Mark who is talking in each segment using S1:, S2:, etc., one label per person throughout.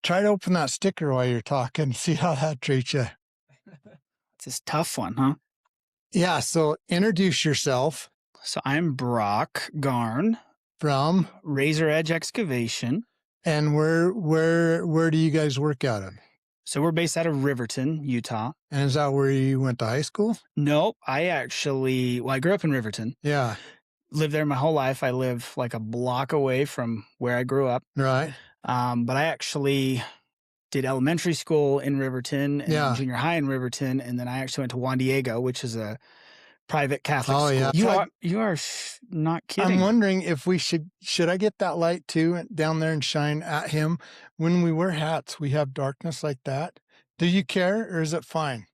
S1: try to open that sticker while you're talking. See how that treats you.
S2: It's a tough one, huh?
S1: Yeah. So introduce yourself.
S2: So I'm Brock Garn
S1: From
S2: Razyr Edge Excavation.
S1: and where do you guys work out of?
S2: So we're based out of Riverton, Utah.
S1: And is that where you went to high school?
S2: No, I grew up in Riverton.
S1: Yeah.
S2: Lived there my whole life. I live like a block away from where I grew up.
S1: Right.
S2: But I actually did elementary school in Riverton and junior high in Riverton. And then I actually went to Juan Diego, which is a private Catholic school.
S1: Yeah.
S2: You are not kidding.
S1: I'm wondering if we should I get that light too down there and shine at him? When we wear hats, we have darkness like that. Do you care or is it fine?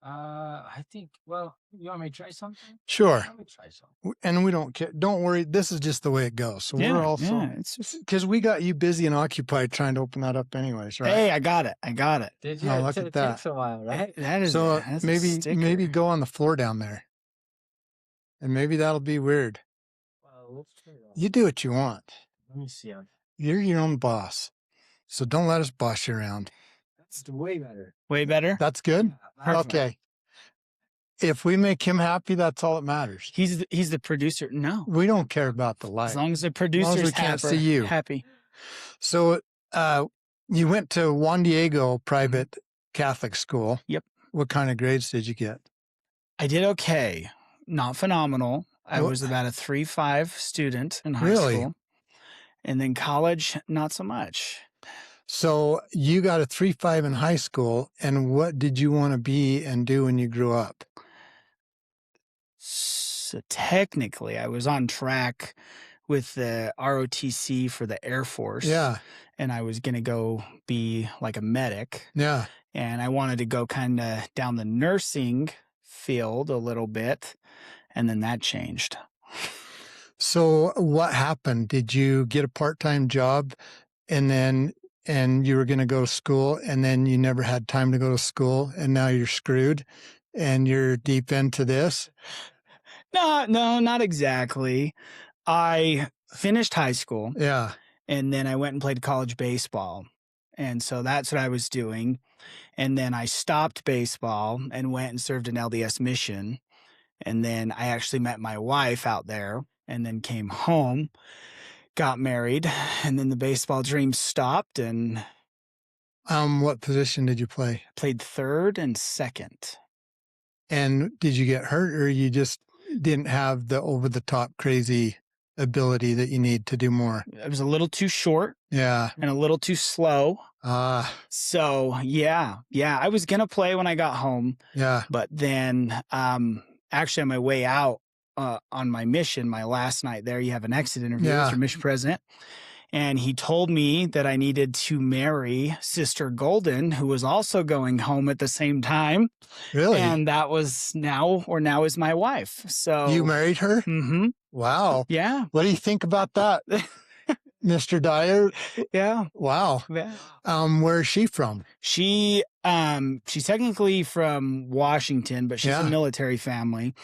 S3: I think, well, you want me to try something?
S1: Sure.
S3: Let me try something.
S1: And we don't care. Don't worry. This is just the way it goes. So we're also, because we got you busy and occupied trying to open that up anyways, right?
S2: Hey, I got it.
S3: Did you?
S1: Oh, look at that.
S3: Takes a while, right?
S2: That's
S1: maybe go on the floor down there. And maybe that'll be weird.
S3: Well, let's try it out.
S1: You do what you want.
S3: Let me see.
S1: You're your own boss. So don't let us boss you around.
S3: That's way better.
S2: Way better?
S1: That's good?
S3: Yeah,
S1: okay. If we make him happy, that's all that matters.
S2: He's the producer. No.
S1: We don't care about the light.
S2: As long as the producer's
S1: we can't see you.
S2: happy.
S1: So you went to Juan Diego private Catholic school.
S2: Yep.
S1: What kind of grades did you get?
S2: I did okay. Not phenomenal. I was about a 3.5 student in high school. And then college, not so much.
S1: So you got a 3.5 in high school, and what did you want to be and do when you grew up?
S2: So technically, I was on track with the ROTC for the Air Force.
S1: Yeah.
S2: And I was going to go be like a medic.
S1: Yeah.
S2: And I wanted to go kind of down the nursing field a little bit. And then that changed.
S1: So what happened? Did you get a part-time job and you were going to go to school and then you never had time to go to school and now you're screwed and you're deep into this?
S2: No, not exactly. I finished high school.
S1: Yeah.
S2: And then I went and played college baseball. And so that's what I was doing. And then I stopped baseball and went and served an LDS mission. And then I actually met my wife out there and then came home, got married, and then the baseball dream stopped. And
S1: what position did you play?
S2: Played third and second.
S1: And did you get hurt or you just didn't have the over-the-top crazy ability that you need to do more?
S2: I was a little too short.
S1: Yeah.
S2: And a little too slow. So yeah, I was going to play when I got home.
S1: Yeah.
S2: But then actually on my way out on my mission, my last night there, you have an exit interview with your mission president. And he told me that I needed to marry Sister Golden, who was also going home at the same time.
S1: Really?
S2: And that was now is my wife. So
S1: you married her?
S2: Mm-hmm.
S1: Wow.
S2: Yeah.
S1: What do you think about that, Mr. Dyer?
S2: Yeah.
S1: Wow.
S2: Yeah.
S1: Where is she from?
S2: She's technically from Washington, but she's a military family.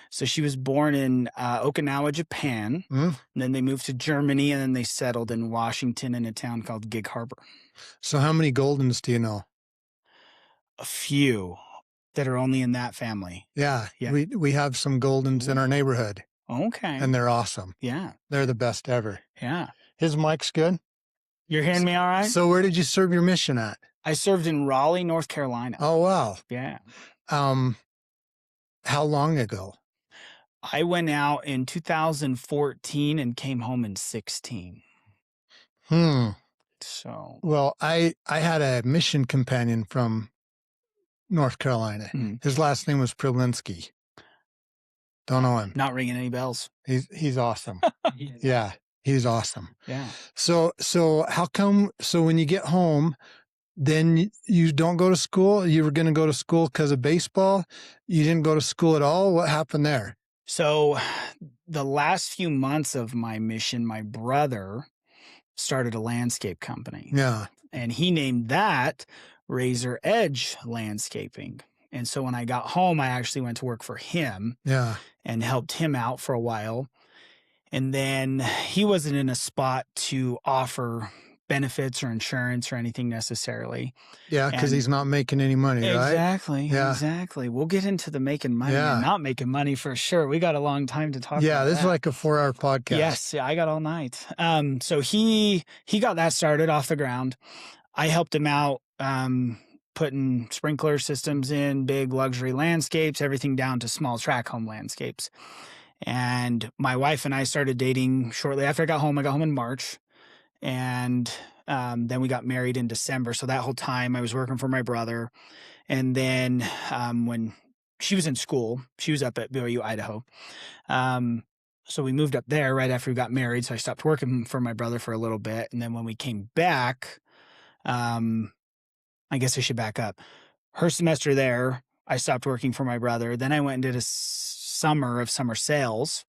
S2: So she was born in Okinawa, Japan. And then they moved to Germany, and then they settled in Washington in a town called Gig Harbor.
S1: So how many Goldens do you know?
S2: A few that are only in that family.
S1: Yeah. We have some Goldens in our neighborhood.
S2: Okay.
S1: And they're awesome.
S2: Yeah.
S1: They're the best ever.
S2: Yeah.
S1: His mic's good?
S2: You're hearing me all right?
S1: So where did you serve your mission at?
S2: I served in Raleigh, North Carolina.
S1: Oh, wow.
S2: Yeah.
S1: How long ago?
S2: I went out in 2014 and came home in 16. So.
S1: Well, I had a mission companion from North Carolina. His last name was Prilinski. Don't know him.
S2: Not ringing any bells.
S1: He's awesome. Yeah, he's awesome.
S2: Yeah.
S1: So how come? So when you get home, then you don't go to school. You were going to go to school because of baseball. You didn't go to school at all. What happened there?
S2: So the last few months of my mission, my brother started a landscape company.
S1: Yeah.
S2: And he named that Razyr Edge Landscaping. And so when I got home, I actually went to work for him.
S1: Yeah.
S2: And helped him out for a while. And then he wasn't in a spot to offer benefits or insurance or anything necessarily.
S1: Yeah, because
S2: And
S1: he's not making any money, right?
S2: exactly,
S1: Yeah.
S2: exactly. We'll get into the making money
S1: Yeah.
S2: and not making money for sure. We got a long time to talk
S1: Yeah,
S2: about
S1: this is
S2: that.
S1: like a 4-hour podcast.
S2: Yes, yeah, I got all night. So he got that started off the ground. I helped him out, putting sprinkler systems in, big luxury landscapes, everything down to small track home landscapes. And my wife and I started dating shortly after I got home. I got home in March, and then we got married in December. So that whole time I was working for my brother. And then when she was in school, she was up at BYU, Idaho. So we moved up there right after we got married. So I stopped working for my brother for a little bit. And then when we came back, I guess I should back up. Her semester there, I stopped working for my brother. Then I went and did a summer of summer sales.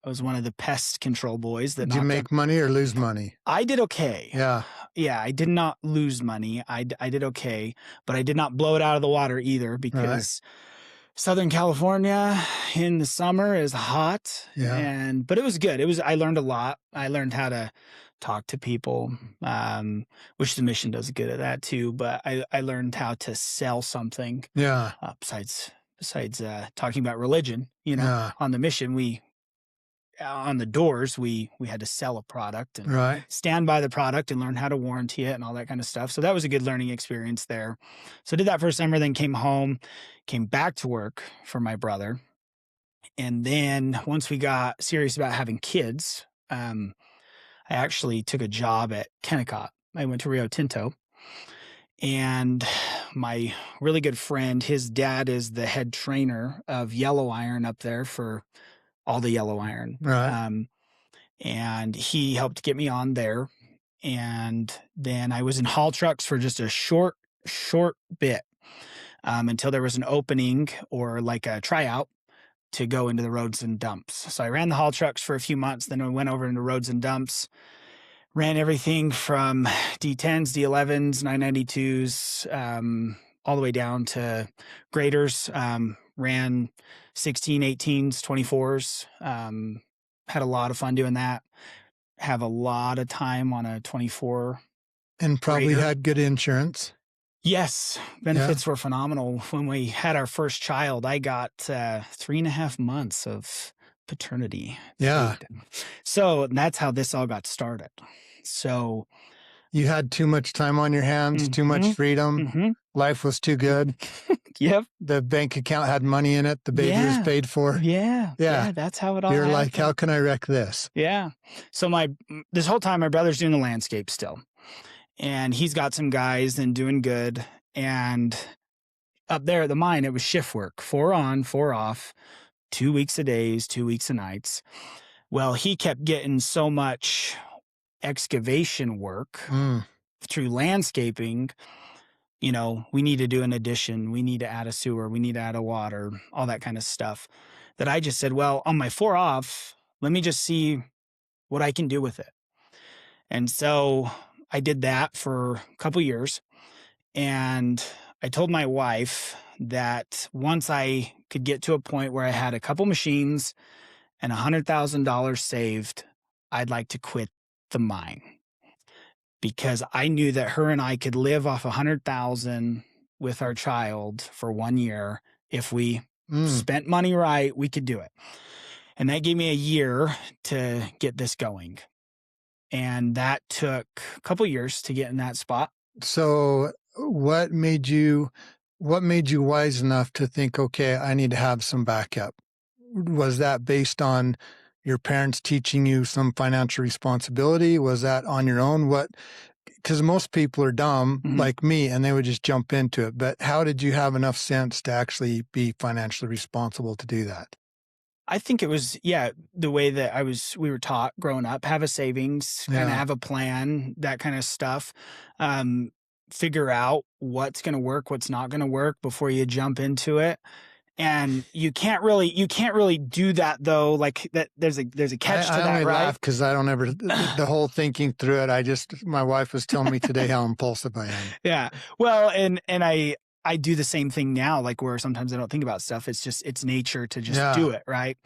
S2: I was one of the pest control boys.
S1: Did you make money or lose money?
S2: I did okay.
S1: Yeah.
S2: Yeah, I did not lose money. I did okay, but I did not blow it out of the water either, because Southern California in the summer is hot.
S1: Yeah.
S2: But it was good. I learned a lot. I learned how to talk to people, which the mission does good at that too. But I learned how to sell something.
S1: Yeah.
S2: Besides talking about religion,
S1: Yeah.
S2: on the mission, on the doors, we had to sell a product and stand by the product and learn how to warranty it and all that kind of stuff. So that was a good learning experience there. So I did that for a summer, then came home, came back to work for my brother. And then once we got serious about having kids, I actually took a job at Kennecott. I went to Rio Tinto, and my really good friend, his dad is the head trainer of yellow iron up there for all the yellow iron.
S1: Right.
S2: And he helped get me on there. And then I was in haul trucks for just a short bit, until there was an opening or like a tryout to go into the roads and dumps. So I ran the haul trucks for a few months. Then I went over into roads and dumps, ran everything from D10s, D11s, 992s, all the way down to graders, ran 16, 18s, 24s, had a lot of fun doing that. Have a lot of time on a 24.
S1: And probably
S2: grader.
S1: had good insurance.
S2: Yes, benefits were phenomenal. When we had our first child, I got 3.5 months of paternity.
S1: Yeah.
S2: paid. So that's how this all got started. So
S1: you had too much time on your hands, too much freedom. Life was too good.
S2: Yep.
S1: The bank account had money in it. The baby was paid for.
S2: Yeah. That's how it all
S1: You're
S2: happened.
S1: like, how can I wreck this?
S2: Yeah. So this whole time, my brother's doing the landscape still. And he's got some guys and doing good. And up there at the mine, it was shift work, 4 on, 4 off, 2 weeks of days, 2 weeks of nights. Well, he kept getting so much excavation work through landscaping. We need to do an addition. We need to add a sewer. We need to add a water, all that kind of stuff, that I just said, well, on my 4 off, let me just see what I can do with it. And so I did that for a couple years, and I told my wife that once I could get to a point where I had a couple machines and $100,000 saved, I'd like to quit the mine, because I knew that her and I could live off $100,000 with our child for 1 year. If we spent money right, we could do it. And that gave me a year to get this going. And that took a couple years to get in that spot.
S1: So what made you wise enough to think, okay, I need to have some backup? Was that based on your parents teaching you some financial responsibility? Was that on your own? Because most people are dumb like me, and they would just jump into it. But how did you have enough sense to actually be financially responsible to do that?
S2: I think it was, the way that we were taught growing up, have a savings, kind of have a plan, that kind of stuff. Figure out what's going to work, what's not going to work before you jump into it. And you can't really do that though. Like that, there's a catch to that, right? I only laugh
S1: because I don't ever, the whole thinking through it. My wife was telling me today how impulsive I am.
S2: Yeah. Well, and I do the same thing now, like where sometimes I don't think about stuff. It's nature to just do it. Right.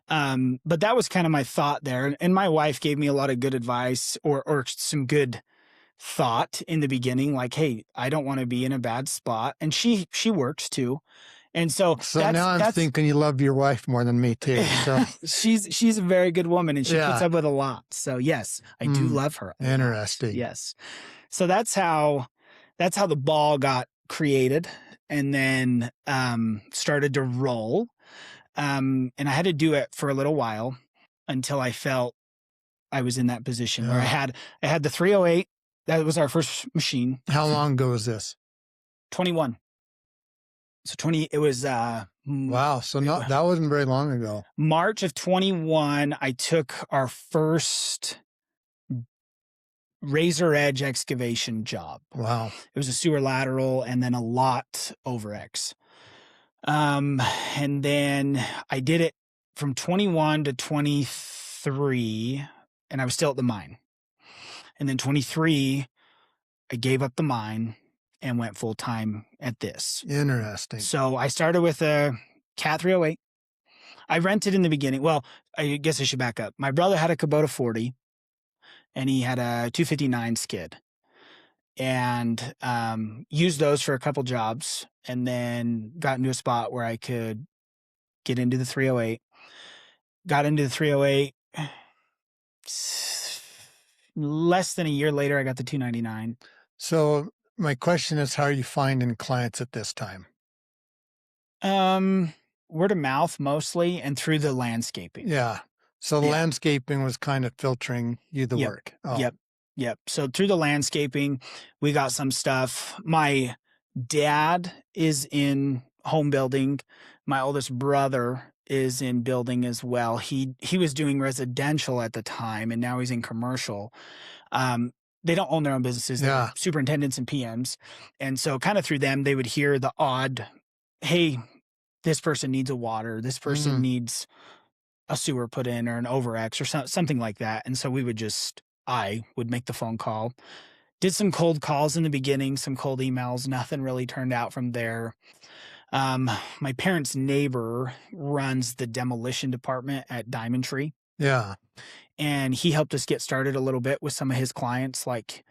S2: But that was kind of my thought there. And my wife gave me a lot of good advice or some good thought in the beginning, like, hey, I don't want to be in a bad spot. And she works too. And so
S1: So now I'm
S2: that's
S1: thinking you love your wife more than me too. So
S2: she's a very good woman and she puts
S1: yeah.
S2: up with a lot. So yes, I do love her a lot.
S1: Interesting.
S2: Yes. So that's how the ball got created and then started to roll. And I had to do it for a little while until I felt I was in that position where I had the 308. That was our first machine.
S1: How long ago was this?
S2: 21. So 20, it was
S1: Wow. So that wasn't very long ago.
S2: March of 21, I took our first Razyr edge excavation job.
S1: Wow.
S2: It was a sewer lateral and then a lot over X. And then I did it from 21 to 23, and I was still at the mine. And then 23, I gave up the mine and went full time at this.
S1: Interesting.
S2: So I started with a Cat 308. I rented in the beginning. Well, I guess I should back up. My brother had a Kubota 40, and he had a 259 skid, and used those for a couple jobs, and then got into a spot where I could get into the 308. Got into the 308. Less than a year later, I got the 299.
S1: So my question is, how are you finding clients at this time?
S2: Word of mouth mostly, and through the landscaping.
S1: Yeah. So the landscaping was kind of filtering you the work. Oh.
S2: Yep. So through the landscaping, we got some stuff. My dad is in home building. My oldest brother is in building as well. He was doing residential at the time, and now he's in commercial. They don't own their own businesses. They're superintendents and PMs. And so kind of through them, they would hear the odd, hey, this person needs a water. This person needs a sewer put in or an over-X or something like that. And so I would make the phone call. Did some cold calls in the beginning, some cold emails. Nothing really turned out from there. My parents' neighbor runs the demolition department at Diamond Tree.
S1: Yeah.
S2: And he helped us get started a little bit with some of his clients. Like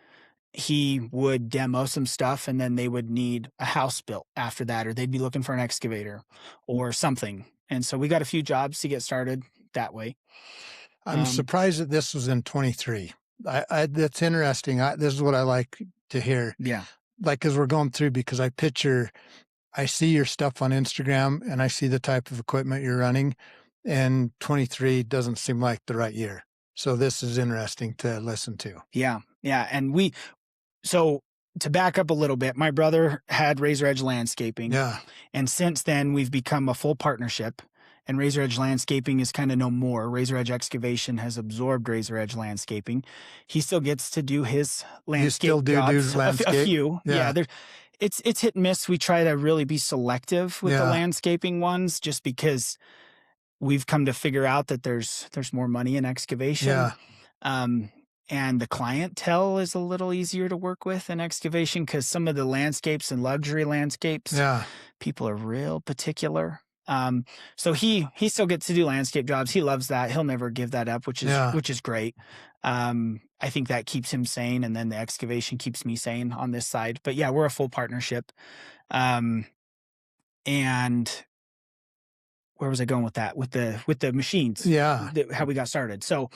S2: he would demo some stuff and then they would need a house built after that, or they'd be looking for an excavator or something. And so we got a few jobs to get started that way.
S1: I'm surprised that this was in 23. That's interesting. This is what I like to hear.
S2: Yeah.
S1: Like, as we're going through, because I see your stuff on Instagram and I see the type of equipment you're running, and 23 doesn't seem like the right year. So this is interesting to listen to.
S2: Yeah. Yeah. And so to back up a little bit, my brother had Razyr Edge Landscaping.
S1: Yeah.
S2: And since then we've become a full partnership, and Razyr Edge Landscaping is kind of no more. Razyr Edge Excavation has absorbed Razyr Edge Landscaping. He still gets to do his landscape.
S1: You still do landscape?
S2: A few. Yeah. It's hit and miss. We try to really be selective with the landscaping ones, just because we've come to figure out that there's more money in excavation.
S1: Yeah.
S2: And the clientele is a little easier to work with in excavation, because some of the landscapes and luxury landscapes, people are real particular. So he still gets to do landscape jobs. He loves that. He'll never give that up, which is great. I think that keeps him sane, and then the excavation keeps me sane on this side. But yeah, we're a full partnership. And where was I going with that? With the machines.
S1: Yeah.
S2: How we got started. So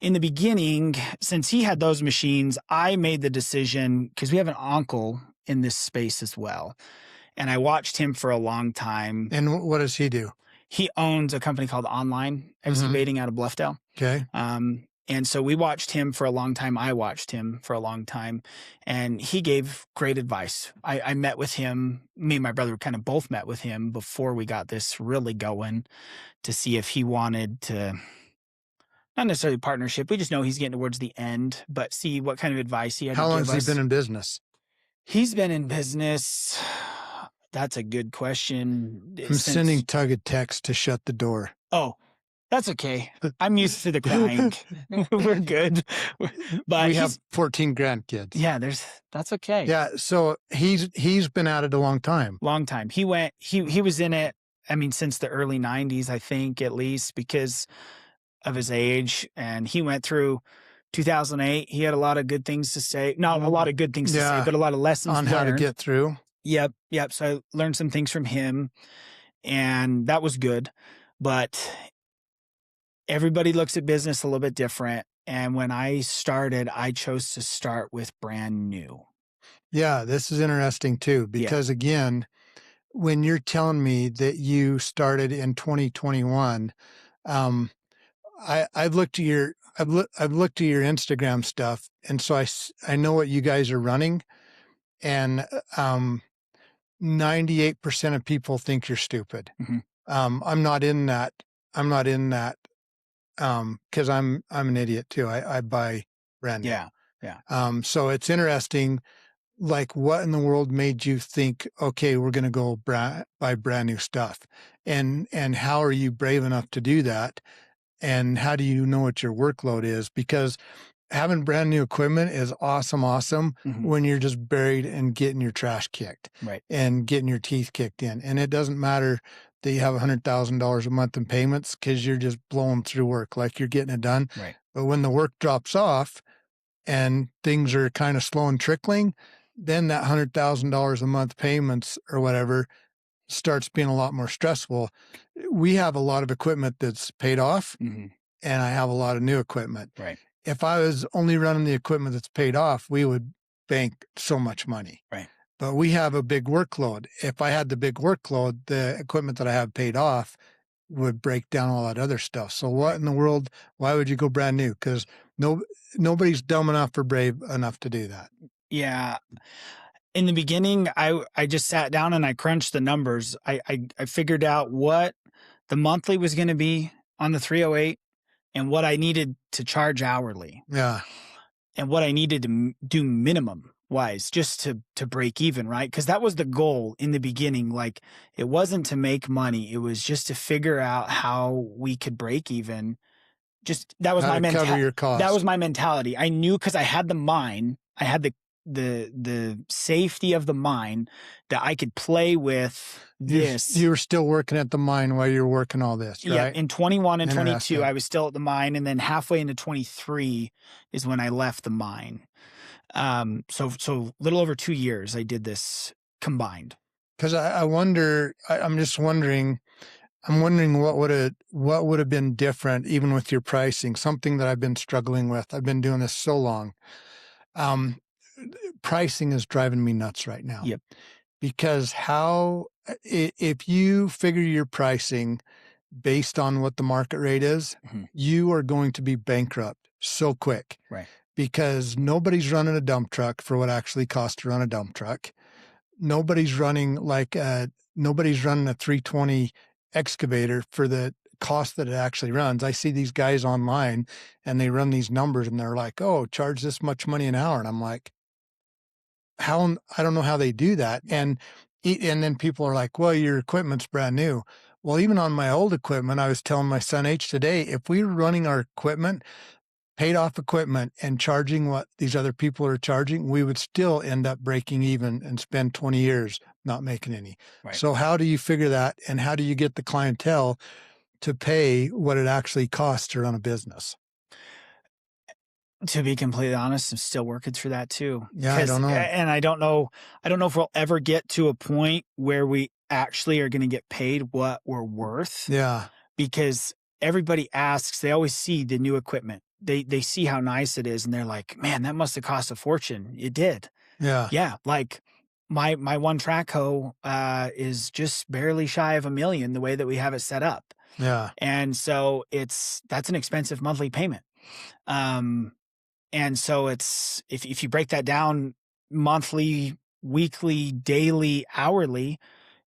S2: in the beginning, since he had those machines, I made the decision, because we have an uncle in this space as well. And I watched him for a long time.
S1: And what does he do?
S2: He owns a company called Online Excavating out of Bluffdale.
S1: Okay.
S2: And so we watched him for a long time. I watched him for a long time, and he gave great advice. I met with him. Me and my brother kind of both met with him before we got this really going, to see if he wanted to, not necessarily partnership. We just know he's getting towards the end, but see what kind of advice he had to give us.
S1: How long has he been in business?
S2: He's been in business. That's a good question.
S1: I'm sending Tug a text to shut the door.
S2: Oh, that's okay. I'm used to the crying. We're good. But
S1: we have 14 grandkids.
S2: Yeah, that's okay.
S1: Yeah. So he's been at it a long time.
S2: Long time. He was in it, I mean, since the early 90s, I think, at least, because of his age. And he went through 2008. He had a lot of good things to say. Not a lot of good things to say,
S1: Yeah.
S2: but a lot of lessons
S1: On
S2: learned.
S1: how to get through.
S2: Yep. So I learned some things from him, and that was good. But everybody looks at business a little bit different. And when I started, I chose to start with brand new.
S1: Yeah, this is interesting too, because again, when you're telling me that you started in 2021, um, I've looked at I've looked at your Instagram stuff, and so I know what you guys are running, and 98% of people think you're stupid.
S2: Mhm.
S1: I'm not in that. I'm not in that because I'm an idiot too. I buy brand new.
S2: Yeah.
S1: So it's interesting. Like, what in the world made you think, okay, we're going to go buy brand new stuff, and how are you brave enough to do that? And how do you know what your workload is? Because having brand new equipment is awesome
S2: Mhm.
S1: when you're just buried and getting your trash kicked
S2: Right.
S1: and getting your teeth kicked in. And it doesn't matter that you have $100,000 a month in payments because you're just blowing through work, like you're getting it done.
S2: Right.
S1: But when the work drops off and things are kind of slow and trickling, then that $100,000 a month payments or whatever starts being a lot more stressful. We have a lot of equipment that's paid off,
S2: Mhm.
S1: and I have a lot of new equipment.
S2: Right.
S1: If I was only running the equipment that's paid off, we would bank so much money.
S2: Right.
S1: But we have a big workload. If I had the big workload, the equipment that I have paid off would break down all that other stuff. So what in the world, why would you go brand new? Because nobody's dumb enough or brave enough to do that.
S2: Yeah. In the beginning, I just sat down and I crunched the numbers. I figured out what the monthly was going to be on the 308 and what I needed to charge hourly
S1: Yeah.
S2: and what I needed to do minimum wise just to break even, right? Because that was the goal in the beginning. Like, it wasn't to make money. It was just to figure out how we could break even. Just that was
S1: How
S2: my
S1: to cover your
S2: that was
S1: costs.
S2: my mentality. I knew, because I had the mine, I had the safety of the mine, that I could play with this.
S1: You were still working at the mine while you were working all this,
S2: Yeah,
S1: right?
S2: in 21 and 22,
S1: Interesting.
S2: I was still at the mine, and then halfway into 23 is when I left the mine. So a little over 2 years I did this combined.
S1: Because I wonder, I'm just wondering, I'm wondering what would have been different even with your pricing, something that I've been struggling with. I've been doing this so long. Um, Pricing is driving me nuts right now.
S2: Yep.
S1: Because if you figure your pricing based on what the market rate is,
S2: Mhm.
S1: you are going to be bankrupt so quick.
S2: Right.
S1: Because nobody's running a dump truck for what it actually costs to run a dump truck. Nobody's running nobody's running a 320 excavator for the cost that it actually runs. I see these guys online and they run these numbers and they're like, "Oh, charge this much money an hour." And I'm like, "How? I don't know how they do that." And then people are like, "Well, your equipment's brand new." Well, even on my old equipment, I was telling my son H today, if we were running our equipment, paid off equipment, and charging what these other people are charging, we would still end up breaking even and spend 20 years not making any.
S2: Right.
S1: So how do you figure that? And how do you get the clientele to pay what it actually costs to run a business?
S2: To be completely honest, I'm still working through that too.
S1: Yeah, I don't know.
S2: And I don't know if we'll ever get to a point where we actually are going to get paid what we're worth.
S1: Yeah.
S2: Because everybody asks, they always see the new equipment. They see how nice it is and they're like, "Man, that must have cost a fortune." It did.
S1: Yeah.
S2: Yeah, like my one track hoe is just barely shy of $1 million the way that we have it set up.
S1: Yeah.
S2: And so that's an expensive monthly payment. And so it's if you break that down monthly, weekly, daily, hourly,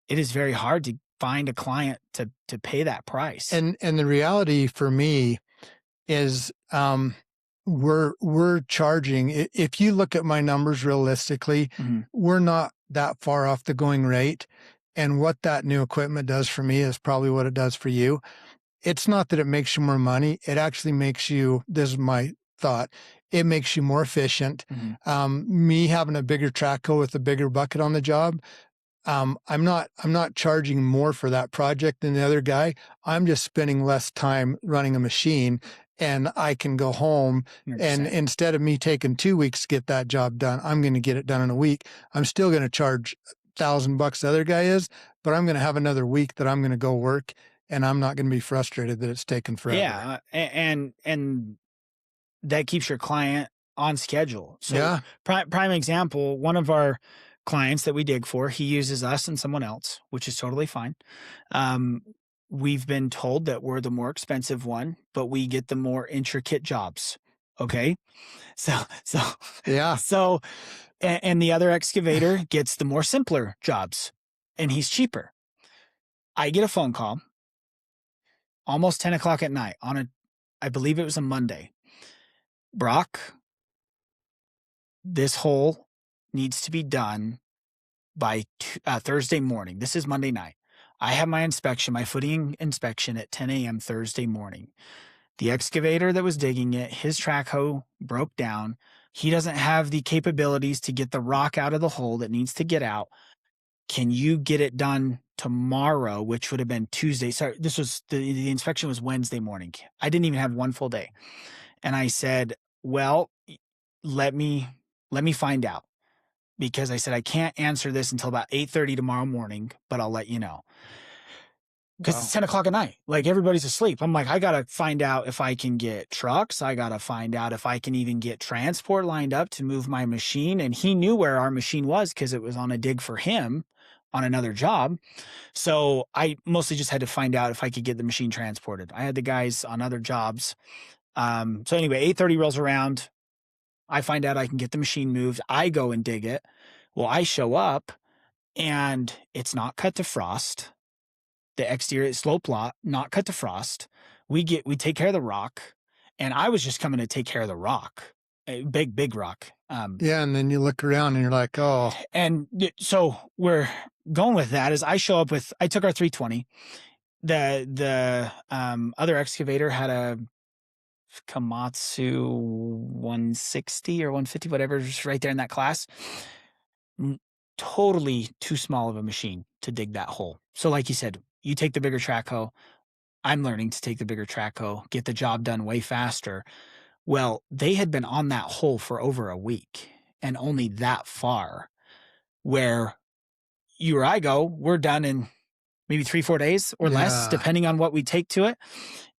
S2: it is very hard to find a client to pay that price.
S1: And the reality for me is we're charging, if you look at my numbers realistically,
S2: Mhm.
S1: we're not that far off the going rate. And what that new equipment does for me is probably what it does for you. It's not that it makes you more money. It actually makes you, this is my thought, it makes you more efficient.
S2: Mhm.
S1: Me having a bigger track hoe with a bigger bucket on the job, I'm not charging more for that project than the other guy. I'm just spending less time running a machine and I can go home. And
S2: 100%.
S1: instead of me taking 2 weeks to get that job done, I'm going to get it done in a week. I'm still going to charge $1,000 the other guy is, but I'm going to have another week that I'm going to go work, and I'm not going to be frustrated that it's taken forever.
S2: Yeah, and that keeps your client on schedule. So
S1: Yeah.
S2: prime example, one of our clients that we dig for, he uses us and someone else, which is totally fine. We've been told that we're the more expensive one, but we get the more intricate jobs. Okay. So
S1: Yeah.
S2: so and the other excavator gets the more simpler jobs, and he's cheaper. I get a phone call almost 10 o'clock at night I believe it was a Monday. Brock, this hole needs to be done by Thursday morning. This is Monday night. I have my inspection, my footing inspection at 10 a.m. Thursday morning. The excavator that was digging it, his track hoe broke down. He doesn't have the capabilities to get the rock out of the hole that needs to get out. Can you get it done tomorrow, which would have been Tuesday? Sorry, this was the inspection was Wednesday morning. I didn't even have one full day. And I said, well, let me find out, because I said, I can't answer this until about 8:30 tomorrow morning, but I'll let you know. Because it's 10 o'clock at night. Like, everybody's asleep. I'm like, I got to find out if I can get trucks. I got to find out if I can even get transport lined up to move my machine. And he knew where our machine was because it was on a dig for him on another job. So I mostly just had to find out if I could get the machine transported. I had the guys on other jobs. So anyway, 8:30 rolls around. I find out I can get the machine moved. I go and dig it. Well, I show up and it's not cut to frost. The exterior slope lot, not cut to frost. We take care of the rock, and I was just coming to take care of the rock, a big rock.
S1: Yeah, and then you look around and you're like, oh.
S2: And so we're going with that. As I show up with, I took our 320. The other excavator had a Komatsu 160 or 150, whatever, just right there in that class. Totally too small of a machine to dig that hole. So like you said, you take the bigger track hoe. I'm learning to take the bigger track hoe, get the job done way faster. Well, they had been on that hole for over a week and only that far, where you or I go, we're done in maybe 3-4 days or less, depending on what we take to it.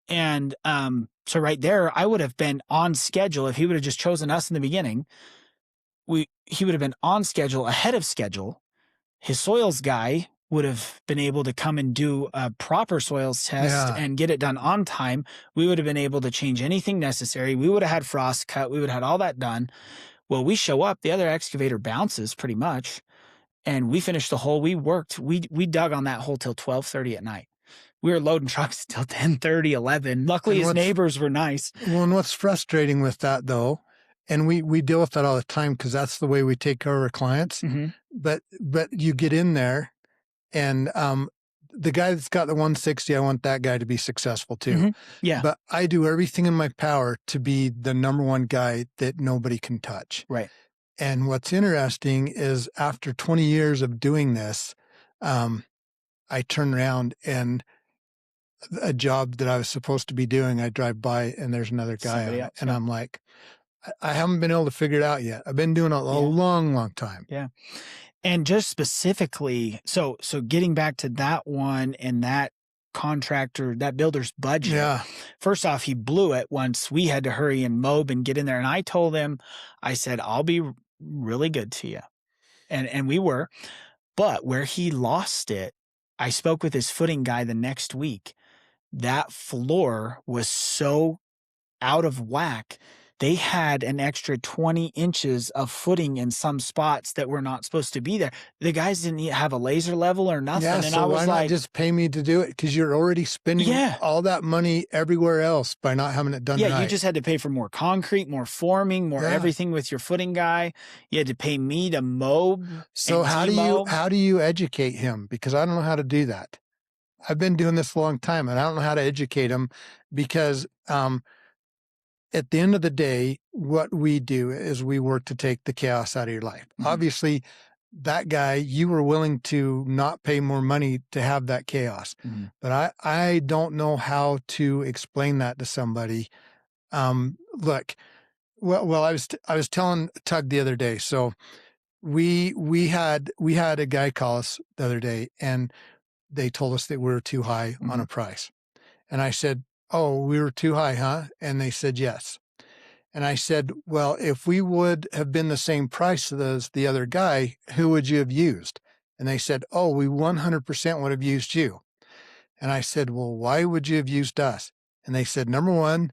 S2: And so right there, I would have been on schedule. If he would have just chosen us in the beginning, he would have been on schedule, ahead of schedule. His soils guy would have been able to come and do a proper soils test and get it done on time. We would have been able to change anything necessary. We would have had frost cut. We would have had all that done. Well, we show up, the other excavator bounces pretty much, and we finished the hole. We worked. We dug on that hole till 12:30 at night. We were loading trucks till 10:30, 11. Luckily, his neighbors were nice.
S1: Well, and what's frustrating with that, though, and we deal with that all the time because that's the way we take care of our clients.
S2: Mm-hmm.
S1: But you get in there, and the guy that's got the 160, I want that guy to be successful too.
S2: Mm-hmm. Yeah.
S1: But I do everything in my power to be the number one guy that nobody can touch.
S2: Right.
S1: And what's interesting is after 20 years of doing this, I turn around and a job that I was supposed to be doing, I drive by and there's another guy on it, and I'm like, I haven't been able to figure it out yet. I've been doing it a long time.
S2: Yeah. And just specifically, so getting back to that one and that contractor, that builder's budget.
S1: Yeah.
S2: First off, he blew it once we had to hurry and mob and get in there. And I told him, I said, I'll be really good to you. And we were. But where he lost it, I spoke with his footing guy the next week. That floor was so out of whack. They had an extra 20 inches of footing in some spots that were not supposed to be there. The guys didn't have a laser level or nothing.
S1: Yeah,
S2: and
S1: so
S2: I was
S1: why not just pay me to do it? Because you're already spending all that money everywhere else by not having it done right.
S2: Yeah, you just had to pay for more concrete, more forming, more everything with your footing guy. You had to pay me to mow.
S1: So how do you educate him? Because I don't know how to do that. I've been doing this a long time, and I don't know how to educate him because at the end of the day, what we do is we work to take the chaos out of your life. Mm-hmm. Obviously, that guy, you were willing to not pay more money to have that chaos. Mm-hmm. But I don't know how to explain that to somebody Look, well, I was telling Tug the other day. So we had a guy call us the other day, and they told us that we were too high on
S2: Mhm.
S1: a price. And I said, "Oh, we were too high, huh?" And they said, "Yes." And I said, "Well, if we would have been the same price as the other guy, who would you have used?" And they said, "Oh, we 100% would have used you." And I said, "Well, why would you have used us?" And they said, "Number one,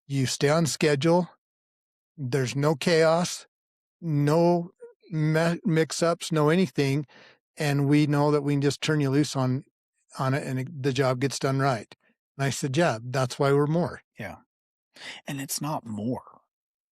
S1: you stay on schedule. There's no chaos, no mix ups, no anything. And we know that we can just turn you loose on it, and the job gets done right." And I said, "Yeah, that's why we're more."
S2: Yeah. And it's not more.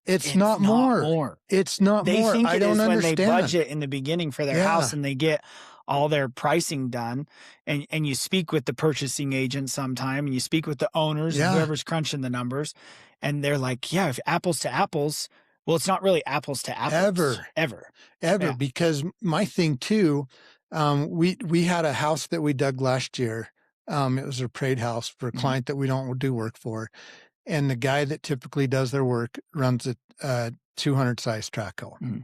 S1: It's
S2: It's
S1: not
S2: not
S1: more.
S2: more.
S1: It's not
S2: They
S1: more.
S2: think
S1: I
S2: it
S1: don't
S2: is when they
S1: understand.
S2: budget in the beginning for their house
S1: Yeah.
S2: and they get all their pricing done. And you speak with the purchasing agent sometime and you speak with the owners and
S1: Yeah.
S2: whoever's crunching the numbers. And they're like, yeah, if apples to apples, well, it's not really apples to apples
S1: Ever.
S2: ever.
S1: Ever.
S2: Yeah.
S1: Because my thing too, we had a house that we dug last year. It was a parade house for a
S2: Mhm.
S1: client that we don't do work for. And the guy that typically does their work runs a 200 size track hoe.
S2: Mhm.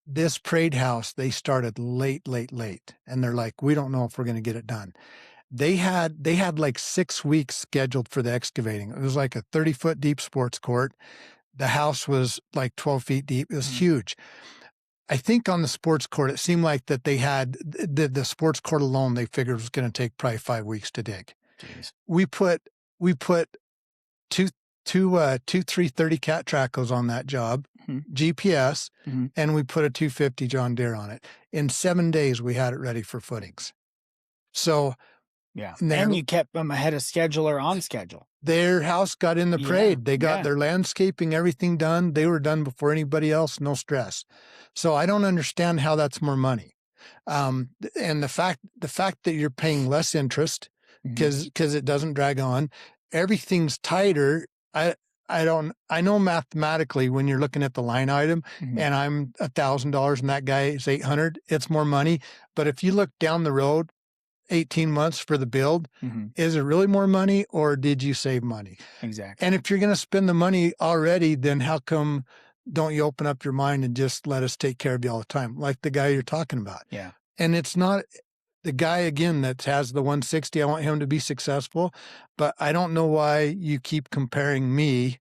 S1: This parade house, they started late. And they're like, "We don't know if we're going to get it done." They had like 6 weeks scheduled for the excavating. It was like a 30-foot deep sports court. The house was like 12 feet deep. It was
S2: Mhm.
S1: huge. I think on the sports court, it seemed like that they had the sports court alone, they figured was going to take probably 5 weeks to dig.
S2: Jeez.
S1: We put two, two 330 cat trackos on that job,
S2: Mhm.
S1: GPS,
S2: Mhm.
S1: and we put a 250 John Deere on it. In 7 days, we had it ready for footings. So
S2: Yeah.
S1: their
S2: And you kept them ahead of schedule or on schedule.
S1: their house got in the
S2: Yeah.
S1: parade. They got
S2: Yeah.
S1: their landscaping, everything done. They were done before anybody else. No stress. So I don't understand how that's more money. And the fact that you're paying less interest
S2: Mhm.
S1: because it doesn't drag on, everything's tighter. I know mathematically when you're looking at the line item
S2: Mhm.
S1: and I'm $1,000 and that guy is 800, it's more money. But if you look down the road, 18 months for the build,
S2: Mhm.
S1: is it really more money or did you save money?
S2: Exactly.
S1: And if you're going to spend the money already, then how come don't you open up your mind and just let us take care of you all the time, like the guy you're talking about?
S2: Yeah.
S1: And it's not the guy again that has the 160. I want him to be successful, but I don't know why you keep comparing me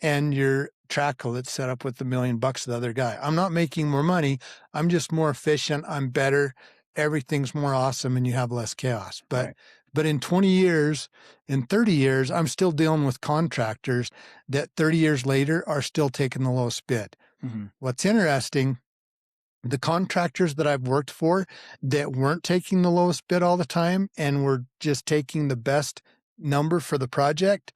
S1: and your trackle that's set up with $1,000,000 to the other guy. I'm not making more money. I'm just more efficient. I'm better. Everything's more awesome and you have less chaos.
S2: Right.
S1: But in 20 years, in 30 years, I'm still dealing with contractors that 30 years later are still taking the lowest bid.
S2: Mhm.
S1: What's interesting, the contractors that I've worked for that weren't taking the lowest bid all the time and were just taking the best number for the project,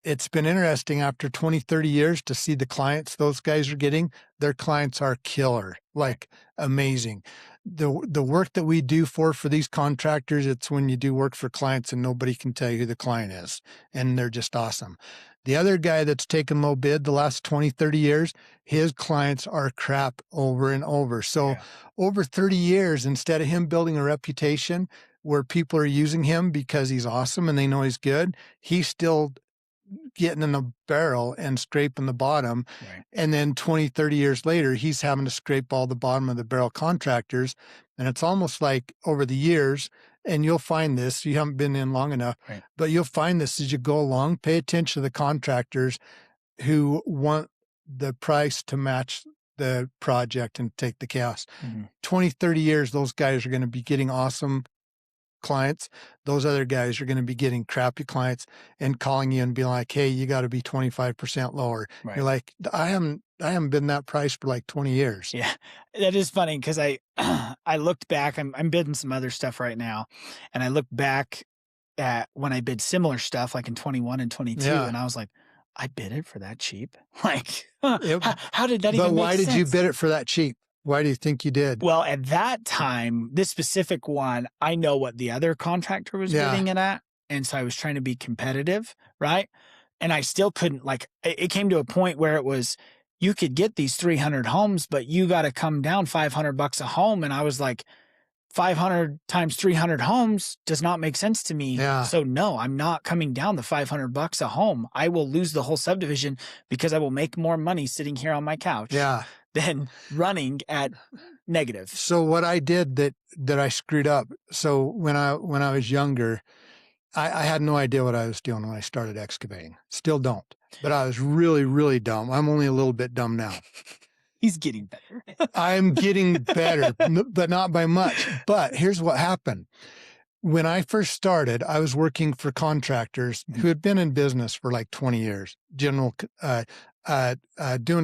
S1: it's been interesting after 20, 30 years to see the clients those guys are getting. Their clients are killer, like amazing. The work that we do for these contractors, it's when you do work for clients and nobody can tell you who the client is, and they're just awesome. The other guy that's taken low bid the last 20, 30 years, his clients are crap over and over. So
S2: Yeah.
S1: over 30 years, instead of him building a reputation where people are using him because he's awesome and they know he's good, he's still getting in the barrel and scraping the bottom.
S2: Right.
S1: And then 20, 30 years later, he's having to scrape all the bottom of the barrel contractors. And it's almost like over the years, and you'll find this, you haven't been in long enough,
S2: Right.
S1: but you'll find this as you go along. Pay attention to the contractors who want the price to match the project and take the chaos.
S2: Mhm.
S1: 20, 30 years, those guys are going to be getting awesome clients. Those other guys are going to be getting crappy clients and calling you and be like, "Hey, you got to be 25% lower."
S2: Right.
S1: You're like, I haven't been that price for like 20 years.
S2: Yeah, that is funny because I I looked back. I'm bidding some other stuff right now, and I looked back at when I bid similar stuff like in 21 and 22,
S1: Yeah.
S2: and I was like, I bid it for that cheap. Like,
S1: It,
S2: how did that
S1: but
S2: even make
S1: why did you
S2: sense?
S1: bid it for that cheap? Why do you think you did?
S2: Well, at that time, this specific one, I know what the other contractor was
S1: Yeah.
S2: bidding it at, and so I was trying to be competitive, right? And I still couldn't. Like, it came to a point where it was you could get these 300 homes, but you got to come down $500 a home, and I was like, 500 times 300 homes does not make sense to me.
S1: Yeah.
S2: So no, I'm not coming down the $500 a home. I will lose the whole subdivision because I will make more money sitting here on my couch
S1: Yeah.
S2: than running at negative.
S1: So what I did that I screwed up. So when I was younger, I had no idea what I was doing when I started excavating. Still don't. But I was really, really dumb. I'm only a little bit dumb now.
S2: He's getting better.
S1: I'm getting better, but not by much. But here's what happened. When I first started, I was working for contractors who had been in business for like 20 years, doing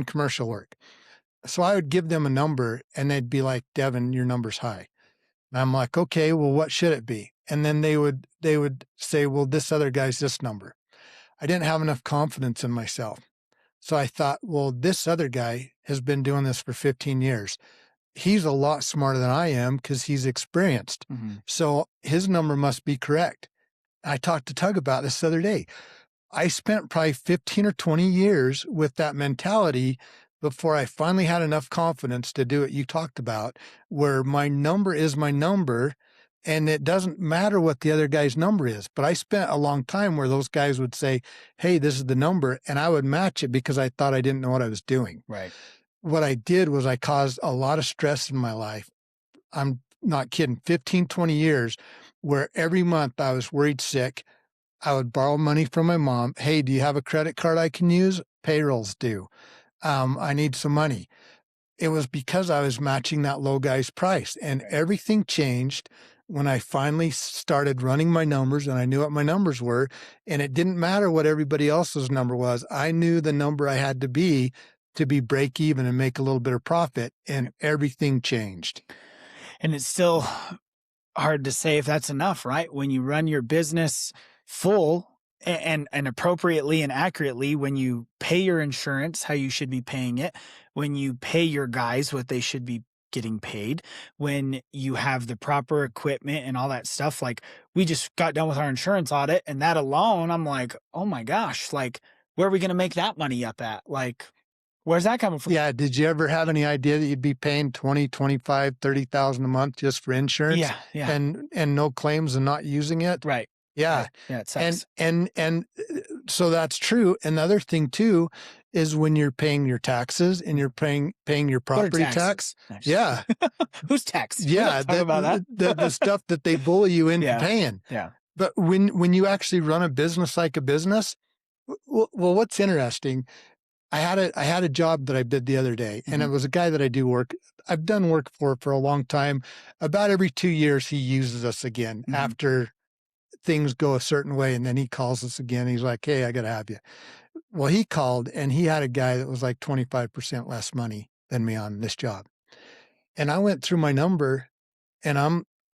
S1: commercial work. So I would give them a number and they'd be like, Devin, your number's high. And I'm like, okay, well, what should it be? And then they would say, well, this other guy's this number. I didn't have enough confidence in myself. So I thought, well, this other guy has been doing this for 15 years. He's a lot smarter than I am because he's experienced. So his number must be correct. I talked to Tug about this the other day. I spent probably 15 or 20 years with that mentality before I finally had enough confidence to do what you talked about, where my number is my number. And it doesn't matter what the other guy's number is. But I spent a long time where those guys would say, hey, this is the number. And I would match it because I thought I didn't know what I was doing.
S2: Right.
S1: What I did was I caused a lot of stress in my life. I'm not kidding. 15, 20 years where every month I was worried sick. I would borrow money from my mom. Hey, do you have a credit card I can use? Payrolls due. I need some money. It was because I was matching that low guy's price. And everything changed when I finally started running my numbers and I knew what my numbers were. And it didn't matter what everybody else's number was. I knew the number I had to be break even and make a little bit of profit. And everything changed.
S2: And it's still hard to say if that's enough, right? When you run your business full and appropriately and accurately, when you pay your insurance how you should be paying it, when you pay your guys what they should be getting paid, when you have the proper equipment and all that stuff. Like, we just got done with our insurance audit, and that alone, I'm like, oh my gosh, like, where are we going to make that money up at? Like, where's that coming from?
S1: Yeah. Did you ever have any idea that you'd be paying 20, 25, 30,000 a month just for insurance?
S2: Yeah. Yeah.
S1: And no claims and not using it?
S2: Right.
S1: Yeah.
S2: Right. Yeah. It sucks.
S1: And so that's true. And the other thing too is when you're paying your taxes and you're paying your property tax. Yeah.
S2: Who's tax?
S1: Yeah.
S2: About that.
S1: the stuff that they bully you into
S2: Yeah.
S1: paying.
S2: Yeah.
S1: But when you actually run a business like a business, well, what's interesting, I had a job that I did the other day, and it was a guy that I've done work for a long time. About every 2 years, he uses us again after things go a certain way. And then he calls us again. He's like, hey, I got to have you. Well, he called and he had a guy that was like 25% less money than me on this job. And I went through my number and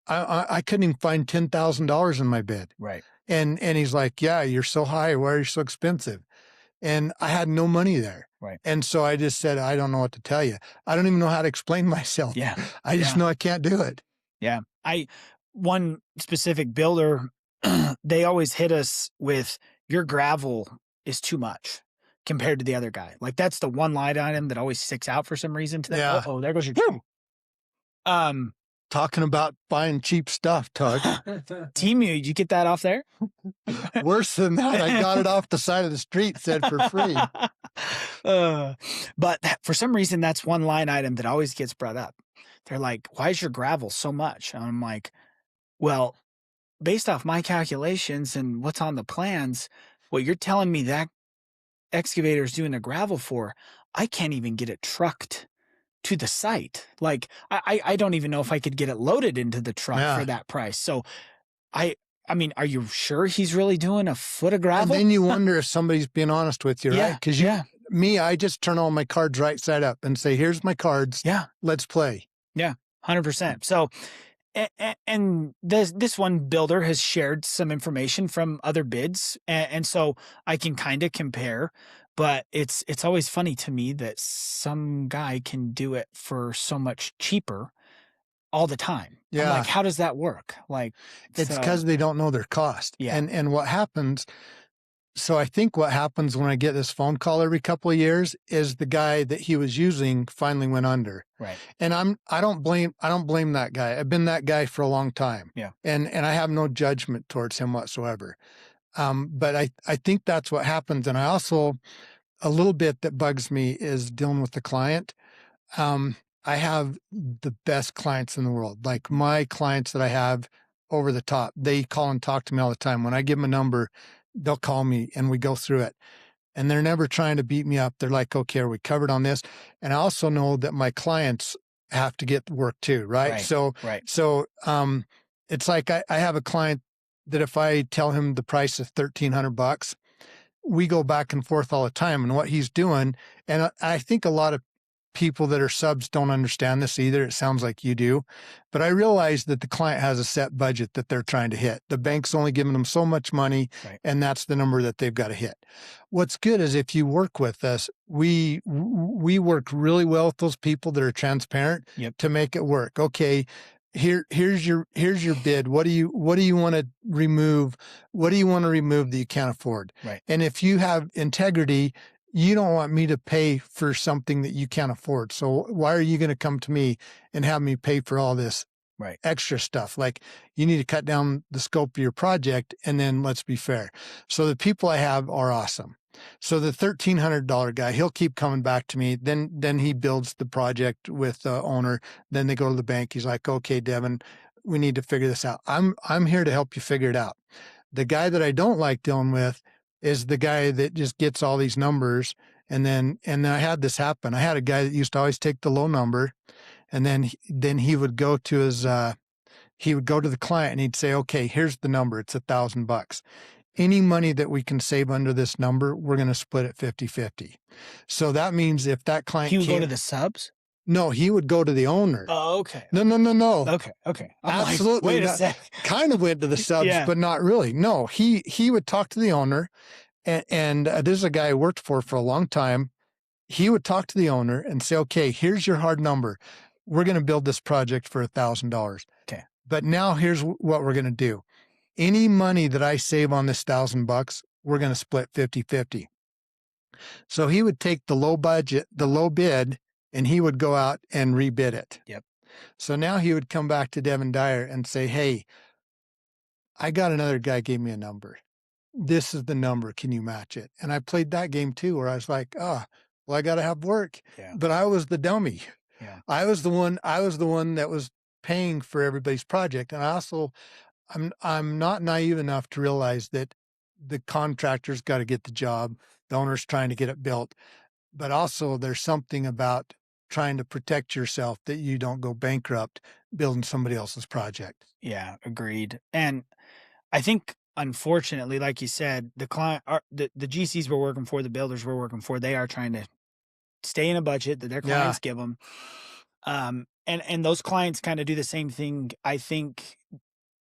S1: I couldn't even find $10,000 in my bid.
S2: Right.
S1: And he's like, yeah, you're so high. Why are you so expensive? And I had no money there.
S2: Right.
S1: And so I just said, I don't know what to tell you. I don't even know how to explain myself.
S2: Yeah.
S1: I just know I can't do it.
S2: Yeah. One specific builder, they always hit us with, your gravel is too much compared to the other guy. Like, that's the one line item that always sticks out for some reason to them.
S1: Yeah.
S2: Oh, there goes your
S1: Talking about buying cheap stuff, Tug.
S2: Temu, did you get that off there?
S1: Worse than that, I got it off the side of the street, said for free.
S2: But for some reason, that's one line item that always gets brought up. They're like, why is your gravel so much? And I'm like, well, based off my calculations and what's on the plans, what you're telling me that excavator's doing the gravel for, I can't even get it trucked to the site. Like, I don't even know if I could get it loaded into the truck for that price. So I mean, are you sure he's really doing a foot of gravel?
S1: And then you wonder if somebody's being honest with you, right? Because I just turn all my cards right side up and say, here's my cards.
S2: Yeah.
S1: Let's play.
S2: Yeah. 100%. So, and this one builder has shared some information from other bids. And so I can kind of compare, but it's always funny to me that some guy can do it for so much cheaper all the time.
S1: Yeah.
S2: I'm like, how does that work? Like,
S1: it's because they don't know their cost.
S2: Yeah.
S1: And what happens, So I think what happens when I get this phone call every couple of years is the guy that he was using finally went under.
S2: Right.
S1: And I don't blame that guy. I've been that guy for a long time.
S2: Yeah.
S1: And I have no judgment towards him whatsoever. But I think that's what happens. And I also, a little bit that bugs me is dealing with the client. Um, I have the best clients in the world. Like my clients that I have over the top, they call and talk to me all the time. When I give them a number, they'll call me and we go through it. And they're never trying to beat me up. They're like, okay, are we covered on this? And I also know that my clients have to get the work too, right?
S2: Right.
S1: So,
S2: Right.
S1: it's like I have a client that if I tell him the price is $1,300, we go back and forth all the time. And what he's doing, and I think a lot of people that are subs don't understand this either. It sounds like you do, but I realize that the client has a set budget that they're trying to hit. The bank's only giving them so much money,
S2: Right.
S1: and that's the number that they've got to hit. What's good is if you work with us, we work really well with those people that are transparent.
S2: Yep.
S1: To make it work. Okay, here's your bid. What do you want to remove? What do you want to remove that you can't afford?
S2: Right.
S1: And if you have integrity, you don't want me to pay for something that you can't afford. So why are you going to come to me and have me pay for all this
S2: Right.
S1: extra stuff? Like, you need to cut down the scope of your project, and then let's be fair. So the people I have are awesome. So the $1,300 guy, he'll keep coming back to me. Then he builds the project with the owner. Then they go to the bank. He's like, okay, Devin, we need to figure this out. I'm here to help you figure it out. The guy that I don't like dealing with is the guy that just gets all these numbers. And then I had this happen. I had a guy that used to always take the low number, and then he would go to his, he would go to the client and he'd say, okay, here's the number. It's $1,000. Any money that we can save under this number, we're going to split it 50-50. So that means if that client
S2: He would go to the subs?
S1: No, he would go to the owner.
S2: Oh, okay.
S1: No.
S2: Okay. I'm
S1: Absolutely.
S2: Like, wait a sec.
S1: Kind of went to the subs,
S2: Yeah.
S1: but not really. No, he would talk to the owner, and this is a guy I worked for a long time. He would talk to the owner and say, okay, here's your hard number. We're going to build this project for $1,000.
S2: Okay.
S1: But now here's what we're going to do. Any money that I save on this $1,000, we're going to split 50-50. So he would take the low bid, and he would go out and rebid it.
S2: Yep.
S1: So now he would come back to Devin Dyer and say, hey, I got another guy gave me a number. This is the number. Can you match it? And I played that game too, where I was like, well, I got to have work.
S2: Yeah.
S1: But I was the dummy.
S2: Yeah.
S1: I was the one that was paying for everybody's project. And I also, I'm not naive enough to realize that the contractor's got to get the job. The owner's trying to get it built. But also there's something about trying to protect yourself that you don't go bankrupt building somebody else's project.
S2: Yeah, agreed. And I think, unfortunately, like you said, the client, the GCs we're working for, the builders we're working for, they are trying to stay in a budget that their clients give them. And those clients kind of do the same thing, I think,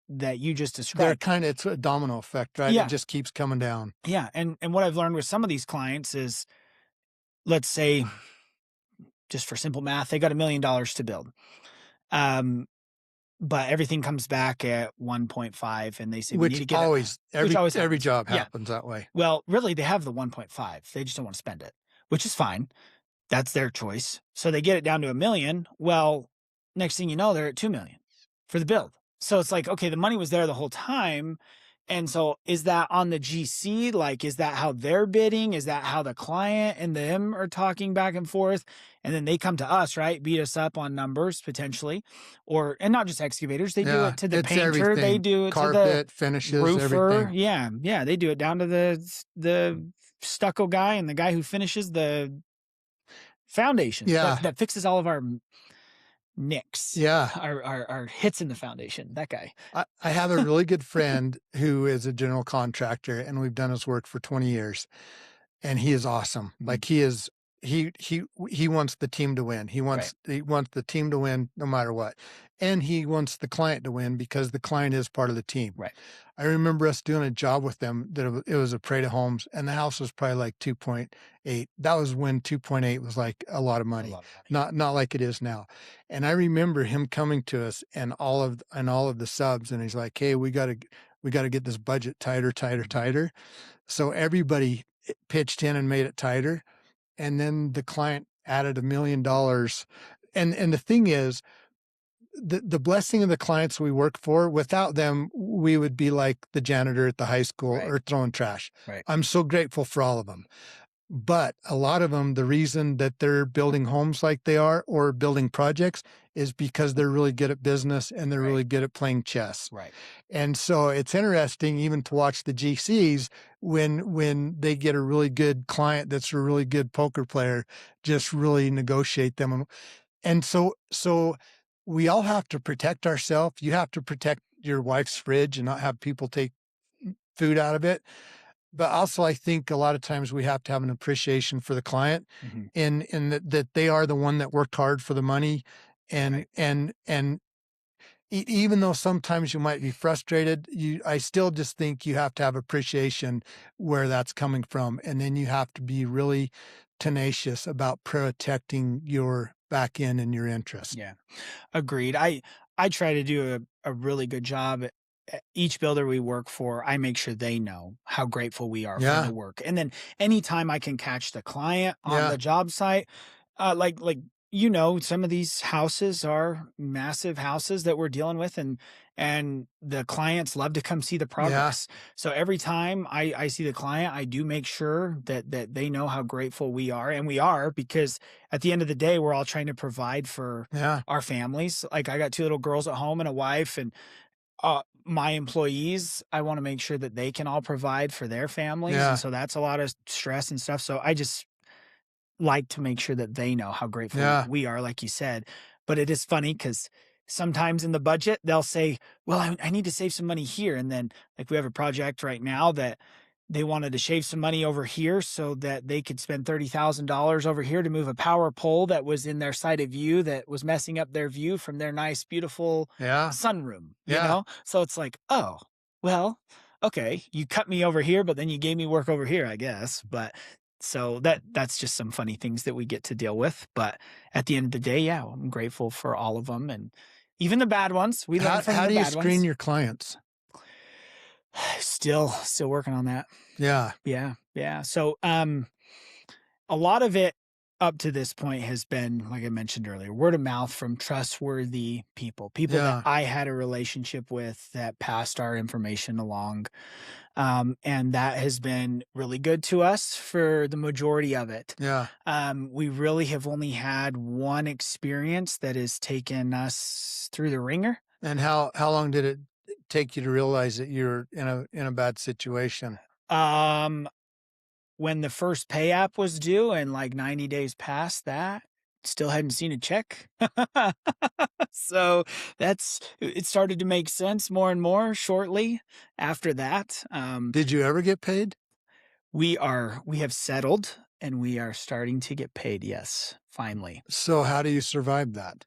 S2: that you just described.
S1: It's a domino effect, right?
S2: Yeah.
S1: It just keeps coming down.
S2: Yeah. And what I've learned with some of these clients is, let's say, just for simple math, they got $1 million to build. But everything comes back at 1.5, and they say, we need to get
S1: every job happens that way.
S2: Well, really, they have the 1.5. They just don't want to spend it, which is fine. That's their choice. So they get it down to $1 million. Well, next thing you know, they're at $2 million for the build. So it's like, okay, the money was there the whole time. And so is that on the GC? Like, is that how they're bidding? Is that how the client and them are talking back and forth? And then they come to us, right? Beat us up on numbers potentially, and not just excavators. They do it to the painter.
S1: Everything.
S2: They do it
S1: Carpet,
S2: to the
S1: finishes,
S2: roofer.
S1: everything.
S2: Yeah. They do it down to the stucco guy and the guy who finishes the foundation.
S1: Yeah.
S2: That fixes all of our nicks.
S1: Yeah.
S2: Our hits in the foundation. That guy.
S1: I have a really good friend who is a general contractor, and we've done his work for 20 years, and he is awesome.
S2: Mhm.
S1: Like, he is, he wants the team to win. He wants the team to win no matter what. And he wants the client to win because the client is part of the team.
S2: Right.
S1: I remember us doing a job with them that it was a Prada Homes, and the house was probably like 2.8. That was when 2.8 was like a lot of money. Not like it is now. And I remember him coming to us and all of the subs, and he's like, hey, we got to get this budget tighter. So everybody pitched in and made it tighter. And then the client added $1 million. And the thing is, the blessing of the clients we work for, without them, we would be like the janitor at the high school
S2: Right.
S1: or throwing trash.
S2: Right.
S1: I'm so grateful for all of them. But a lot of them, the reason that they're building homes like they are or building projects is because they're really good at business and they're
S2: Right.
S1: really good at playing chess.
S2: Right.
S1: And so it's interesting even to watch the GCs when they get a really good client that's a really good poker player, just really negotiate them. And so we all have to protect ourselves. You have to protect your wife's fridge and not have people take food out of it. But also, I think a lot of times we have to have an appreciation for the client,
S2: Mhm.
S1: in that they are the one that worked hard for the money, and
S2: Right.
S1: and even though sometimes you might be frustrated, I still just think you have to have appreciation where that's coming from, and then you have to be really tenacious about protecting your back end and your interest.
S2: Yeah. Agreed. I try to do a really good job at each builder we work for. I make sure they know how grateful we are for
S1: Yeah,
S2: the work. And then anytime I can catch the client on
S1: yeah,
S2: the job site, like some of these houses are massive houses that we're dealing with, and the clients love to come see the
S1: yeah,
S2: progress. So every time I see the client, I do make sure that they know how grateful we are, and we are, because at the end of the day, we're all trying to provide for
S1: yeah,
S2: our families. Like, I got 2 little girls at home and a wife, and my employees, I want to make sure that they can all provide for their families. And
S1: yeah,
S2: so that's a lot of stress and stuff. So I just like to make sure that they know how grateful
S1: yeah,
S2: we are, like you said. But it is funny because sometimes in the budget, they'll say, well, I need to save some money here. And then, like, we have a project right now that they wanted to shave some money over here so that they could spend $30,000 over here to move a power pole that was in their side of view that was messing up their view from their nice, beautiful
S1: yeah,
S2: sunroom,
S1: yeah,
S2: So it's like, oh, well, okay, you cut me over here, but then you gave me work over here, I guess. But so that's just some funny things that we get to deal with. But at the end of the day, yeah, I'm grateful for all of them, and even the bad ones. We learn from
S1: How
S2: the
S1: do you
S2: bad
S1: screen
S2: ones.
S1: your clients?
S2: Still working on that.
S1: Yeah,
S2: Yeah, yeah. So, a lot of it up to this point has been, like I mentioned earlier, word of mouth from trustworthy people that
S1: yeah,
S2: I had a relationship with that passed our information along. And that has been really good to us for the majority of it.
S1: yeah.
S2: We really have only had one experience that has taken us through the ringer.
S1: And how long did it take you to realize that you're in a bad situation?
S2: Um, when the first pay app was due and like 90 days past that, still hadn't seen a check. So it started to make sense more and more shortly after that.
S1: Did you ever get paid?
S2: We have settled and we are starting to get paid. Yes, finally.
S1: So how do you survive that?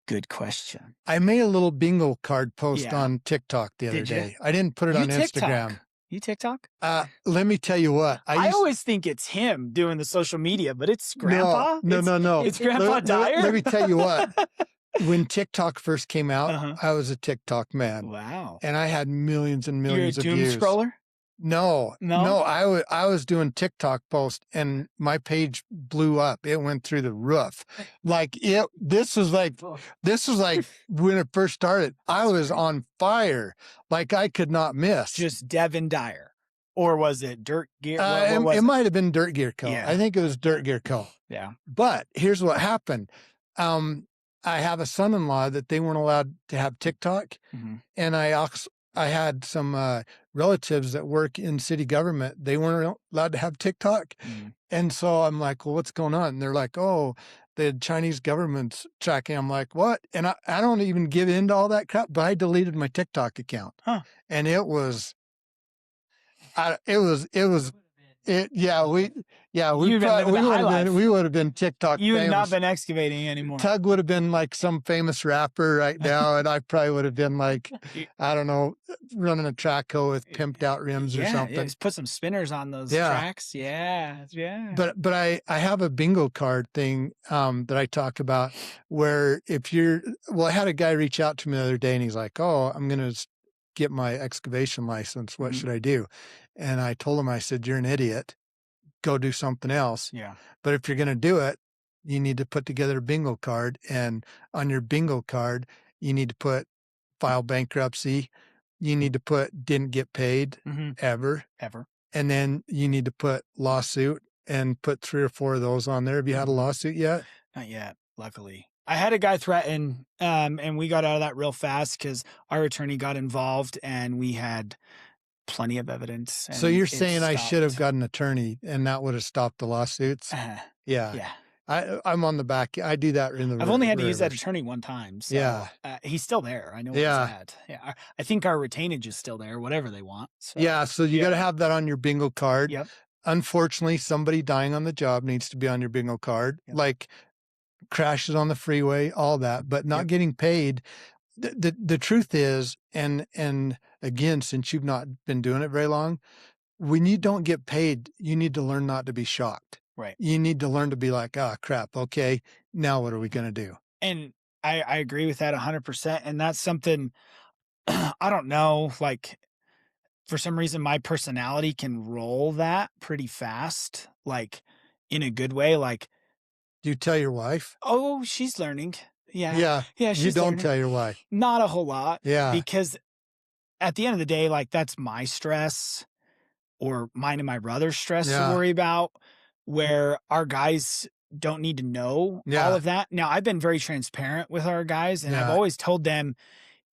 S2: Good question.
S1: I made a little bingo card post
S2: Yeah.
S1: on TikTok the other
S2: Did you?
S1: day. I didn't put it
S2: You
S1: on Instagram.
S2: TikTok. You TikTok?
S1: Let me tell you what,
S2: I always think it's him doing the social media, but it's
S1: no,
S2: grandpa.
S1: no, no, no.
S2: It's Grandpa Dyer.
S1: Let me tell you what, when TikTok first came out,
S2: Uh-huh.
S1: I was a TikTok man
S2: Wow.
S1: and I had millions and
S2: You're a
S1: millions of
S2: doom
S1: views.
S2: scroller?
S1: No,
S2: No?
S1: I was doing TikTok posts and my page blew up. It went through the roof. This was like when it first started. I was on fire. Like I could not miss.
S2: Just Devin Dyer. Or was it Dirt Gear? What was
S1: It
S2: it?
S1: might have been Dirt Gear Co.
S2: Yeah.
S1: I think it was Dirt Gear Co.
S2: Yeah.
S1: But here's what happened. I have a son-in-law that they weren't allowed to have TikTok.
S2: Mm-hmm.
S1: And I had some relatives that work in city government. They weren't allowed to have TikTok.
S2: Mm-hmm.
S1: And so I'm like, well, what's going on? And they're like, oh, the Chinese government's tracking. I'm like, what? And I don't even give into all that crap, but I deleted my TikTok account.
S2: Huh.
S1: And it was, we
S2: You've been living the high life.
S1: we would have been TikTok
S2: You have
S1: famous.
S2: not been excavating anymore.
S1: Tug would have been like some famous rapper right now, and I probably would have been like, I don't know, running a track hoe with pimped out rims or something.
S2: Yeah, just put some spinners on those tracks. Yeah, yeah.
S1: But I have a bingo card thing that I talk about where I had a guy reach out to me the other day, and he's like, oh, I'm gonna get my excavation license. What
S2: Mhm.
S1: should I do? And I told him, I said, you're an idiot. Go do something else.
S2: Yeah.
S1: But if you're going to do it, you need to put together a bingo card. And on your bingo card, you need to put file bankruptcy. You need to put didn't get paid
S2: Mhm.
S1: ever.
S2: Ever.
S1: And then you need to put lawsuit and put 3 or 4 of those on there. Have you had a
S2: Mhm.
S1: lawsuit yet?
S2: Not yet, luckily. I had a guy threaten, and we got out of that real fast because our attorney got involved and we had plenty of evidence
S1: So
S2: and
S1: you're
S2: it
S1: saying I should have
S2: stopped.
S1: got an attorney and that would have stopped the lawsuits?
S2: Uh,
S1: Yeah.
S2: yeah.
S1: I'm on the back. I do that in the
S2: I've only had to use that
S1: reverse.
S2: attorney one time, so
S1: Yeah.
S2: he's still there. I know where he's
S1: Yeah.
S2: at. Yeah, I think our retainage is still there, whatever they want. So
S1: Yeah. So you
S2: yeah,
S1: got to have that on your bingo card.
S2: yep,
S1: Unfortunately, somebody dying on the job needs to be on your bingo card,
S2: yep,
S1: like crashes on the freeway, all that, but not
S2: yep.
S1: getting paid. The truth is, and again, since you've not been doing it very long, when you don't get paid, you need to learn not to be shocked.
S2: Right.
S1: You need to learn to be like, "Ah, crap. Okay, now what are we gonna do?"
S2: And I agree with that 100%. And that's something I don't know. Like for some reason, my personality can roll that pretty fast, like in a good way. Like,
S1: Do you tell your wife?
S2: oh, she's learning. Yeah,
S1: Yeah,
S2: yeah,
S1: you
S2: she's
S1: don't
S2: learning.
S1: tell your wife.
S2: Not a whole lot
S1: Yeah,
S2: because at the end of the day, like that's my stress or mine and my brother's stress to
S1: yeah,
S2: worry about, where our guys don't need to know all
S1: yeah,
S2: of that. Now, I've been very transparent with our guys, and I've
S1: yeah,
S2: always told them,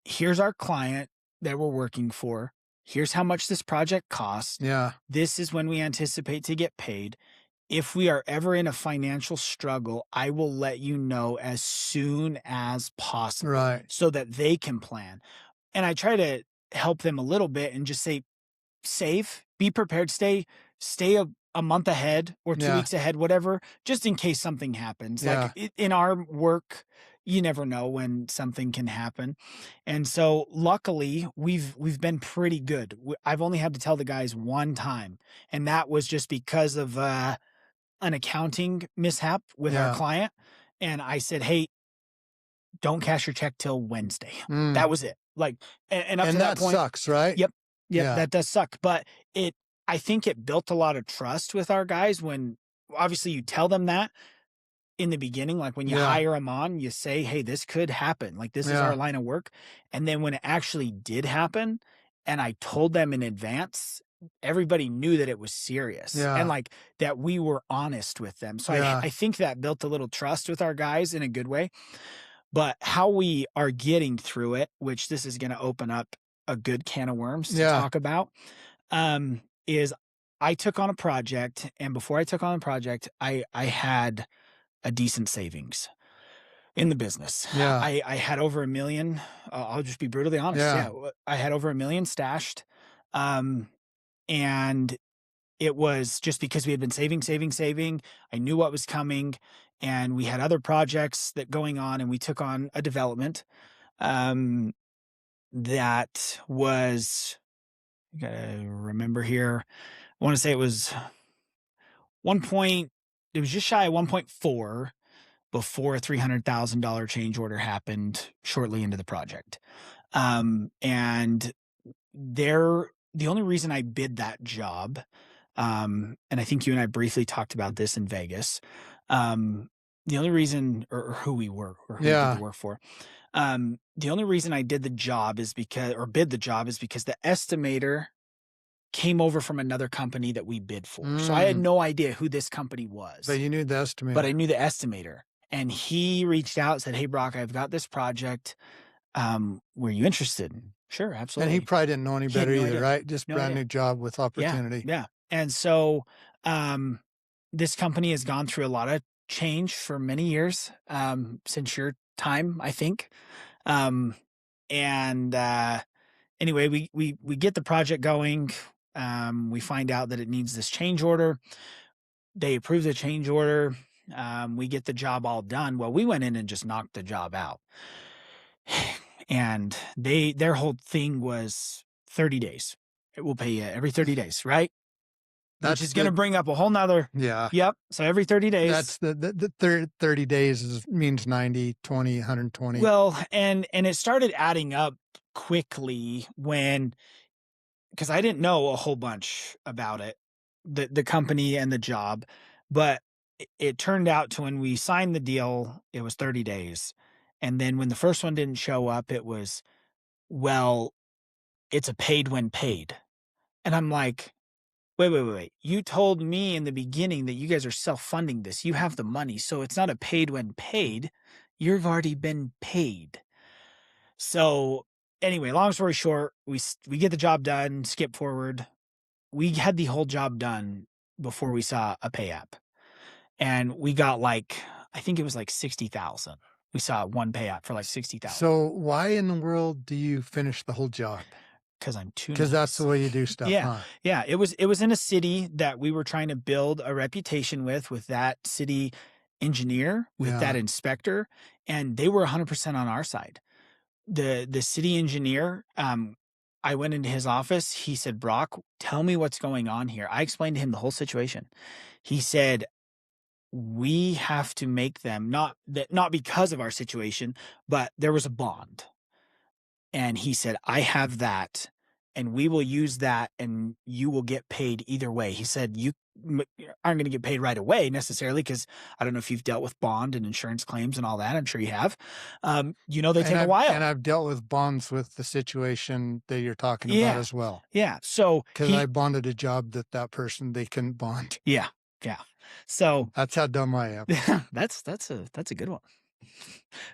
S2: here's our client that we're working for. Here's how much this project costs.
S1: yeah,
S2: This is when we anticipate to get paid. If we are ever in a financial struggle, I will let you know as soon as possible
S1: right.
S2: so that they can plan. And I try to help them a little bit and just say, save, be prepared, stay a month ahead or 2
S1: Yeah,
S2: weeks ahead, whatever, just in case something happens.
S1: yeah,
S2: Like in our work, you never know when something can happen. And so luckily, we've been pretty good. I've only had to tell the guys one time, and that was just because of an accounting mishap with our
S1: yeah.
S2: client. And I said, "Hey, don't cash your check till Wednesday."
S1: Mm.
S2: That was it. Like, and up to
S1: And
S2: that
S1: that
S2: point,
S1: sucks, right?
S2: yep. Yep,
S1: Yeah,
S2: that does suck, but it I think it built a lot of trust with our guys when obviously you tell them that in the beginning, like when you
S1: yeah,
S2: hire them on, you say, "Hey, this could happen. Like this is our
S1: yeah,
S2: line of work." And then when it actually did happen and I told them in advance, everybody knew that it was serious and
S1: yeah,
S2: like that we were honest with them. So
S1: yeah,
S2: I think that built a little trust with our guys in a good way. But how we are getting through it, which this is going to open up a good can of worms to
S1: yeah,
S2: talk about, is I took on a project, and before I took on a project, I had a decent savings in the business.
S1: yeah,
S2: I had over 1,000,000. I'll just be brutally honest.
S1: yeah,
S2: Yeah, I had over 1,000,000 stashed, um, and it was just because we had been saving, saving, saving. I knew what was coming, and we had other projects that going on, and we took on a development um, that was. I gotta remember here. I want to say it was 1 point, it was just shy of 1.4 before a $300,000 change order happened shortly into the project. And the only reason I bid that job, and I think you and I briefly talked about this in Vegas. The only reason, or who we were, or who we did the
S1: yeah.
S2: work for, the only reason I did the job is because, or bid the job is because the estimator came over from another company that we bid for. So I had
S1: Mm.
S2: no idea who this company
S1: But
S2: was,
S1: you knew the
S2: but I
S1: estimator.
S2: knew the estimator. And he reached out and said, "Hey, Brock, I've got this project. Were you interested?" Sure,
S1: And he
S2: absolutely.
S1: probably didn't know any
S2: He had
S1: better
S2: no
S1: either,
S2: idea.
S1: right? Just
S2: No
S1: brand
S2: idea.
S1: new job with
S2: Yeah,
S1: opportunity.
S2: yeah. And so this company has gone through a lot of change for many years since your time, I think. Um, and anyway, we get the project going. We find out that it needs this change order. They approve the change order. We get the job all done. Well, we went in and just knocked the job out. And their whole thing was 30 days. It will pay you every 30 days, right? Which
S1: That's
S2: is going to
S1: the
S2: bring up a whole nother.
S1: yeah.
S2: Yep. So every 30
S1: That's
S2: days.
S1: the 30 days means 90, 20, 120.
S2: Well, and it started adding up quickly when, because I didn't know a whole bunch about it, the company and the job, but it turned out to when we signed the deal, it was 30 days. And then when the first one didn't show up, it was, well, it's a paid when paid. And I'm like, wait, wait, wait, wait. You told me in the beginning that you guys are self-funding this. You have the money. So it's not a paid when paid. You've already been paid. So anyway, long story short, we get the job done, skip forward. We had the whole job done before we saw a pay app. And we got like, I think it was like 60,000. We saw one pay app for like 60,000
S1: So why in the world do you finish the whole job?
S2: because I'm too
S1: Because that's the
S2: nice.
S1: way you do stuff,
S2: Yeah.
S1: huh?
S2: Yeah. It was in a city that we were trying to build a reputation with that city engineer, with that
S1: Yeah.
S2: inspector, and they were 100% on our side. The city engineer, I went into his office. He said, "Brock, tell me what's going on here." I explained to him the whole situation. He said, "We have to make them not because of our situation, but there was a bond." And he said, "I have that, and we will use that, and you will get paid either way." He said, "You aren't going to get paid right away necessarily, because I don't know if you've dealt with bond and insurance claims and all that. I'm sure you have. They
S1: And
S2: take a
S1: I've
S2: while."
S1: dealt with bonds with the situation that you're talking about
S2: Yeah,
S1: as well.
S2: yeah. So
S1: Because I bonded a job that person they couldn't bond.
S2: yeah, yeah. So
S1: That's how dumb I am.
S2: that's a good one.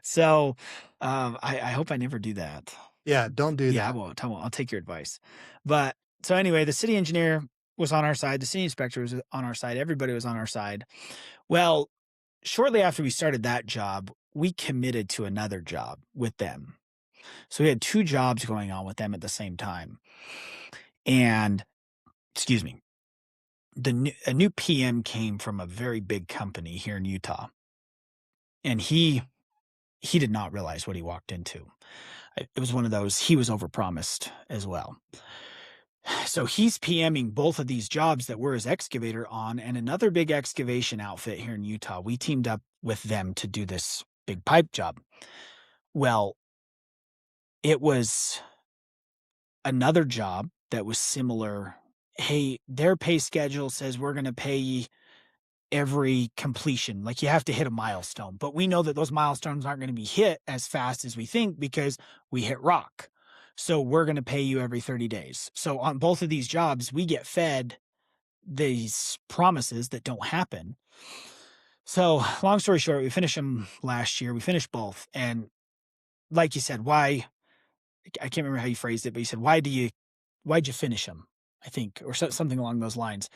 S2: So I hope I never do that.
S1: Yeah, don't do
S2: Yeah, I
S1: that.
S2: won't. I won't. I'll take your advice. But so anyway, the city engineer was on our side. The city inspector was on our side. Everybody was on our side. Well, shortly after we started that job, we committed to another job with them. So we had two jobs going on with them at the same time. And excuse me, a new PM came from a very big company here in Utah, and he did not realize what he walked into. It was one of those, he was overpromised as well. So he's PMing both of these jobs that we're his excavator on, and another big excavation outfit here in Utah. We teamed up with them to do this big pipe job. Well, it was another job that was similar. Hey, their pay schedule says we're going to pay you every completion. Like, you have to hit a milestone, but we know that those milestones aren't going to be hit as fast as we think because we hit rock. So we're going to pay you every 30 days. So on both of these jobs, we get fed these promises that don't happen. So long story short, we finished them last year. We finished both. And like you said, why, I can't remember how you phrased it, but you said, why'd you finish them? I think, or something along those lines.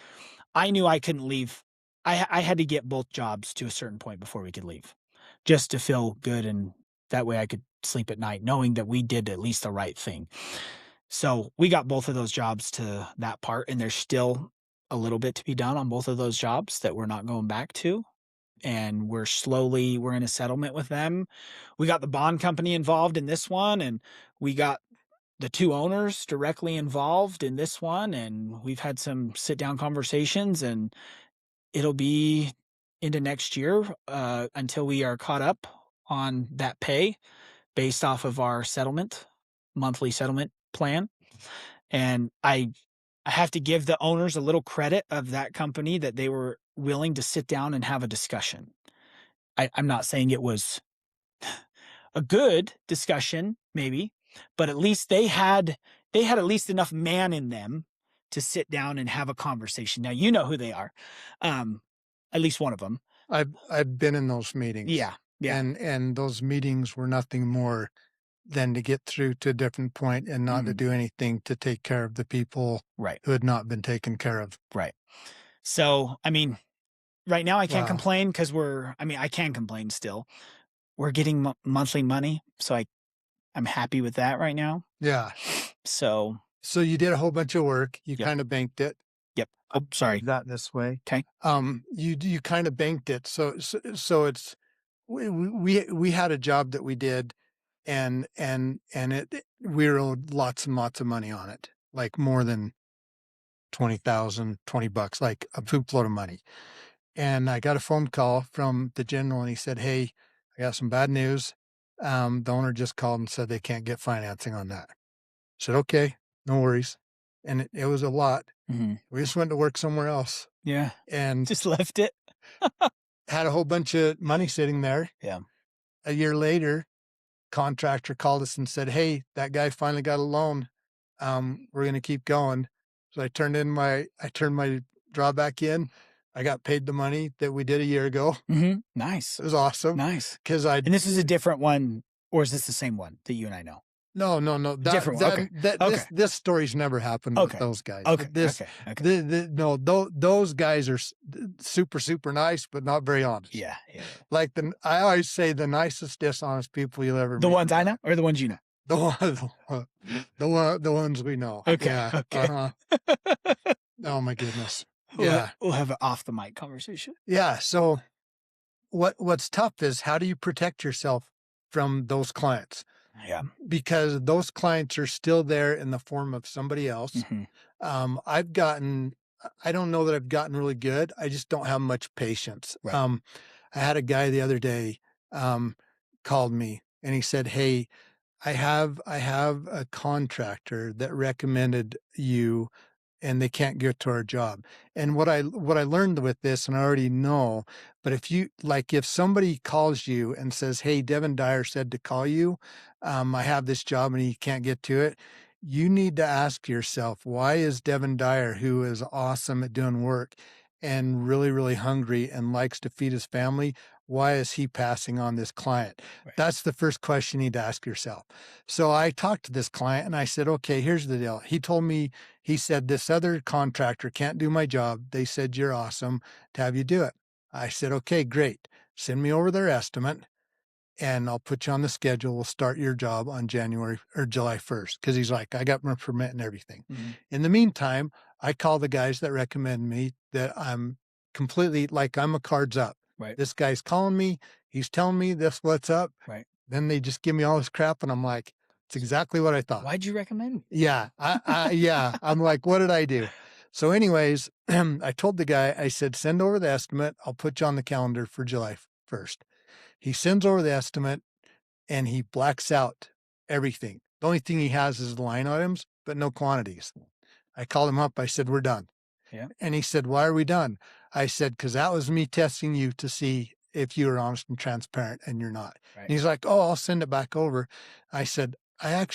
S2: I knew I couldn't leave. I had to get both jobs to a certain point before we could leave, just to feel good. And that way I could sleep at night knowing that we did at least the right thing. So we got both of those jobs to that part, and there's still a little bit to be done on both of those jobs that we're not going back to. And we're in a settlement with them. We got the bond company involved in this one, and we got the two owners directly involved in this one. And we've had some sit down conversations, and it'll be into next year until we are caught up on that pay based off of our monthly settlement plan. And I have to give the owners a little credit of that company that they were willing to sit down and have a discussion. I'm not saying it was a good discussion, maybe, but at least they had at least enough man in them to sit down and have a conversation. Now you know who they are, um, at least one of them.
S1: I've been in those meetings,
S2: Yeah, yeah,
S1: and those meetings were nothing more than to get through to a different point and not to
S2: mhm,
S1: do anything to take care of the people
S2: right,
S1: who had not been taken care of.
S2: right. So I mean, right now I can't
S1: Wow.
S2: complain because I can complain still. We're getting monthly money, so I'm happy with that right now.
S1: Yeah.
S2: So,
S1: So you did a whole bunch of work. You
S2: yep,
S1: kind of banked it.
S2: yep. Oh, sorry.
S1: That this way.
S2: Okay.
S1: You kind of banked it. So it's we had a job that we did, and we were owed lots and lots of money on it, like more than 20,000, $20, like a poop load of money. And I got a phone call from the general, and he said, "Hey, I got some bad news. The owner just called and said they can't get financing on that." Said, okay, no worries. And it was a lot.
S2: Mhm.
S1: We just went to work somewhere else
S2: Yeah.
S1: and
S2: Just left it.
S1: had a whole bunch of money sitting there.
S2: Yeah.
S1: A year later, contractor called us and said, hey, that guy finally got a loan. We're going to keep going. So I turned my drawback in. I got paid the money that we did a year ago.
S2: Nice.
S1: It was awesome
S2: Nice.
S1: because
S2: And this is a different one, or is this the same one that you and I know?
S1: no,
S2: Different one. Okay. Okay.
S1: this story's never happened with
S2: Okay.
S1: those guys.
S2: Okay.
S1: This,
S2: Okay.
S1: no, those guys are super, super nice, but not very honest.
S2: Yeah.
S1: Like I always say the nicest dishonest people you'll ever
S2: The
S1: meet.
S2: ones I know or the ones you know?
S1: The ones we know.
S2: Okay.
S1: Yeah.
S2: Okay.
S1: Oh my goodness. Yeah.
S2: We'll have an off the mic conversation.
S1: Yeah. So what's tough is how do you protect yourself from those clients?
S2: Yeah.
S1: Because those clients are still there in the form of somebody else. I don't know that I've gotten really good. I just don't have much patience.
S2: Right.
S1: I had a guy the other day, called me and he said, hey, I have a contractor that recommended you and they can't get to our job. And what I learned with this, and I already know, but if somebody calls you and says, hey, Devin Dyer said to call you, I have this job and he can't get to it. You need to ask yourself, why is Devin Dyer, who is awesome at doing work and really, really hungry and likes to feed his family, why is he passing on this client?
S2: Right.
S1: That's the first question you need to ask yourself. So I talked to this client and I said, okay, here's the deal. He told me, he said, this other contractor can't do my job. They said, you're awesome to have you do it. I said, okay, great. Send me over their estimate and I'll put you on the schedule. We'll start your job on January or July 1st. Cause he's like, I got my permit and everything. In the meantime, I call the guys that recommend me that I'm completely like, I'm a cards up.
S2: Right.
S1: This guy's calling me. He's telling me this, what's up.
S2: Right.
S1: Then they just give me all this crap. And I'm like, it's exactly what I thought.
S2: Why'd you recommend me?
S1: Yeah. Yeah. I'm like, what did I do? So anyways, I told the guy, I said, send over the estimate. I'll put you on the calendar for July 1st. He sends over the estimate and he blacks out everything. The only thing he has is the line items, but no quantities. I called him up. I said, we're done.
S2: Yeah.
S1: And he said, why are we done? I said, because that was me testing you to see if you were honest and transparent and you're not.
S2: Right.
S1: And he's like, oh, I'll send it back over. I said, I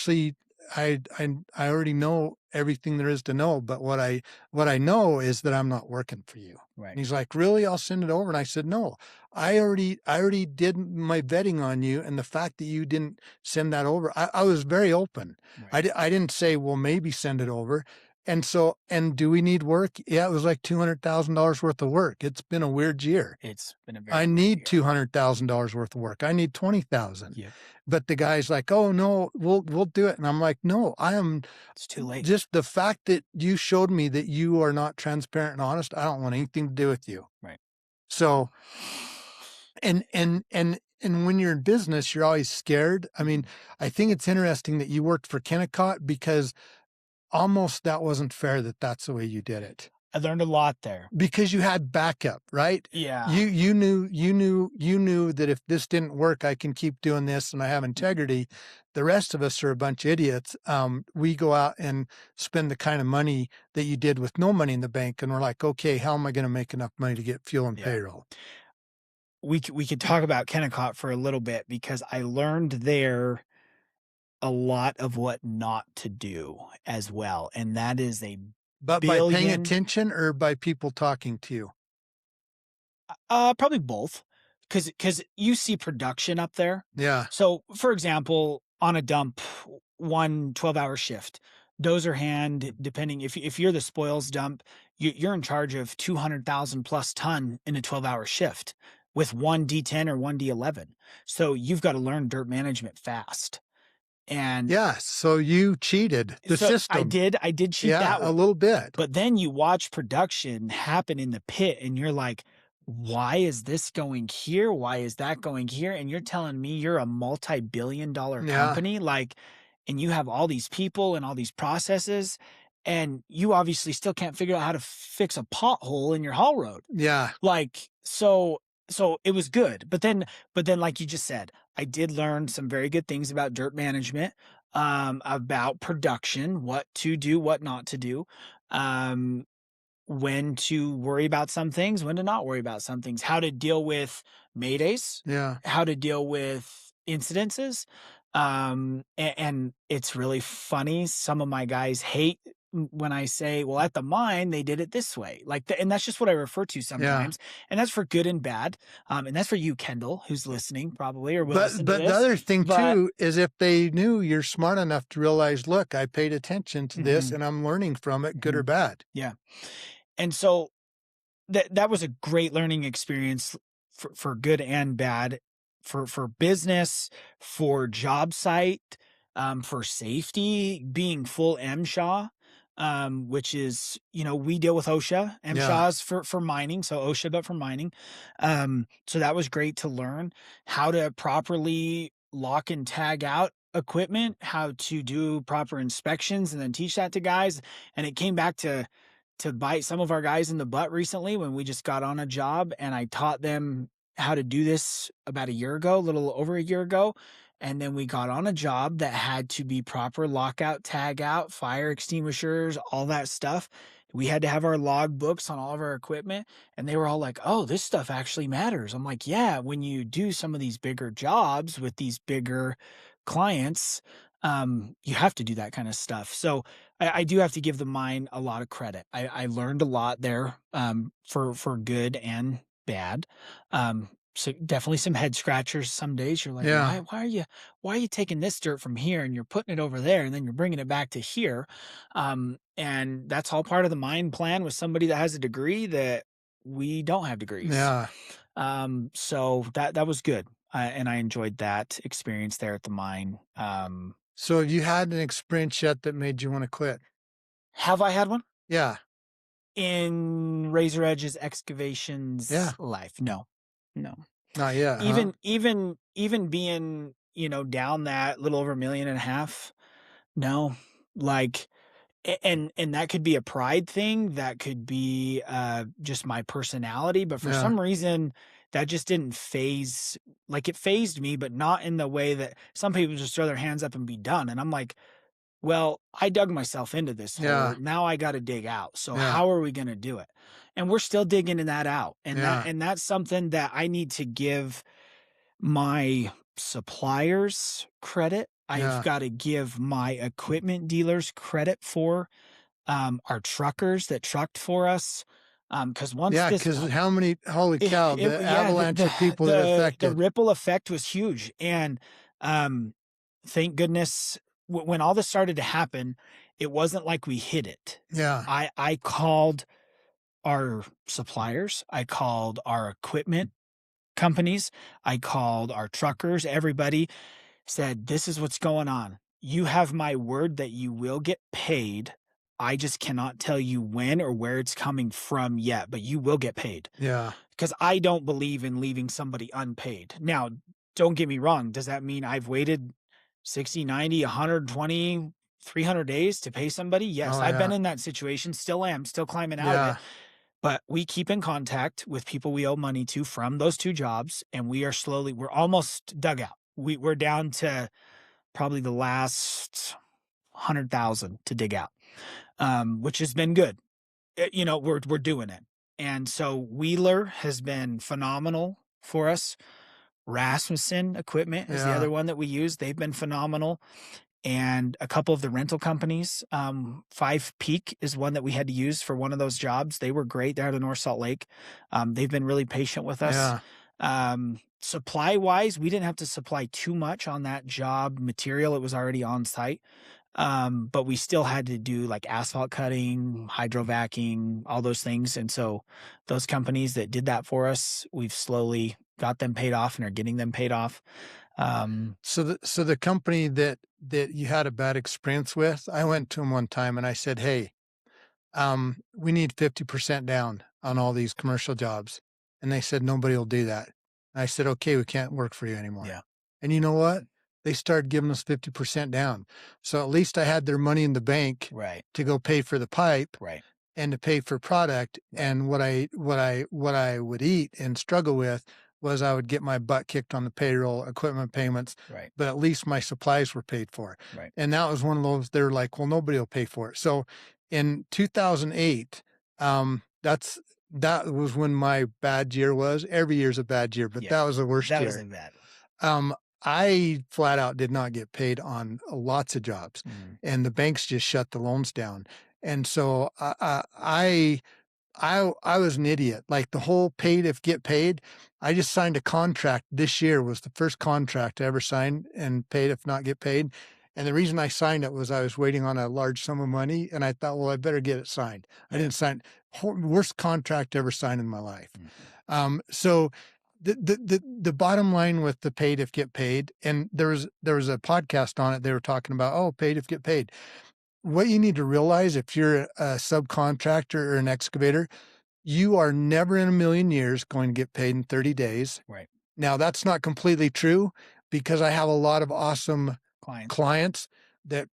S1: already know everything there is to know, but what I know is that I'm not working for you.
S2: Right.
S1: And he's like, really? I'll send it over. And I said, no, I already did my vetting on you. And the fact that you didn't send that over, I was very open.
S2: Right.
S1: I didn't say, well, maybe send it over. And so, and do we need work? Yeah, it was like $200,000 worth of work. It's been a weird year.
S2: It's been a very
S1: I
S2: weird
S1: need
S2: year.
S1: $200,000 worth of work. I need 20,000.
S2: Yeah.
S1: But the guy's like, oh no, we'll do it. And I'm like, no,
S2: It's too late.
S1: just the fact that you showed me that you are not transparent and honest. I don't want anything to do with you.
S2: Right.
S1: So, and when you're in business, you're always scared. I mean, I think it's interesting that you worked for Kennecott because almost that wasn't fair that that's the way you did it.
S2: I learned a lot there.
S1: Because you had backup, right?
S2: Yeah.
S1: You knew that if this didn't work, I can keep doing this and I have integrity. The rest of us are a bunch of idiots. We go out and spend the kind of money that you did with no money in the bank. And we're like, okay, how am I going to make enough money to get fuel and payroll?
S2: We could talk about Kennecott for a little bit because I learned there a lot of what not to do as well. And that is
S1: But by paying attention or by people talking to you?
S2: Probably both. Cause you see production up there.
S1: Yeah.
S2: So for example, on a dump, 12-hour shift, dozer hand, depending if you're the spoils dump, you're in charge of 200,000 plus ton in a 12-hour shift with one D10 or one D11. So you've got to learn dirt management fast. And
S1: yeah, so you cheated the system.
S2: I did cheat that one.
S1: A little bit.
S2: But then you watch production happen in the pit and you're like, why is this going here? Why is that going here? And you're telling me you're a multi-billion-dollar company, like, and you have all these people and all these processes, and you obviously still can't figure out how to fix a pothole in your haul road.
S1: Yeah.
S2: Like, so it was good. But then, like you just said, I did learn some very good things about dirt management. about production, what to do, what not to do, um, when to worry about some things, when to not worry about some things, how to deal with maydays,
S1: Yeah.
S2: how to deal with incidences. And it's really funny. Some of my guys hate when I say, well, at the mine, they did it this way. And that's just what I refer to
S1: Yeah.
S2: sometimes. And that's for good and bad. And that's for you, Kendall, who's listening probably or will listen to
S1: But the
S2: this.
S1: other thing
S2: But
S1: too is if they knew you're smart enough to realize, look, I paid attention to this
S2: mhm,
S1: and I'm learning from it, good or
S2: mhm,
S1: bad.
S2: yeah. And so that was a great learning experience for good and bad, for business, for job site, for safety, being full MSHA, which is, we deal with OSHA.
S1: Yeah.
S2: MSHA is for mining, so OSHA, but for mining. So that was great to learn how to properly lock and tag out equipment, how to do proper inspections, and then teach that to guys. And it came back to bite some of our guys in the butt recently when we just got on a job and I taught them how to do this about a year ago, a little over a year ago. And then we got on a job that had to be proper lockout, tag out, fire extinguishers, all that stuff. We had to have our log books on all of our equipment. And they were all like, oh, this stuff actually matters. I'm like, yeah, when you do some of these bigger jobs with these bigger clients, you have to do that kind of stuff. So I do have to give the mine a lot of credit. I learned a lot there, for good and bad. So definitely some head scratchers. Some days you're like,
S1: Yeah.
S2: why are you taking this dirt from here and you're putting it over there and then you're bringing it back to here? And that's all part of the mine plan with somebody that has a degree that we don't have degrees.
S1: Yeah.
S2: So that was good. And I enjoyed that experience there at the mine.
S1: So have you had an experience yet that made you want to quit?
S2: Have I had one?
S1: Yeah.
S2: In Razor Edge's excavations
S1: Yeah.
S2: life? No. No.
S1: Not yet, huh?
S2: Even being, down that little over 1.5 million, no. Like, and that could be a pride thing, that could be, just my personality, but for
S1: Yeah.
S2: some reason, that just didn't it phased me, but not in the way that some people just throw their hands up and be done, and I'm like, well, I dug myself into this
S1: Yeah.
S2: hole. Now I got to dig out. So
S1: Yeah.
S2: how are we going to do it? And we're still digging in that out. And
S1: Yeah.
S2: that's something that I need to give my suppliers credit. I've
S1: Yeah.
S2: got to give my equipment dealers credit for, our truckers that trucked for us. Cause once
S1: Yeah.
S2: this,
S1: Because how many, holy cow, the
S2: yeah,
S1: avalanche of people that
S2: the
S1: affected.
S2: ripple effect was huge. And, um, thank goodness when all this started to happen, it wasn't like we hid it.
S1: Yeah.
S2: I called our suppliers, I called our equipment companies, I called our truckers, everybody said, "This is what's going on. You have my word that you will get paid. I just cannot tell you when or where it's coming from yet, but you will get paid."
S1: Yeah.
S2: Because I don't believe in leaving somebody unpaid. Now, don't get me wrong. Does that mean I've waited 60, 90, 120, 300 days to pay somebody? Yes,
S1: Oh,
S2: I've been
S1: yeah.
S2: in that situation, still am, still climbing out of it.
S1: Yeah.
S2: But we keep in contact with people we owe money to from those two jobs, and we're almost dug out. We're down to probably the last 100,000 to dig out, which has been good. We're doing it. And so Wheeler has been phenomenal for us. Rasmussen Equipment is the
S1: Yeah.
S2: other one that we use. They've been phenomenal. And a couple of the rental companies, Five Peak is one that we had to use for one of those jobs. They were great. They're out of North Salt Lake. They've been really patient with us.
S1: Yeah.
S2: Supply wise, we didn't have to supply too much on that job material. It was already on site. But we still had to do like asphalt cutting, hydrovacking, all those things. And so those companies that did that for us, we've slowly got them paid off and are getting them paid off.
S1: So the company that you had a bad experience with, I went to them one time and I said, "Hey, we need 50% down on all these commercial jobs." And they said, "Nobody will do that." I said, "Okay, we can't work for you anymore."
S2: Yeah.
S1: And you know what? They started giving us 50% down. So at least I had their money in the bank
S2: Right.
S1: to go pay for the pipe
S2: Right.
S1: and to pay for product.
S2: Right.
S1: And what I would eat and struggle with was I would get my butt kicked on the payroll, equipment payments,
S2: Right.
S1: but at least my supplies were paid for.
S2: Right.
S1: And that was one of those, they're like, well, nobody will pay for it. So in 2008, that was when my bad year was. Every year's a bad year, but
S2: Yeah.
S1: that was the worst
S2: That was
S1: year.
S2: a bad one.
S1: I flat out did not get paid on lots of jobs,
S2: Mhm.
S1: and the banks just shut the loans down. And so I was an idiot. Like the whole paid if get paid. I just signed a contract this year was the first contract I ever signed and paid if not get paid. And the reason I signed it was I was waiting on a large sum of money and I thought, well, I better get it signed. I
S2: Yeah.
S1: didn't sign worst contract ever signed in my life.
S2: Mhm.
S1: So the bottom line with the paid if get paid, and there was a podcast on it. They were talking about, oh, paid if get paid. What you need to realize if you're a subcontractor or an excavator, you are never in a million years going to get paid in 30 days.
S2: Right.
S1: Now, that's not completely true because I have a lot of awesome
S2: Clients.
S1: clients that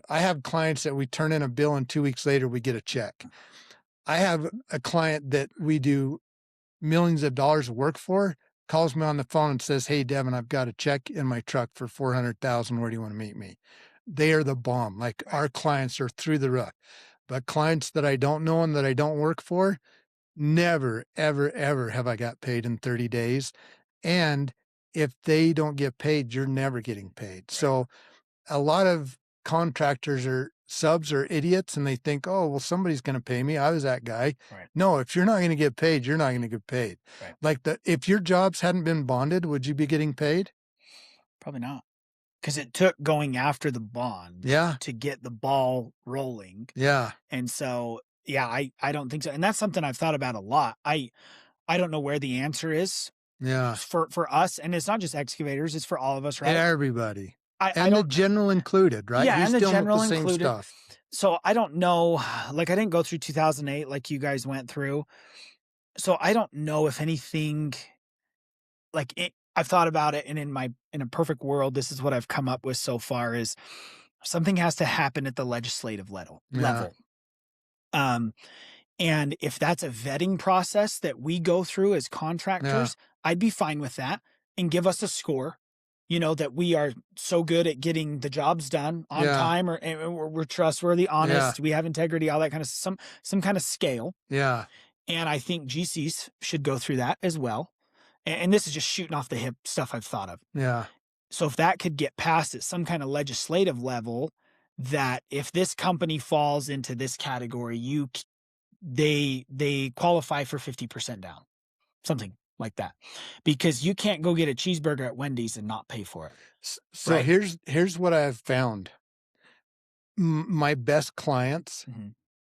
S1: I have clients that we turn in a bill and 2 weeks later we get a check. I have a client that we do millions of dollars of work for, calls me on the phone and says, hey, Devin, I've got a check in my truck for 400,000. Where do you want to meet me? They are the bomb. Like
S2: Right.
S1: our clients are through the roof. But clients that I don't know and that I don't work for, never, ever, ever have I got paid in 30 days. And if they don't get paid, you're never getting paid.
S2: Right.
S1: So a lot of contractors or subs are idiots and they think, oh, well, somebody's going to pay me. I was that guy.
S2: Right.
S1: No, if you're not going to get paid, you're not going to get paid.
S2: Right.
S1: Like if your jobs hadn't been bonded, would you be getting paid?
S2: Probably not. Because it took going after the bond
S1: Yeah.
S2: to get the ball rolling.
S1: Yeah.
S2: And so, yeah, I don't think so. And that's something I've thought about a lot. I don't know where the answer is
S1: Yeah.
S2: for us, and it's not just excavators, it's for all of us, right?
S1: Everybody.
S2: I
S1: And the
S2: don't
S1: general included, right?
S2: Yeah,
S1: He's
S2: and the
S1: dealing with the
S2: general
S1: same
S2: included.
S1: stuff.
S2: So I don't know, like I didn't go through 2008 like you guys went through. So I don't know if anything like it, I've thought about it, and in a perfect world, this is what I've come up with so far is something has to happen at the legislative level
S1: Yeah.
S2: level. Um, and if that's a vetting process that we go through as
S1: Yeah.
S2: contractors, I'd be fine with that and give us a score, that we are so good at getting the jobs done on
S1: Yeah.
S2: time and we're trustworthy,
S1: Yeah.
S2: honest, we have integrity, all that kind of some kind of scale.
S1: Yeah.
S2: And I think GCs should go through that as well. And this is just shooting off the hip stuff I've thought of.
S1: Yeah.
S2: So if that could get passed at some kind of legislative level, that if this company falls into this category, they qualify for 50% down, something like that, because you can't go get a cheeseburger at Wendy's and not pay for it.
S1: So
S2: Right.
S1: here's what I've found. My best clients,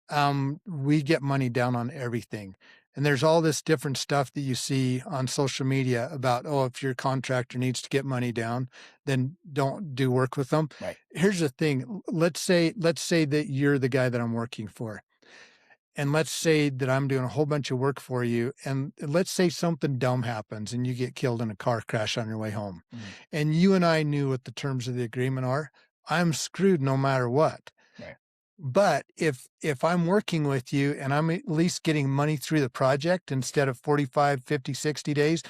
S2: Mhm.
S1: we get money down on everything. And there's all this different stuff that you see on social media about, oh, if your contractor needs to get money down, then don't do work with them.
S2: Right.
S1: Here's the thing. Let's say that you're the guy that I'm working for. And let's say that I'm doing a whole bunch of work for you. And let's say something dumb happens and you get killed in a car crash on your way home.
S2: Mhm.
S1: And you and I knew what the terms of the agreement are. I'm screwed no matter what.
S2: Right.
S1: But if I'm working with you and I'm at least getting money through the project instead of 45, 50, 60 days,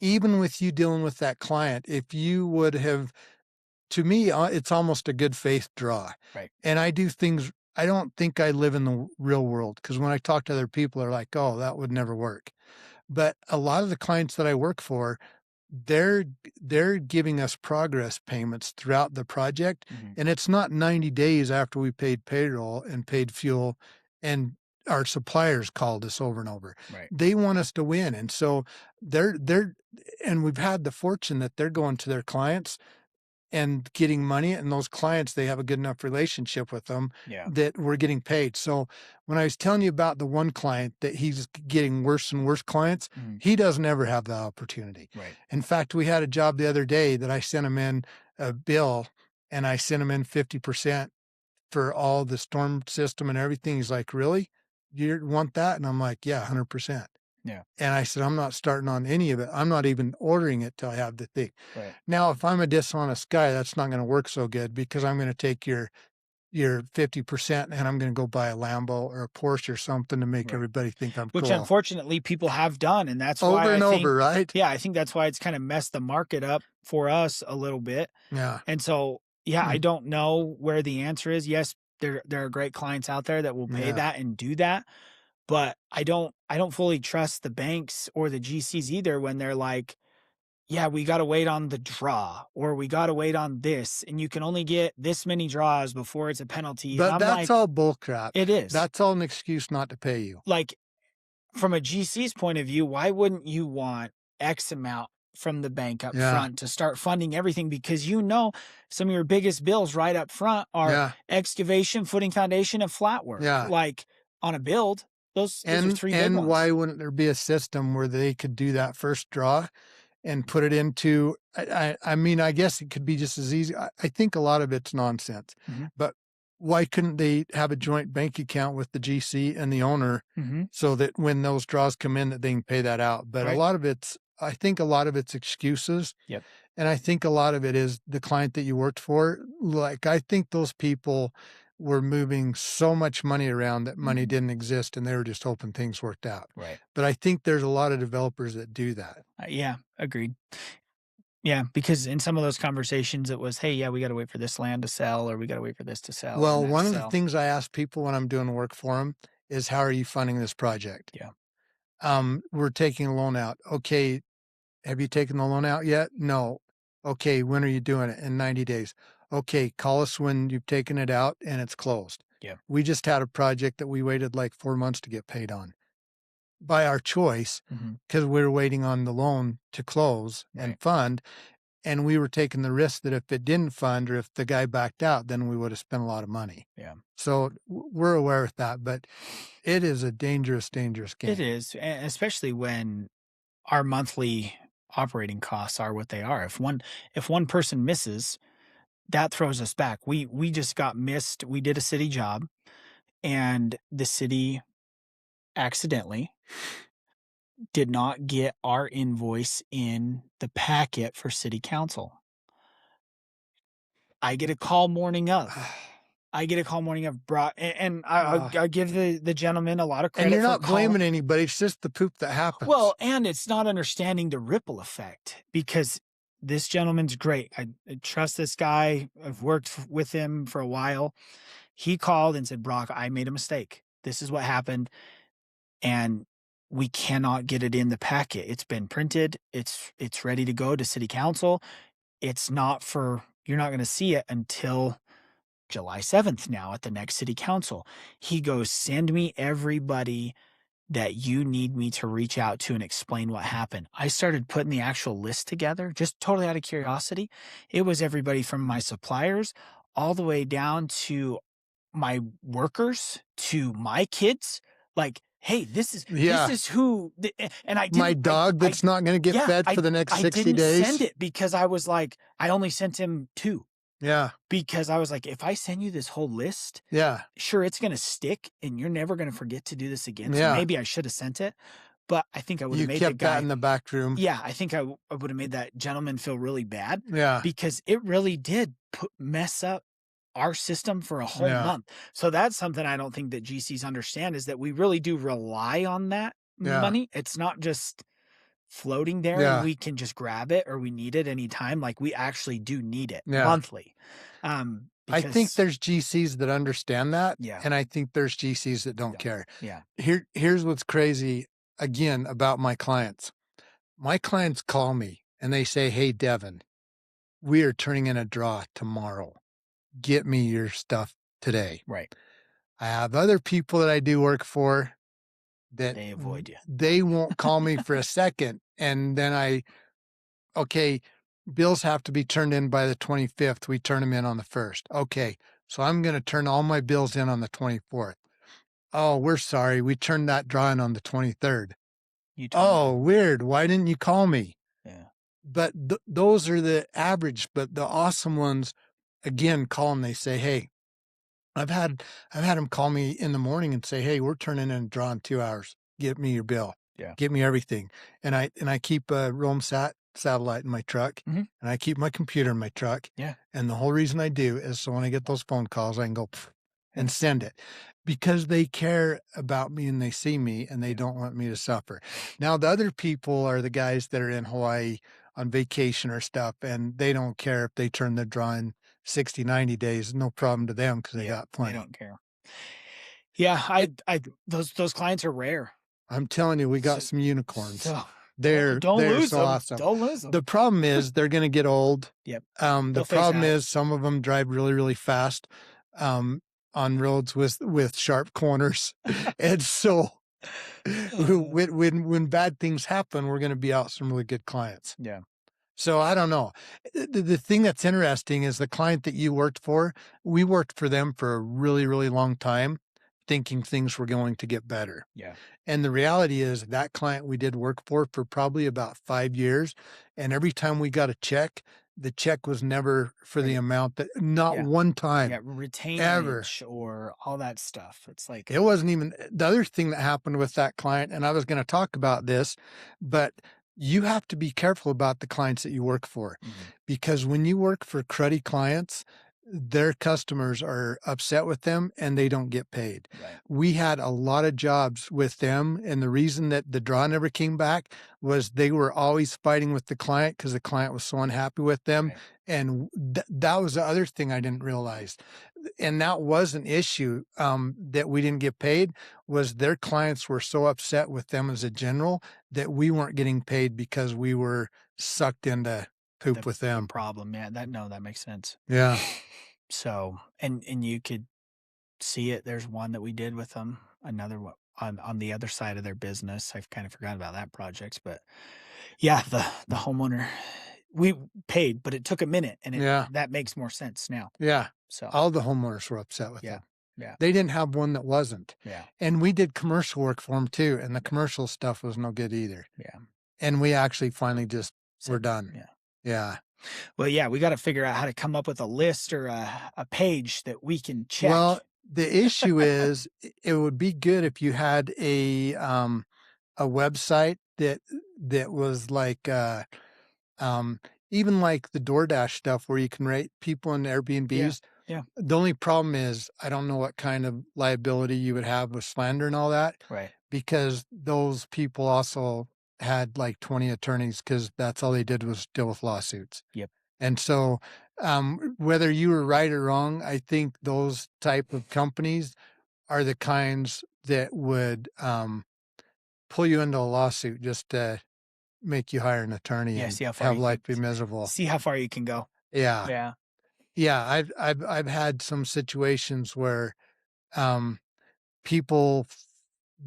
S1: even with you dealing with that client, if you would have, to me, it's almost a good faith draw.
S2: Right.
S1: And I do things, I don't think I live in the real world because when I talk to other people, they're like, oh, that would never work. But a lot of the clients that I work for, they're they're giving us progress payments throughout the project,
S2: Mhm.
S1: and it's not 90 days after we paid payroll and paid fuel and our suppliers called us over and over.
S2: Right.
S1: They want us to win, and so they're and we've had the fortune that they're going to their clients and getting money, and those clients, they have a good enough relationship with them
S2: Yeah.
S1: that we're getting paid. So when I was telling you about the one client that he's getting worse and worse clients,
S2: Mhm.
S1: he doesn't ever have the opportunity.
S2: Right.
S1: In fact, we had a job the other day that I sent him in a bill and I sent him in 50% for all the storm system and everything. He's like, really? You want that? And I'm like, yeah, 100%.
S2: Yeah.
S1: And I said, I'm not starting on any of it. I'm not even ordering it till I have the thing.
S2: Right.
S1: Now, if I'm a dishonest guy, that's not going to work so good because I'm going to take your your 50% and I'm going to go buy a Lambo or a Porsche or something to make
S2: Right.
S1: everybody think I'm
S2: Which
S1: cool.
S2: unfortunately people have done. And that's
S1: Over
S2: why I
S1: and
S2: think,
S1: over, right?
S2: yeah, I think that's why it's kind of messed the market up for us a little bit.
S1: Yeah.
S2: And so, yeah, I
S1: Mm,
S2: don't know where the answer is. Yes, there are great clients out there that will pay
S1: yeah.
S2: that and do that, but I don't fully trust the banks or the GCs either when they're like, yeah, we got to wait on the draw or we got to wait on this and you can only get this many draws before it's a penalty. And
S1: But
S2: I'm
S1: that's
S2: like,
S1: all bull crap.
S2: it is.
S1: That's all an excuse not to pay you.
S2: Like from a GC's point of view, why wouldn't you want X amount from the bank up
S1: Yeah.
S2: front to start funding everything? Because some of your biggest bills right up front are
S1: Yeah.
S2: excavation, footing foundation, and flat work.
S1: Yeah.
S2: Like on a build, those are three big
S1: And
S2: ones.
S1: why wouldn't there be a system where they could do that first draw and put it into I mean, I guess it could be just as easy. I think a lot of it's nonsense,
S2: Hmm.
S1: but why couldn't they have a joint bank account with the GC and the owner
S2: Hmm.
S1: so that when those draws come in that they can pay that out? But
S2: Right.
S1: I think a lot of it's excuses.
S2: Yep.
S1: And I think a lot of it is the client that you worked for. Like, I think those people were moving so much money around that money
S2: Mhm.
S1: didn't exist and they were just hoping things worked out.
S2: Right.
S1: But I think there's a lot of developers that do that.
S2: Yeah. Agreed. Yeah, because in some of those conversations, it was, hey, yeah, we got to wait for this land to sell, or we got to wait for this to sell and
S1: Well,
S2: that to
S1: one of the
S2: sell.
S1: things I ask people when I'm doing work for them is, how are you funding this project?
S2: Yeah.
S1: We're taking a loan out. Okay. Have you taken the loan out yet? No. Okay. When are you doing it? In 90 days. Okay. Call us when you've taken it out and it's closed.
S2: Yeah.
S1: We just had a project that we waited like 4 months to get paid on by our choice
S2: Hmm.
S1: because we were waiting on the loan to close and
S2: Right.
S1: fund. And we were taking the risk that if it didn't fund or if the guy backed out, then we would have spent a lot of money.
S2: Yeah.
S1: So we're aware of that, but it is a dangerous, dangerous
S2: It
S1: game.
S2: is, especially when our monthly operating costs are what they are. If one person misses, that throws us back. We just got missed. We did a city job and the city accidentally did not get our invoice in the packet for city council. I get a call morning of. I get a call morning of brought and
S1: Ah.
S2: I give the gentleman a lot of
S1: And you're
S2: credit for
S1: not
S2: calling.
S1: blaming anybody. It's just the poop that happens.
S2: Well, and it's not understanding the ripple effect because this gentleman's great. I trust this guy. I've worked with him for a while. He called and said, Brock, I made a mistake. This is what happened. And we cannot get it in the packet. It's been printed. It's ready to go to city council. You're not going to see it until July 7th now at the next city council. He goes, send me everybody that you need me to reach out to and explain what happened. I started putting the actual list together just totally out of curiosity. It was everybody from my suppliers all the way down to my workers to my kids. Like, hey, this
S1: Yeah.
S2: is who and I
S1: My
S2: didn't
S1: dog
S2: I
S1: that's not going to get
S2: yeah,
S1: fed for the next
S2: I
S1: 60
S2: didn't send
S1: days.
S2: it because I was like, I only sent him 2
S1: Yeah.
S2: because I was like, if I send you this whole list,
S1: Yeah.
S2: sure, it's going to stick and you're never going to forget to do this again. So
S1: Yeah.
S2: maybe I should have sent it, but I think I would have
S1: You
S2: made the
S1: kept that
S2: guy,
S1: in the back room.
S2: yeah, I think I would have made that gentleman feel really bad
S1: Yeah.
S2: because it really did mess up our system for a whole
S1: Yeah.
S2: month. So that's something I don't think that GCs understand is that we really do rely on that
S1: Yeah.
S2: money. It's not just floating there and
S1: Yeah.
S2: we can just grab it or we need it anytime. Like we actually do need it
S1: Yeah.
S2: monthly.
S1: I think
S2: Because
S1: there's GCs that understand that.
S2: yeah,
S1: And I think there's GCs that don't
S2: yeah,
S1: care.
S2: yeah,
S1: Here's what's crazy again about my clients. My clients call me and they say, "Hey, Devin, we are turning in a draw tomorrow. Get me your stuff today."
S2: right.
S1: I have other people that I do work for that
S2: They avoid you.
S1: they won't call me for a second. And then okay, bills have to be turned in by the 25th. We turn them in on the 1st. Okay. So I'm going to turn all my bills in on the 24th. Oh, we're sorry. We turned that draw in on the 23rd.
S2: You told
S1: Oh,
S2: them.
S1: weird. Why didn't you call me?
S2: Yeah.
S1: But those are the average, but the awesome ones, again, call and they say, "Hey, I've had them call me in the morning and say, 'Hey, we're turning in a draw in 2 hours. Get me your bill.
S2: Yeah.
S1: Get me everything.'" And I keep a roam satellite in my truck,
S2: Mhm.
S1: and I keep my computer in my truck.
S2: Yeah.
S1: And the whole reason I do is so when I get those phone calls, I can go "Pff,"
S2: Yeah.
S1: and send it because they care about me and they see me and they
S2: Yeah.
S1: don't want me to suffer. Now, the other people are the guys that are in Hawaii on vacation or stuff, and they don't care if they turn the draw in 60, 90 days. No problem to them because they
S2: Yeah.
S1: got
S2: They
S1: plenty.
S2: don't care. Yeah, I those clients are rare.
S1: I'm telling you, we got
S2: So,
S1: some unicorns.
S2: so don't
S1: They're
S2: lose
S1: so
S2: them.
S1: awesome.
S2: Don't lose
S1: The
S2: them.
S1: problem is they're gonna get old.
S2: Yep.
S1: The
S2: They'll phase
S1: problem
S2: out.
S1: is some of them drive really, really fast, um, on roads with sharp corners. And so
S2: Uh,
S1: when bad things happen, we're gonna be out some really good clients.
S2: yeah.
S1: So I don't know. The thing that's interesting is the client that you worked for, we worked for them for a really, really long time, thinking things were going to get better.
S2: Yeah.
S1: And the reality is that client we did work for probably about 5 years, and every time we got a check, the check was never for
S2: For
S1: the
S2: the
S1: amount that not
S2: yeah.
S1: one
S2: Yeah,
S1: time, ever.
S2: retainage or all that stuff. It's like,
S1: It wasn't even the other thing that happened with that client, and I was gonna talk about this, but you have to be careful about the clients that you work for,
S2: mhm,
S1: because when you work for cruddy clients, their customers are upset with them and they don't get paid.
S2: right,
S1: We had a lot of jobs with them, and the reason that the draw never came back was they were always fighting with the client because the client was so unhappy with them,
S2: right.
S1: and that was the other thing I didn't realize and that was an issue that we didn't get paid was their clients were so upset with them as a general that we weren't getting paid because we were sucked into poop with
S2: The
S1: them.
S2: problem, yeah, that no, that makes sense.
S1: Yeah.
S2: So, and you could see it. There's one that we did with them, another one on the other side of their business. I've kind of forgotten about that project, but yeah, the homeowner we paid, but it took a minute, and it
S1: Yeah.
S2: that makes more sense now.
S1: Yeah.
S2: So,
S1: All the homeowners were upset with
S2: yeah,
S1: them.
S2: yeah,
S1: They didn't have one that wasn't.
S2: yeah,
S1: And we did commercial work for them too. And the commercial stuff was no good either.
S2: yeah.
S1: And we actually finally just were
S2: Said,
S1: done.
S2: yeah.
S1: Yeah.
S2: Well, yeah, we got to figure out how to come up with a list or a page that we can
S1: Well,
S2: check.
S1: the issue is it would be good if you had a website that was like, um, even like the DoorDash stuff where you can rate people in
S2: Yeah,
S1: Airbnbs.
S2: yeah,
S1: The only problem is I don't know what kind of liability you would have with slander and all that
S2: right.
S1: because those people also had like 20 attorneys because that's all they did was deal with lawsuits.
S2: Yep.
S1: And so, whether you were right or wrong, I think those type of companies are the kinds that would pull you into a lawsuit just to make you hire an attorney
S2: Yeah.
S1: and
S2: See how far
S1: have
S2: you can
S1: life be miserable.
S2: see how far you can go.
S1: Yeah.
S2: Yeah.
S1: Yeah. I've had some situations where um people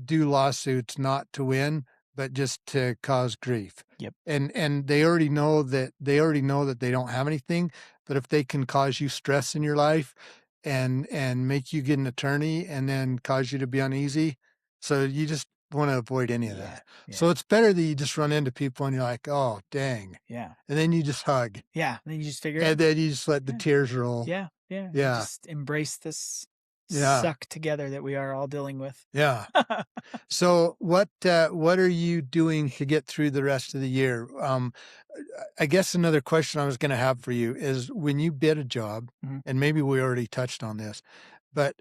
S1: do lawsuits not to win, but just to cause grief.
S2: Yep.
S1: And they already know that they don't have anything, but if they can cause you stress in your life and make you get an attorney and then cause you to be uneasy, so you just want to avoid any of
S2: Yeah.
S1: that.
S2: Yeah.
S1: So it's better that you just run into people and you're like, "Oh, dang."
S2: Yeah.
S1: And then you just hug.
S2: Yeah. Then you just figure it
S1: And
S2: out.
S1: then you just let the
S2: Yeah.
S1: tears roll.
S2: Yeah. Yeah. You
S1: Yeah.
S2: just embrace this
S1: Yeah.
S2: suck together that we are all dealing with.
S1: Yeah. So what are you doing to get through the rest of the year? I guess another question I was going to have for you is when you bid a job,
S2: Mhm.
S1: and maybe we already touched on this, but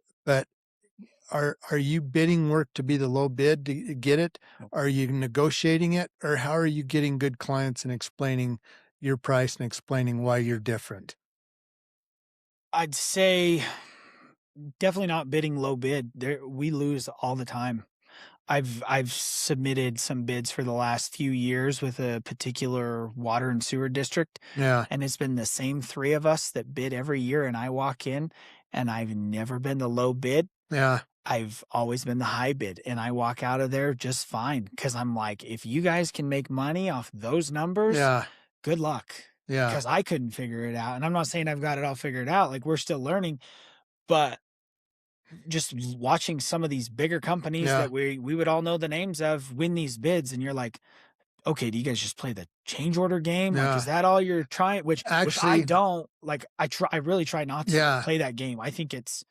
S1: are you bidding work to be the low bid to get it?
S2: Nope.
S1: Are you negotiating it, or how are you getting good clients and explaining your price and explaining why you're different?
S2: I'd say definitely not bidding low bid. There we lose all the time. I've submitted some bids for the last few years with a particular water and sewer district,
S1: Yeah,
S2: and it's been the same 3 of us that bid every year, and I walk in, and I've never been the low bid.
S1: yeah,
S2: I've always been the high bid, and I walk out of there just fine because 'cause I'm like, "If you guys can make money off those numbers,
S1: yeah,
S2: good luck,
S1: yeah,
S2: because I couldn't figure it out, and I'm not saying I've got it all figured out, like, we're still learning, but just watching some of these bigger companies
S1: yeah,
S2: that we would all know the names of win these bids, and you're like, "Okay, do you guys just play the change order game? Like, is
S1: yeah.
S2: that all you're trying?" Which I
S1: Actually,
S2: don't. Like, I really try not to
S1: yeah.
S2: play that game. I think it's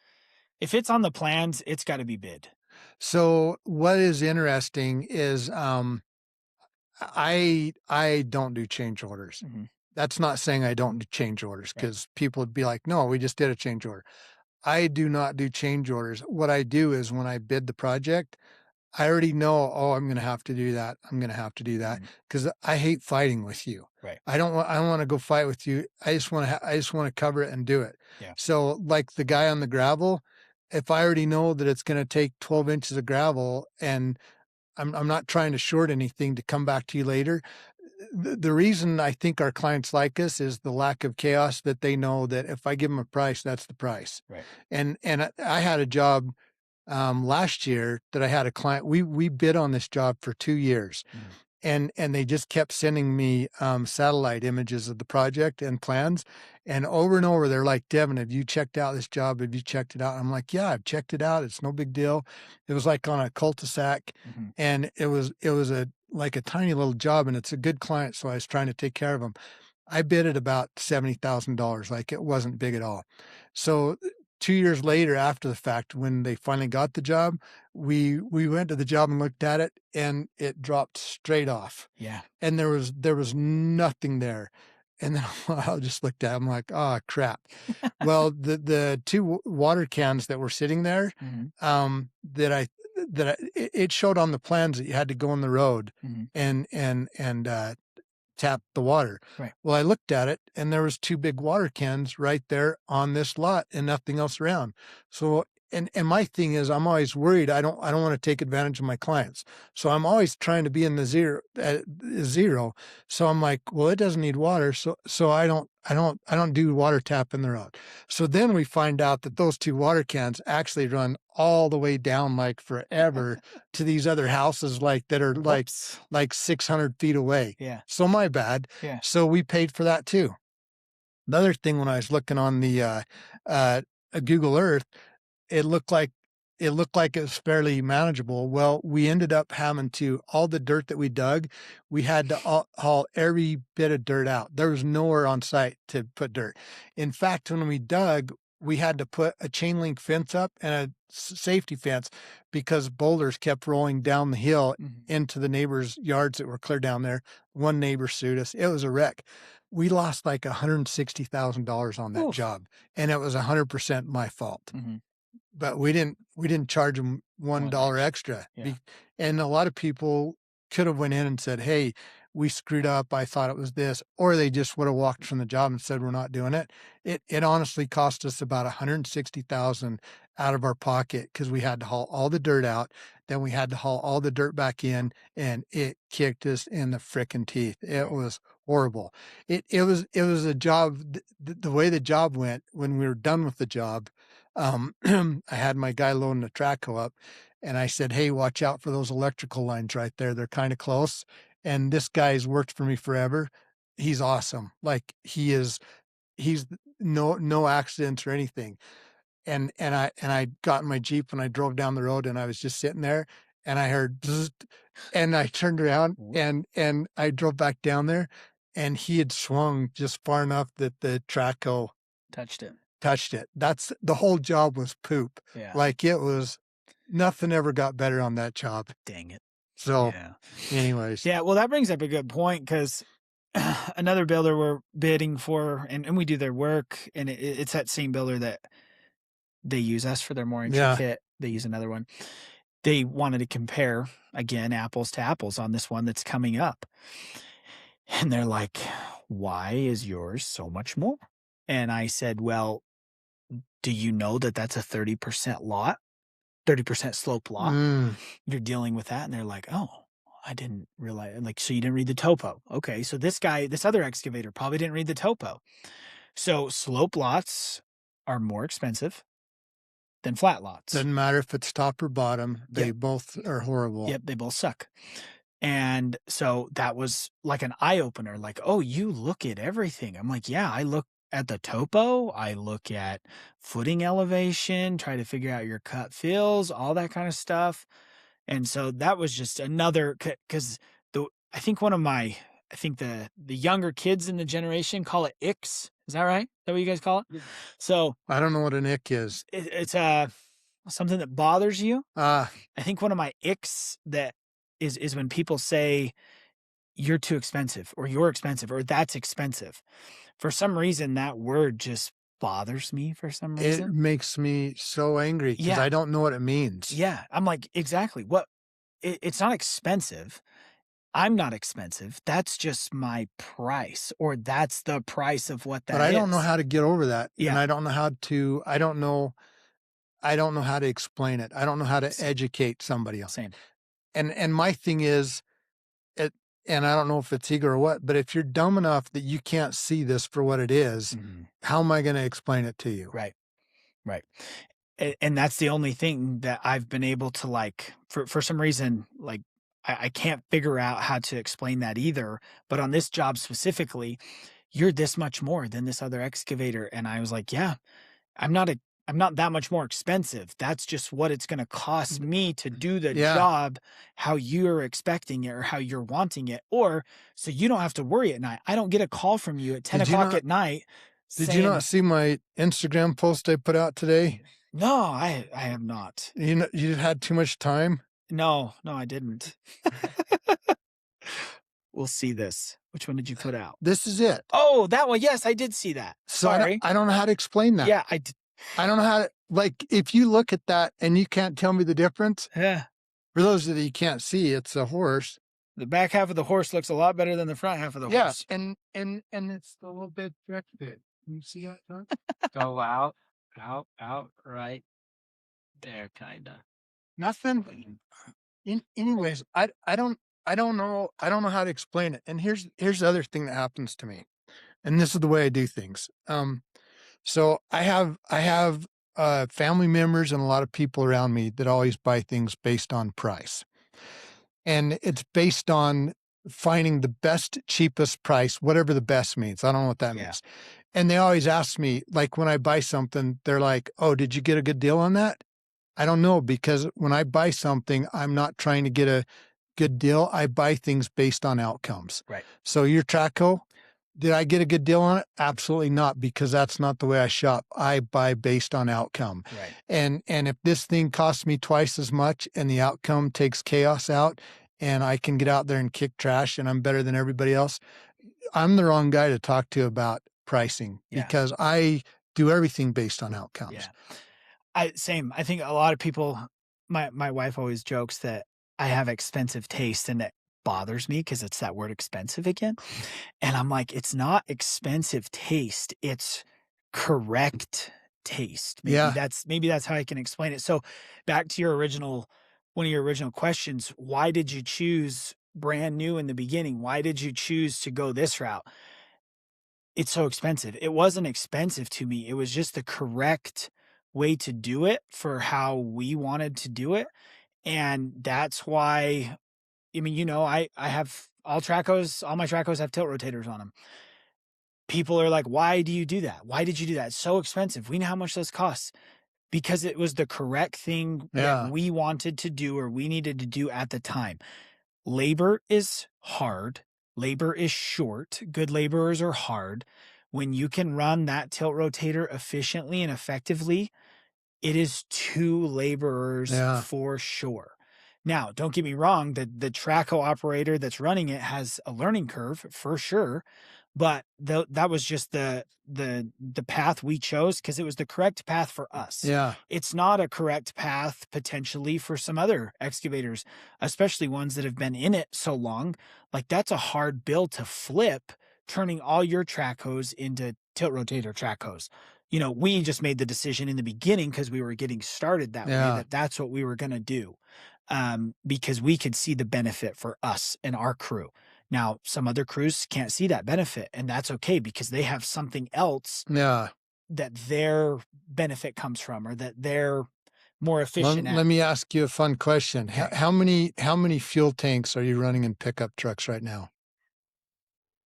S2: if it's on the plans, it's gotta be bid.
S1: So what is interesting is I don't do change orders.
S2: Mhm.
S1: That's not saying I don't do change orders
S2: Right.
S1: because people would be like, no, we just did a change order. I do not do change orders. What I do is when I bid the project, I already know, oh, I'm going to have to do that. I'm going to have to do that
S2: Mhm.
S1: because I hate fighting with you.
S2: Right.
S1: I don't want to go fight with you. I just want to cover it and do it.
S2: Yeah.
S1: So like the guy on the gravel, if I already know that it's going to take 12 inches of gravel and I'm not trying to short anything to come back to you later. The reason I think our clients like us is the lack of chaos that they know that if I give them a price, that's the price.
S2: Right.
S1: And I had a job last year that I had a client. We bid on this job for 2 years,
S2: Mhm.
S1: and they just kept sending me satellite images of the project and plans, and over they're like, Devin, have you checked out this job? Have you checked it out? I'm like, yeah, I've checked it out. It's no big deal. It was like on a cul-de-sac,
S2: Mhm.
S1: and it was a like a tiny little job, and it's a good client, so I was trying to take care of them. I bid at about $70,000, like, it wasn't big at all. So, 2 years later after the fact, when they finally got the job, we went to the job and looked at it, and it dropped straight off,
S2: Yeah.
S1: and there was nothing there, and then I just looked at it, I'm like, "Oh, crap." Well, the 2 water cans that were sitting there,
S2: Mhm.
S1: that it showed on the plans that you had to go on the road
S2: Mhm.
S1: and tap the water.
S2: Right.
S1: Well, I looked at it and there was 2 big water cans right there on this lot and nothing else around. So and my thing is I'm always worried I don't want to take advantage of my clients. So I'm always trying to be in the zero. So I'm like, well, it doesn't need water. So I don't do water tap in the road. So then we find out that those 2 water cans actually run all the way down like forever to these other houses like that are
S2: Whoops.
S1: like 600 feet away.
S2: Yeah.
S1: So my bad.
S2: Yeah.
S1: So we paid for that too. The other thing when I was looking on the uh, Google Earth, it looked like it was fairly manageable. Well, we ended up having to all the dirt that we dug, we had to haul every bit of dirt out. There was nowhere on site to put dirt. In fact, when we dug, we had to put a chain link fence up and a safety fence because boulders kept rolling down the hill
S2: Mhm.
S1: into the neighbors' yards that were clear down there. One neighbor sued us. It was a wreck. We lost like $160,000 on that
S2: Oof.
S1: job, and it was 100% my fault.
S2: Mhm.
S1: But we didn't charge them
S2: One
S1: $1
S2: extra.
S1: extra.
S2: Yeah.
S1: And a lot of people could have went in and said, "Hey, we screwed up. I thought it was this," or they just would have walked from the job and said, "We're not doing it." It honestly cost us about 160,000 out of our pocket because we had to haul all the dirt out, then we had to haul all the dirt back in, and it kicked us in the frickin' teeth. It
S2: Right.
S1: was horrible. It was a job. The way the job went when we were done with the job, I had my guy loading the track go up and I said, "Hey, watch out for those electrical lines right there. They're kind of close." And this guy's worked for me forever. He's awesome. Like he's no accidents or anything. And I got in my Jeep and I drove down the road and I was just sitting there and I heard bzzzt, and I turned around
S2: Whoop.
S1: and I drove back down there and he had swung just far enough that the track
S2: Touched it.
S1: touched it. That's the whole job was poop.
S2: Yeah.
S1: Like it was nothing ever got better on that job.
S2: Dang it.
S1: So
S2: Yeah.
S1: anyways,
S2: Yeah. Well, that brings up a good point because another builder we're bidding for, and we do their work, and it's that same builder that they use us for their more
S1: yeah.
S2: intricate. They use another one. They wanted to compare again apples to apples on this one that's coming up. And they're like, why is yours so much more? And I said, well, do you know that that's a 30% lot, 30% slope lot?
S1: Mm,
S2: You're dealing with that. And they're like, oh, I didn't realize. Like, so you didn't read the topo. Okay. So this guy, this other excavator probably didn't read the topo. So slope lots are more expensive than flat lots.
S1: doesn't matter if it's top or bottom. They
S2: Yep.
S1: both are horrible.
S2: Yep. They both suck. And so that was like an eye opener, like, oh, you look at everything. I'm like, yeah, I look at the topo, I look at footing elevation, try to figure out your cut fills, all that kind of stuff. And so that was just another because the I think one of my I think the younger kids in the generation call it icks. Is that right? Is that what you guys call it?
S3: Yeah.
S2: So
S1: I don't know what an ick is.
S2: it's something that bothers you.
S1: Ah,
S2: I think one of my icks that is when people say you're too expensive or you're expensive or that's expensive. For some reason, that word just bothers me for some
S1: It
S2: reason.
S1: makes me so angry because
S2: Yeah.
S1: I don't know what it means.
S2: Yeah. I'm like, exactly. What? It's not expensive. I'm not expensive. That's just my price, or that's the price of what
S1: But
S2: that
S1: I don't know
S2: is.
S1: how to get over that, and
S2: Yeah.
S1: I don't know how to explain it. I don't know how to
S2: Same.
S1: educate somebody on it.
S2: Same.
S1: And my thing is, it and I don't know if it's ego or what, but if you're dumb enough that you can't see this for what it is,
S2: Mhm.
S1: how am I gonna explain it to you?
S2: Right. Right. And that's the only thing that I've been able to like for some reason, like I can't figure out how to explain that either. But on this job specifically, you're this much more than this other excavator. And I was like, yeah, I'm not a I'm not that much more expensive. That's just what it's going to cost me to do the
S1: Yeah.
S2: job how you're expecting it or how you're wanting it. Or so you don't have to worry at night. I don't get a call from you at 10
S1: Did you
S2: o'clock
S1: not
S2: at night
S1: did you not
S2: saying,
S1: see my Instagram post I put out today?
S2: no, I have not.
S1: You had too much time?
S2: No, no, I didn't. We'll see this. Which one did you put out?
S1: This is it.
S2: Oh, that one. Yes, I did see that.
S1: So
S2: Sorry.
S1: I don't know how to explain that.
S2: Yeah, I did.
S1: I don't know how to like, if you look at that and you can't tell me the difference,
S2: Yeah.
S1: for those that you can't see, it's a horse.
S2: The back half of the horse looks a lot better than the front half of the
S1: Yeah,
S2: horse.
S1: and it's a little bit directed. Can you see that, Doug?
S3: Go out, out, right there, kinda.
S1: Nothing. Anyways, I don't know how to explain it. And here's the other thing that happens to me. And this is the way I do things. So I have family members and a lot of people around me that always buy things based on price. And it's based on finding the best, cheapest price, whatever the best means. I don't know what that
S2: Yeah.
S1: means. And they always ask me, like when I buy something, they're like, "Oh, did you get a good deal on that?" I don't know because when I buy something, I'm not trying to get a good deal. I buy things based on outcomes.
S2: Right.
S1: So your Traco, did I get a good deal on it? Absolutely not, because that's not the way I shop. I buy based on outcome.
S2: Right.
S1: And if this thing costs me twice as much and the outcome takes chaos out and I can get out there and kick trash and I'm better than everybody else, I'm the wrong guy to talk to about pricing
S2: Yeah.
S1: because I do everything based on outcomes.
S2: Yeah. Same. I think a lot of people my wife always jokes that I have expensive taste and it bothers me because it's that word expensive again. And I'm like, it's not expensive taste, it's correct taste.
S1: Yeah.
S2: Maybe that's how I can explain it. So back to your original one of your original questions, why did you choose brand new in the beginning? Why did you choose to go this route? It's so expensive. It wasn't expensive to me. It was just the correct way to do it for how we wanted to do it. And that's why, I mean, I have all my Tracos have tilt rotators on them. People are like, why do you do that? Why did you do that? It's so expensive. We know how much those cost because it was the correct thing that
S1: Yeah.
S2: we wanted to do or we needed to do at the time. Labor is hard. Labor is short. Good laborers are hard. When you can run that tilt rotator efficiently and effectively, it is 2 laborers
S1: Yeah.
S2: for sure. Now, don't get me wrong, the Traco operator that's running it has a learning curve for sure, but that was just the path we chose because it was the correct path for us.
S1: Yeah.
S2: It's not a correct path potentially for some other excavators, especially ones that have been in it so long. Like that's a hard build to flip, turning all your Tracos into tilt rotator Tracos. We just made the decision in the beginning because we were getting started that way
S1: Yeah.
S2: that's what we were going to do because we could see the benefit for us and our crew. Now, some other crews can't see that benefit, and that's okay because they have something else
S1: Yeah.
S2: that their benefit comes from or that they're more efficient
S1: Let
S2: at.
S1: me ask you a fun question.
S2: Okay.
S1: How many fuel tanks are you running in pickup trucks right now?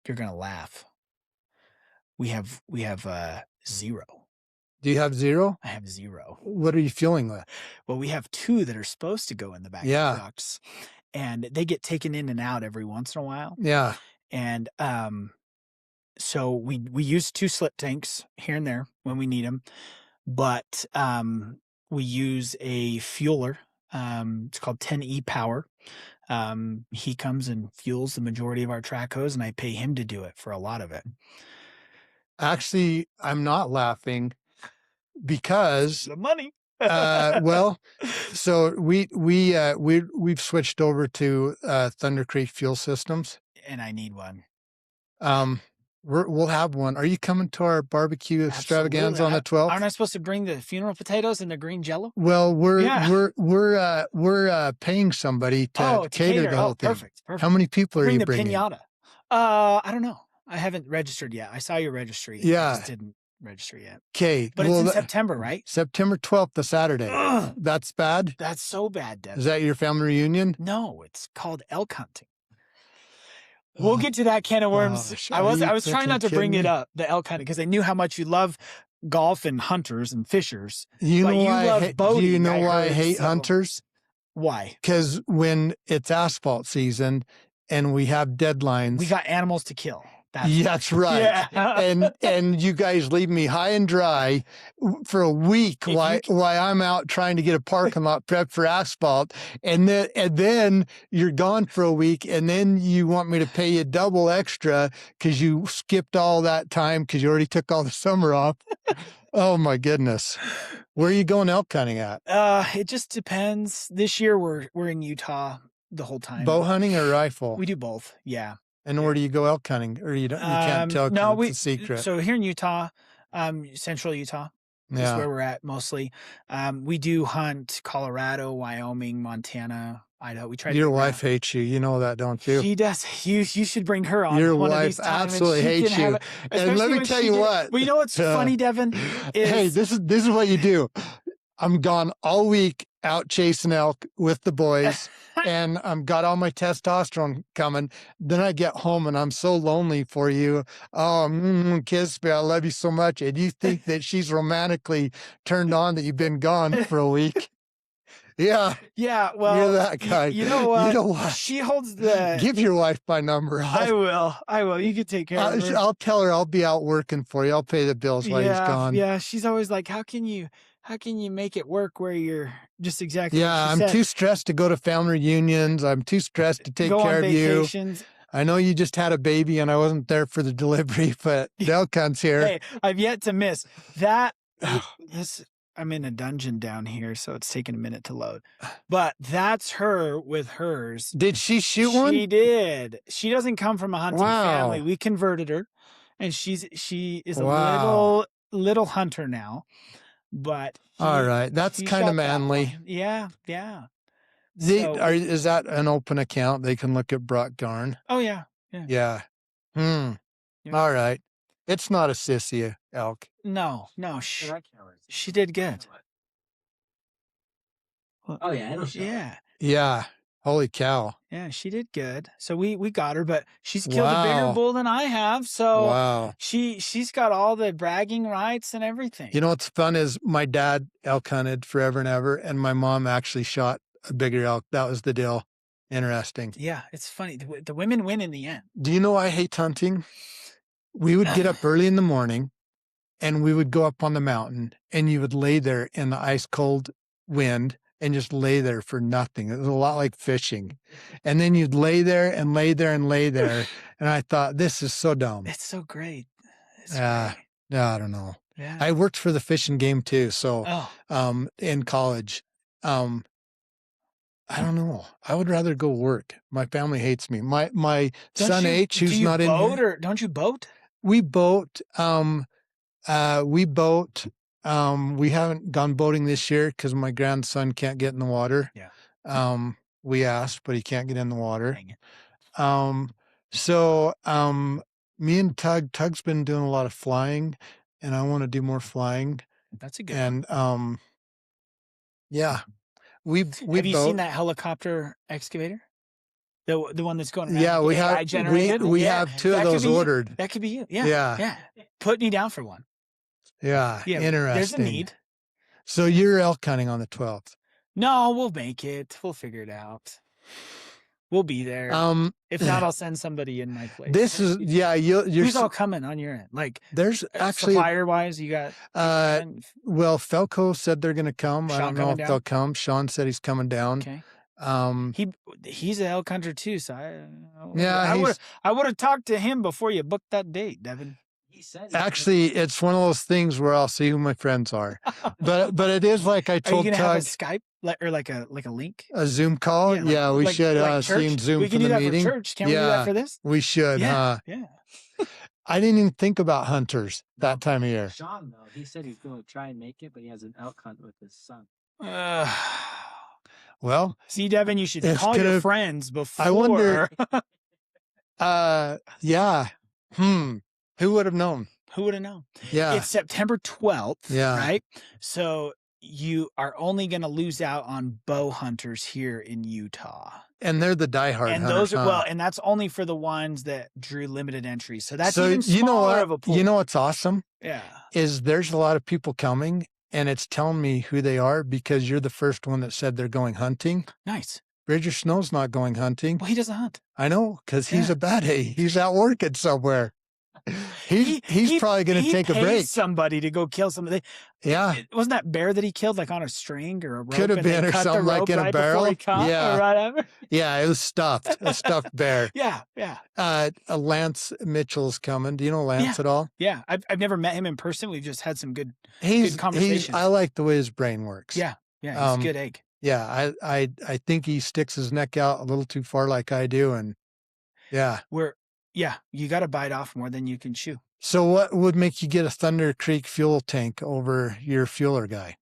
S2: You're going to laugh. We have 0.
S1: Do you have 0?
S2: I have 0.
S1: What are you fueling with?
S2: Well, we have 2 that are supposed to go in the back
S1: Yeah.
S2: of trucks, and they get taken in and out every once in a while.
S1: Yeah.
S2: And so we use 2 slip tanks here and there when we need them, but we use a fueler. It's called 10E Power, He comes and fuels the majority of our track hose, and I pay him to do it for a lot of it.
S1: Actually, I'm not laughing because
S2: The money.
S1: well, so we've switched over to Thunder Creek fuel systems.
S2: And I need one.
S1: We'll have one. Are you coming to our barbecue extravaganza on the 12th?
S2: Aren't I supposed to bring the funeral potatoes and the green jello?
S1: Well, we're paying somebody to cater the whole thing.
S2: Perfect.
S1: How many people are you
S2: Bring
S1: bringing?
S2: the pinata. I don't know. I haven't registered yet. I saw your registry.
S1: Yeah.
S2: I just didn't register yet.
S1: Okay.
S2: But it's in September, right?
S1: September 12th, the Saturday.
S2: Ugh.
S1: That's bad?
S2: That's so bad, Devin.
S1: Is that your family reunion?
S2: No, it's called elk hunting. We'll get to that can of worms. I was trying not to bring it up, the elk hunting, because I knew how much you love golf and hunters and fishers.
S1: You know
S2: love boating.
S1: Do you know why I hate hunters?
S2: Why?
S1: Because when it's asphalt season and we have deadlines,
S2: we got animals to kill.
S1: That's right. Yeah. and you guys leave me high and dry for a week while I'm out trying to get a parking lot prepped for asphalt, and then you're gone for a week, and then you want me to pay you double extra because you skipped all that time because you already took all the summer off. Oh my goodness. Where are you going elk hunting at?
S2: It just depends. This year we're in Utah the whole time.
S1: Bow hunting or rifle?
S2: We do both. Yeah.
S1: And where do you go elk hunting? Or you can't tell because it's a secret.
S2: So here in Utah, central Utah is where we're at mostly. We do hunt Colorado, Wyoming, Montana, Idaho. We try. Your
S1: wife hates you. You know that, don't you?
S2: She does. You should bring her on.
S1: Your wife absolutely hates you. And let me tell you what.
S2: Well, you know what's funny, Devin?
S1: Hey, this is what you do. I'm gone all week out chasing elk with the boys, and I'm got all my testosterone coming. Then I get home and I'm so lonely for you. Oh, kiss me, I love you so much. And you think that she's romantically turned on that you've been gone for a week. Yeah.
S2: Yeah. Well,
S1: you're that guy.
S2: You know what?
S1: You know what?
S2: She holds the.
S1: Give your wife my number.
S2: I will. You can take care of her.
S1: I'll tell her I'll be out working for you. I'll pay the bills while he's gone.
S2: Yeah. She's always like, how can you make it work where you're just exactly?
S1: Yeah, I'm too stressed to go to family reunions. I'm too stressed to take care of vacations. You. I know you just had a baby and I wasn't there for the delivery, but Del comes here.
S2: Hey, I've yet to miss that. I'm in a dungeon down here, so it's taking a minute to load. But that's her with hers.
S1: Did she shoot one?
S2: She did. She doesn't come from a hunting family. We converted her, and she is a little hunter now. But
S1: all right, that's kind of manly.
S2: Yeah.
S1: Is that an open account? They can look at Brock Garn.
S2: Oh yeah.
S1: Yeah. Yeah. All right. It's not a sissy elk.
S2: No. She did good.
S3: Oh yeah.
S1: Yeah. Holy cow.
S2: Yeah, she did good. So we got her, but she's killed a bigger bull than I have. So she's got all the bragging rights and everything.
S1: You know what's fun is my dad elk hunted forever and ever, and my mom actually shot a bigger elk. That was the deal. Interesting.
S2: Yeah, it's funny. The women win in the end.
S1: Do you know why I hate hunting? We would get up early in the morning and we would go up on the mountain, and you would lay there in the ice cold wind and just lay there for nothing. It was a lot like fishing. And then you'd lay there and lay there and lay there. And I thought, this is so dumb.
S2: It's so great.
S1: Yeah, I don't know.
S2: Yeah.
S1: I worked for the fishing game too. So in college, I don't know. I would rather go work. My family hates me. My son H, who's not in here.
S2: Don't you boat?
S1: We boat. We haven't gone boating this year because my grandson can't get in the water.
S2: Yeah.
S1: We asked, but he can't get in the water. Me and Tug's been doing a lot of flying, and I want to do more flying.
S2: That's a good
S1: one. And yeah.
S2: Have you seen that helicopter excavator? The one that's going around?
S1: Yeah, we have two of those ordered.
S2: That could be you. Yeah. Put me down for one.
S1: Yeah, interesting.
S2: There's a need.
S1: So you're elk hunting on the 12th?
S2: No, we'll make it. We'll figure it out. We'll be there. If not, I'll send somebody in my place.
S1: This is you're
S2: who's all coming on your end? Like
S1: there's actually
S2: supplier wise, you got.
S1: Well, Felco said they're going to come. I don't know if they'll come. Sean said he's coming down.
S2: Okay. He's a elk hunter too, so
S1: Yeah,
S2: I would have talked to him before you booked that date, Devin.
S3: He said
S1: actually, it's one of those things where I'll see who my friends are. But it is like I
S2: Are you
S1: told
S2: gonna have a
S1: Tug,
S2: Skype or like a link?
S1: a Zoom call.
S2: Yeah,
S1: Yeah, we should
S2: like
S1: see him
S2: church.
S1: Zoom
S2: We
S1: for
S2: can
S1: the
S2: do that
S1: meeting.
S2: for church. Can we do that for this?
S1: We should, huh?
S2: Yeah.
S1: I didn't even think about hunters that time of year.
S3: Sean though, he said he's going to try and make it, but he has an elk hunt with his son.
S1: Well,
S2: See, Devin, you should
S1: it's
S2: call your
S1: gonna-
S2: friends before.
S1: I wonder- yeah. Who would have known?
S2: Who would have known?
S1: Yeah.
S2: It's September 12th,
S1: Yeah.
S2: right? So you are only going to lose out on bow hunters here in Utah.
S1: And they're the diehard
S2: And
S1: hunters,
S2: those are,
S1: huh?
S2: well, and that's only for the ones that drew limited entries. So that's
S1: So
S2: even smaller
S1: you know what?
S2: of a pool.
S1: You know what's awesome?
S2: Yeah.
S1: Is there's a lot of people coming and it's telling me who they are because you're the first one that said they're going hunting.
S2: Nice.
S1: Bridger Snow's not going hunting.
S2: Well, he doesn't hunt.
S1: I know, because he's
S2: Yeah.
S1: a bad A. He's out working somewhere. He's probably going to take a
S2: pays
S1: break.
S2: somebody to go kill somebody.
S1: Yeah.
S2: Wasn't that bear that he killed like on a string or a rope?
S1: Could have
S2: and they
S1: been, or
S2: cut the
S1: something like
S2: rope
S1: in a
S2: right before
S1: barrel?
S2: he caught
S1: Yeah.
S2: or whatever?
S1: Yeah, it was stuffed, a stuffed bear.
S2: Yeah.
S1: Lance Mitchell's coming. Do you know Lance at all?
S2: Yeah. I've never met him in person. We've just had some good
S1: He's
S2: conversations.
S1: I like the way his brain works.
S2: Yeah. He's a good egg.
S1: Yeah, I think he sticks his neck out a little too far like I do. And yeah.
S2: You got to bite off more than you can chew.
S1: So what would make you get a Thunder Creek fuel tank over your fueler guy?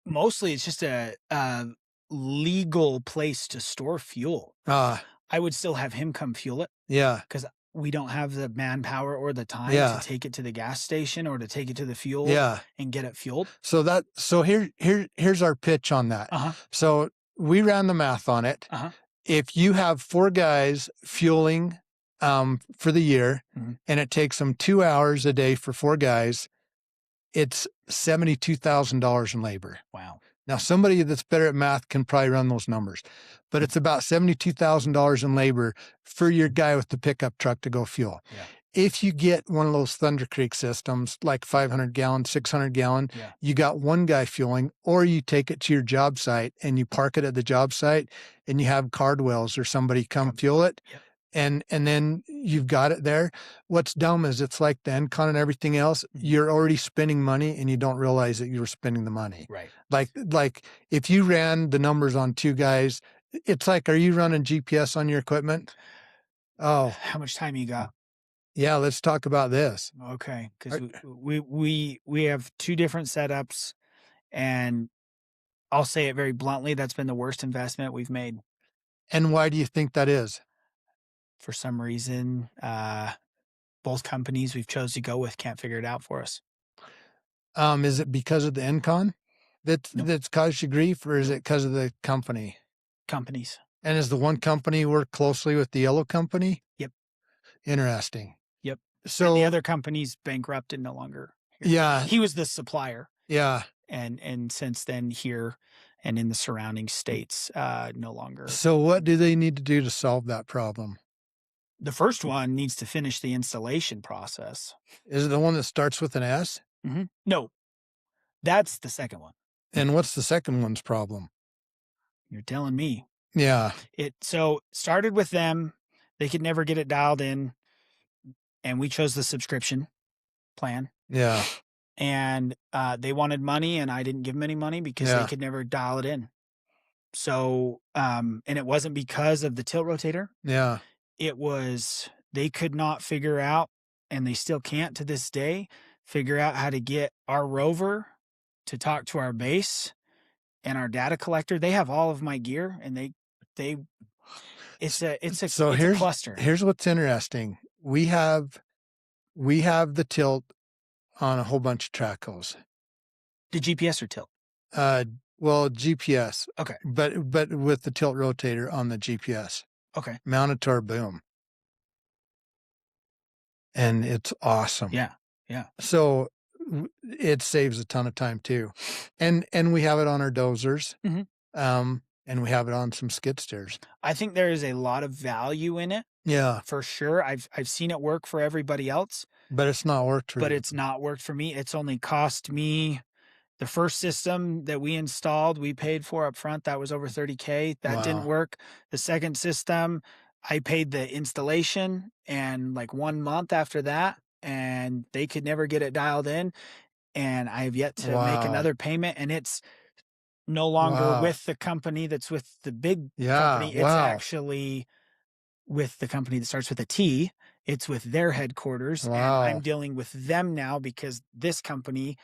S2: Mostly it's just a legal place to store fuel. I would still have him come fuel it.
S1: Yeah.
S2: Because we don't have the manpower or the time
S1: Yeah.
S2: to take it to the gas station or to take it to the fuel and get it fueled.
S1: So here's our pitch on that.
S2: Uh-huh.
S1: So we ran the math on it.
S2: Uh-huh.
S1: If you have 4 guys fueling for the year,
S2: Mhm.
S1: and it takes them 2 hours a day for 4 guys, it's $72,000 in labor.
S2: Wow.
S1: Now, somebody that's better at math can probably run those numbers, but it's about $72,000 in labor for your guy with the pickup truck to go fuel.
S2: Yeah.
S1: If you get one of those Thunder Creek systems, like 500 gallon, 600 gallon, you got one guy fueling, or you take it to your job site and you park it at the job site and you have Cardwells or somebody come fuel it.
S2: Yep.
S1: And then you've got it there. What's dumb is it's like the Encon and everything else. You're already spending money and you don't realize that you were spending the money.
S2: Right.
S1: Like if you ran the numbers on 2 guys, it's like, are you running GPS on your equipment? Oh,
S2: How much time you got?
S1: yeah. Let's talk about this.
S2: Okay. Because we have 2 different setups, and I'll say it very bluntly, that's been the worst investment we've made.
S1: And why do you think that is?
S2: For some reason, both companies we've chose to go with can't figure it out for us.
S1: Is it because of the Encon that's caused you grief, or is it because of the company?
S2: Companies.
S1: And is the one company work closely with the yellow company?
S2: Yep.
S1: Interesting.
S2: Yep.
S1: So
S2: And the other company's bankrupt and no longer here.
S1: yeah,
S2: He was the supplier.
S1: yeah.
S2: And since then here and in the surrounding states, no longer.
S1: So what do they need to do to solve that problem?
S2: The first one needs to finish the installation process.
S1: Is it the one that starts with an S?
S2: Mm-hmm. No, that's the second one.
S1: And what's the second one's problem?
S2: You're telling me.
S1: Yeah.
S2: It started with them. They could never get it dialed in, and we chose the subscription plan.
S1: Yeah.
S2: And they wanted money, and I didn't give them any money because they could never dial it in. So, and it wasn't because of the tilt rotator.
S1: Yeah.
S2: It was they could not figure out, and they still can't to this day, figure out how to get our rover to talk to our base and our data collector. They have all of my gear, and it's a cluster.
S1: Here's what's interesting. We have the tilt on a whole bunch of Tracos.
S2: The GPS or tilt?
S1: Well, GPS.
S2: Okay.
S1: But with the tilt rotator on the GPS.
S2: Okay.
S1: Mounted to our boom. And it's awesome.
S2: Yeah. Yeah.
S1: So it saves a ton of time too. And we have it on our dozers.
S2: Mhm.
S1: And we have it on some skid steers.
S2: I think there is a lot of value in it.
S1: Yeah.
S2: For sure. I've seen it work for everybody else.
S1: But it's not worked for
S2: But
S1: you.
S2: it's not worked for me. It's only cost me The first system that we installed, we paid for up front. That was over $30K. That didn't
S1: Wow.
S2: work. The second system, I paid the installation and like 1 month after that, and they could never get it dialed in. And I have yet to make
S1: Wow.
S2: another payment, and it's no longer
S1: Wow.
S2: with the company that's with the big
S1: Yeah.
S2: company. It's
S1: Wow.
S2: actually with the company that starts with a T. It's with their headquarters, and I'm
S1: Wow.
S2: dealing with them now because this company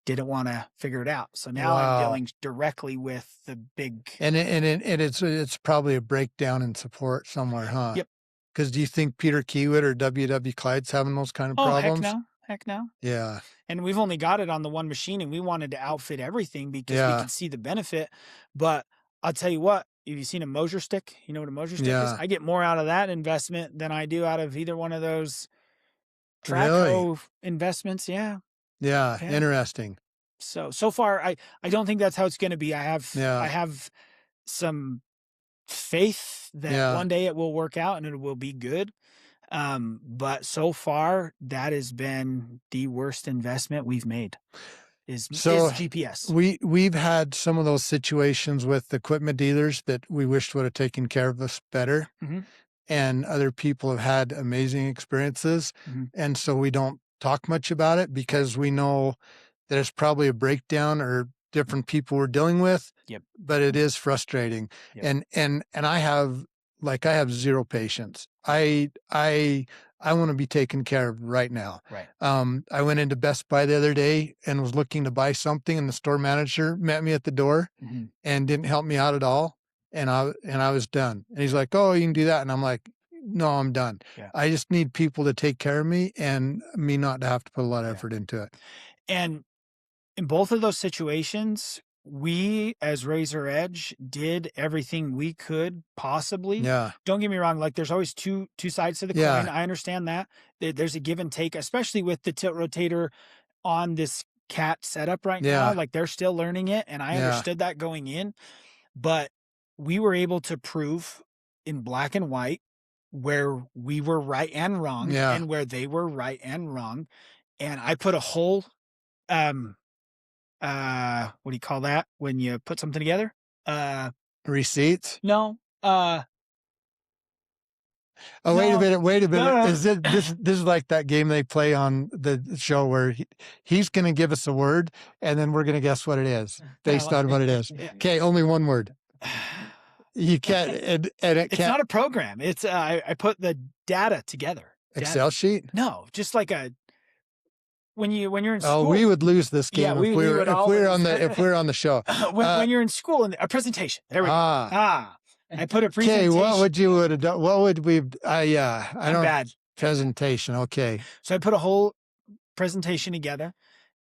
S2: didn't want to figure it out. So now I'm
S1: Wow.
S2: dealing directly with the big.
S1: And it's probably a breakdown in support somewhere, huh?
S2: Yep.
S1: Because do you think Peter Kiewit or W.W. Clyde's having those kind of
S2: Oh, heck
S1: problems?
S2: no. Heck no.
S1: Yeah.
S2: And we've only got it on the one machine, and we wanted to outfit everything because we
S1: Yeah.
S2: could see the benefit. But I'll tell you what, have you seen a Mosier stick? You know what a Mosier stick is?
S1: Yeah.
S2: I get more out of that investment than I do out of either one of those
S1: Really?
S2: Traco investments. Yeah.
S1: Yeah.
S2: Yeah.
S1: Interesting.
S2: So far, I don't think that's how it's going to be. I
S1: Yeah.
S2: have some faith that
S1: Yeah.
S2: one day it will work out and it will be good. But so far, that has been the worst investment we've made. Is
S1: So
S2: GPS.
S1: we've had some of those situations with equipment dealers that we wished would have taken care of us better.
S2: Mhm.
S1: And other people have had amazing experiences.
S2: Mhm.
S1: And so we don't talk much about it because we know that it's probably a breakdown or different people we're dealing with.
S2: Yep.
S1: But it is frustrating.
S2: Yep.
S1: And I have zero patience. I want to be taken care of right now.
S2: Right.
S1: I went into Best Buy the other day and was looking to buy something, and the store manager met me at the door
S2: Mhm.
S1: and didn't help me out at all. And I was done. And he's like, "Oh, you can do that." And I'm like, "No, I'm done.
S2: Yeah.
S1: I just need people to take care of me and me not to have to put a lot of
S2: Yeah.
S1: effort into it."
S2: And in both of those situations, we as Razor Edge did everything we could possibly.
S1: Yeah.
S2: Don't get me wrong, like there's always two sides to the coin.
S1: Yeah.
S2: I understand that. There's a give and take, especially with the tilt rotator on this cat setup right now.
S1: Yeah.
S2: Like they're still learning it, and I
S1: Yeah.
S2: understood that going in, but we were able to prove in black and white where we were right and wrong,
S1: Yeah.
S2: and where they were right and wrong. And I put a whole what do you call that when you put something together?
S1: Receipts.
S2: No.
S1: Oh, wait a
S2: No.
S1: minute. Wait a minute.
S2: No.
S1: Is it this is like that game they play on the show where he's going to give us a word and then we're going to guess what it is based on what it is.
S2: Yeah.
S1: Okay, only one word. You can't and it
S2: It's
S1: can't
S2: not a program. It's I put the data together.
S1: Excel sheet?
S2: No, just like when you're in school.
S1: Oh, we would lose this
S2: Yeah,
S1: game if we
S2: would
S1: were on
S2: always.
S1: the if we were on the show.
S2: when you're in school and a presentation. There we go. I put a
S1: Okay,
S2: presentation.
S1: what would you would have done? What would we yeah, I
S2: I'm
S1: don't
S2: bad.
S1: presentation. Okay.
S2: So I put a whole presentation together,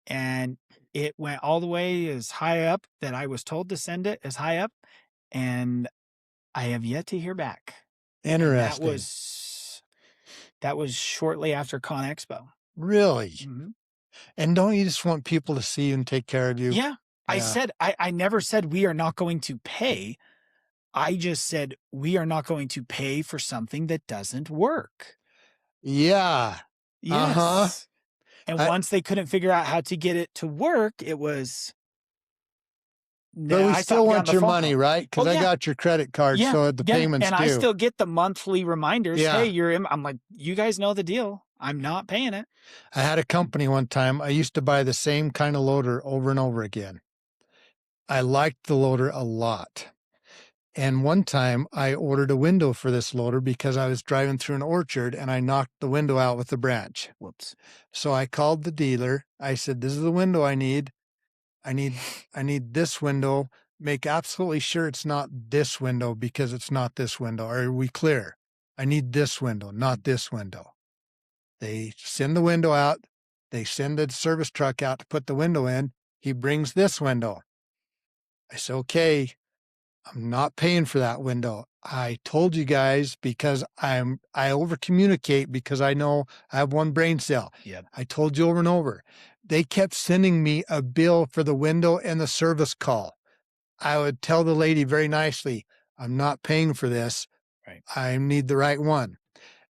S2: and it went all the way as high up that I was told to send it as high up, and I have yet to hear back. And
S1: Interesting.
S2: that was shortly after Con Expo.
S1: Really?
S2: Mhm.
S1: And don't you just want people to see you and take care of you?
S2: Yeah. I
S1: Yeah.
S2: said, I never said we are not going to pay. I just said we are not going to pay for something that doesn't work.
S1: Yeah.
S2: Yes.
S1: Uh-huh.
S2: And once they couldn't figure out how to get it to work, it was.
S1: But we still want your money, right? Because I got your credit card, so the payments
S2: and
S1: due.
S2: I still get the monthly reminders.
S1: Yeah.
S2: Hey, you're in. I'm like, you guys know the deal. I'm not paying it.
S1: I had a company one time. I used to buy the same kind of loader over and over again. I liked the loader a lot. And one time I ordered a window for this loader because I was driving through an orchard and I knocked the window out with a branch.
S2: Whoops.
S1: So I called the dealer. I said, "This is the window I need. I need this window. Make absolutely sure it's not this window because it's not this window. Are we clear? I need this window, not this window." They send the window out. They send the service truck out to put the window in. He brings this window. I said, "Okay, I'm not paying for that window. I told you guys because I over communicate because I know I have one brain cell.
S2: Yep.
S1: I told you over and over." They kept sending me a bill for the window and the service call. I would tell the lady very nicely, "I'm not paying for this.
S2: Right.
S1: I need the right one."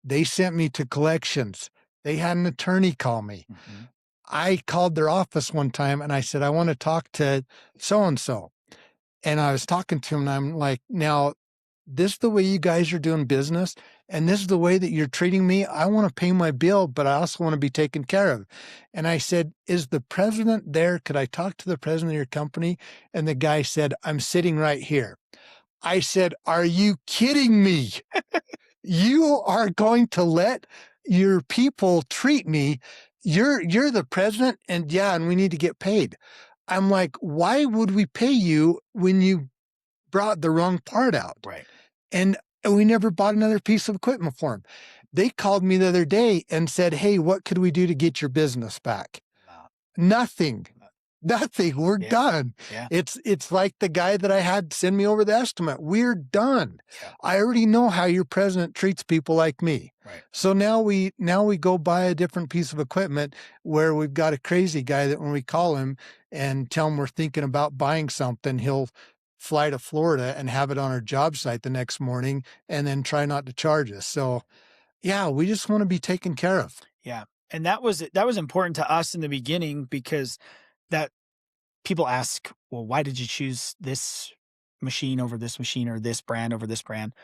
S1: They sent me to collections. They had an attorney call me.
S2: Mhm.
S1: I called their office one time and I said, I want to talk to so-and-so. And I was talking to him and I'm like, now, this is the way you guys are doing business and this is the way that you're treating me. I want to pay my bill, but I also want to be taken care of. And I said, is the president there? Could I talk to the president of your company? And the guy said, I'm sitting right here. I said, are you kidding me? You are going to let your people treat me. You're the president and we need to get paid. I'm like, why would we pay you when you brought the wrong part out?
S2: Right.
S1: And we never bought another piece of equipment for him. They called me the other day and said, hey, what could we do to get your business back? Nothing. Nothing. We're done.
S2: Yeah.
S1: It's like the guy that I had send me over the estimate. We're done.
S2: Yeah.
S1: I already know how your president treats people like me.
S2: Right.
S1: So now we go buy a different piece of equipment where we've got a crazy guy that when we call him and tell him we're thinking about buying something, he'll fly to Florida and have it on our job site the next morning and then try not to charge us. So yeah, we just want to be taken care of.
S2: Yeah. And that was important to us in the beginning because that people ask, well, why did you choose this machine over this machine or this brand over this brand?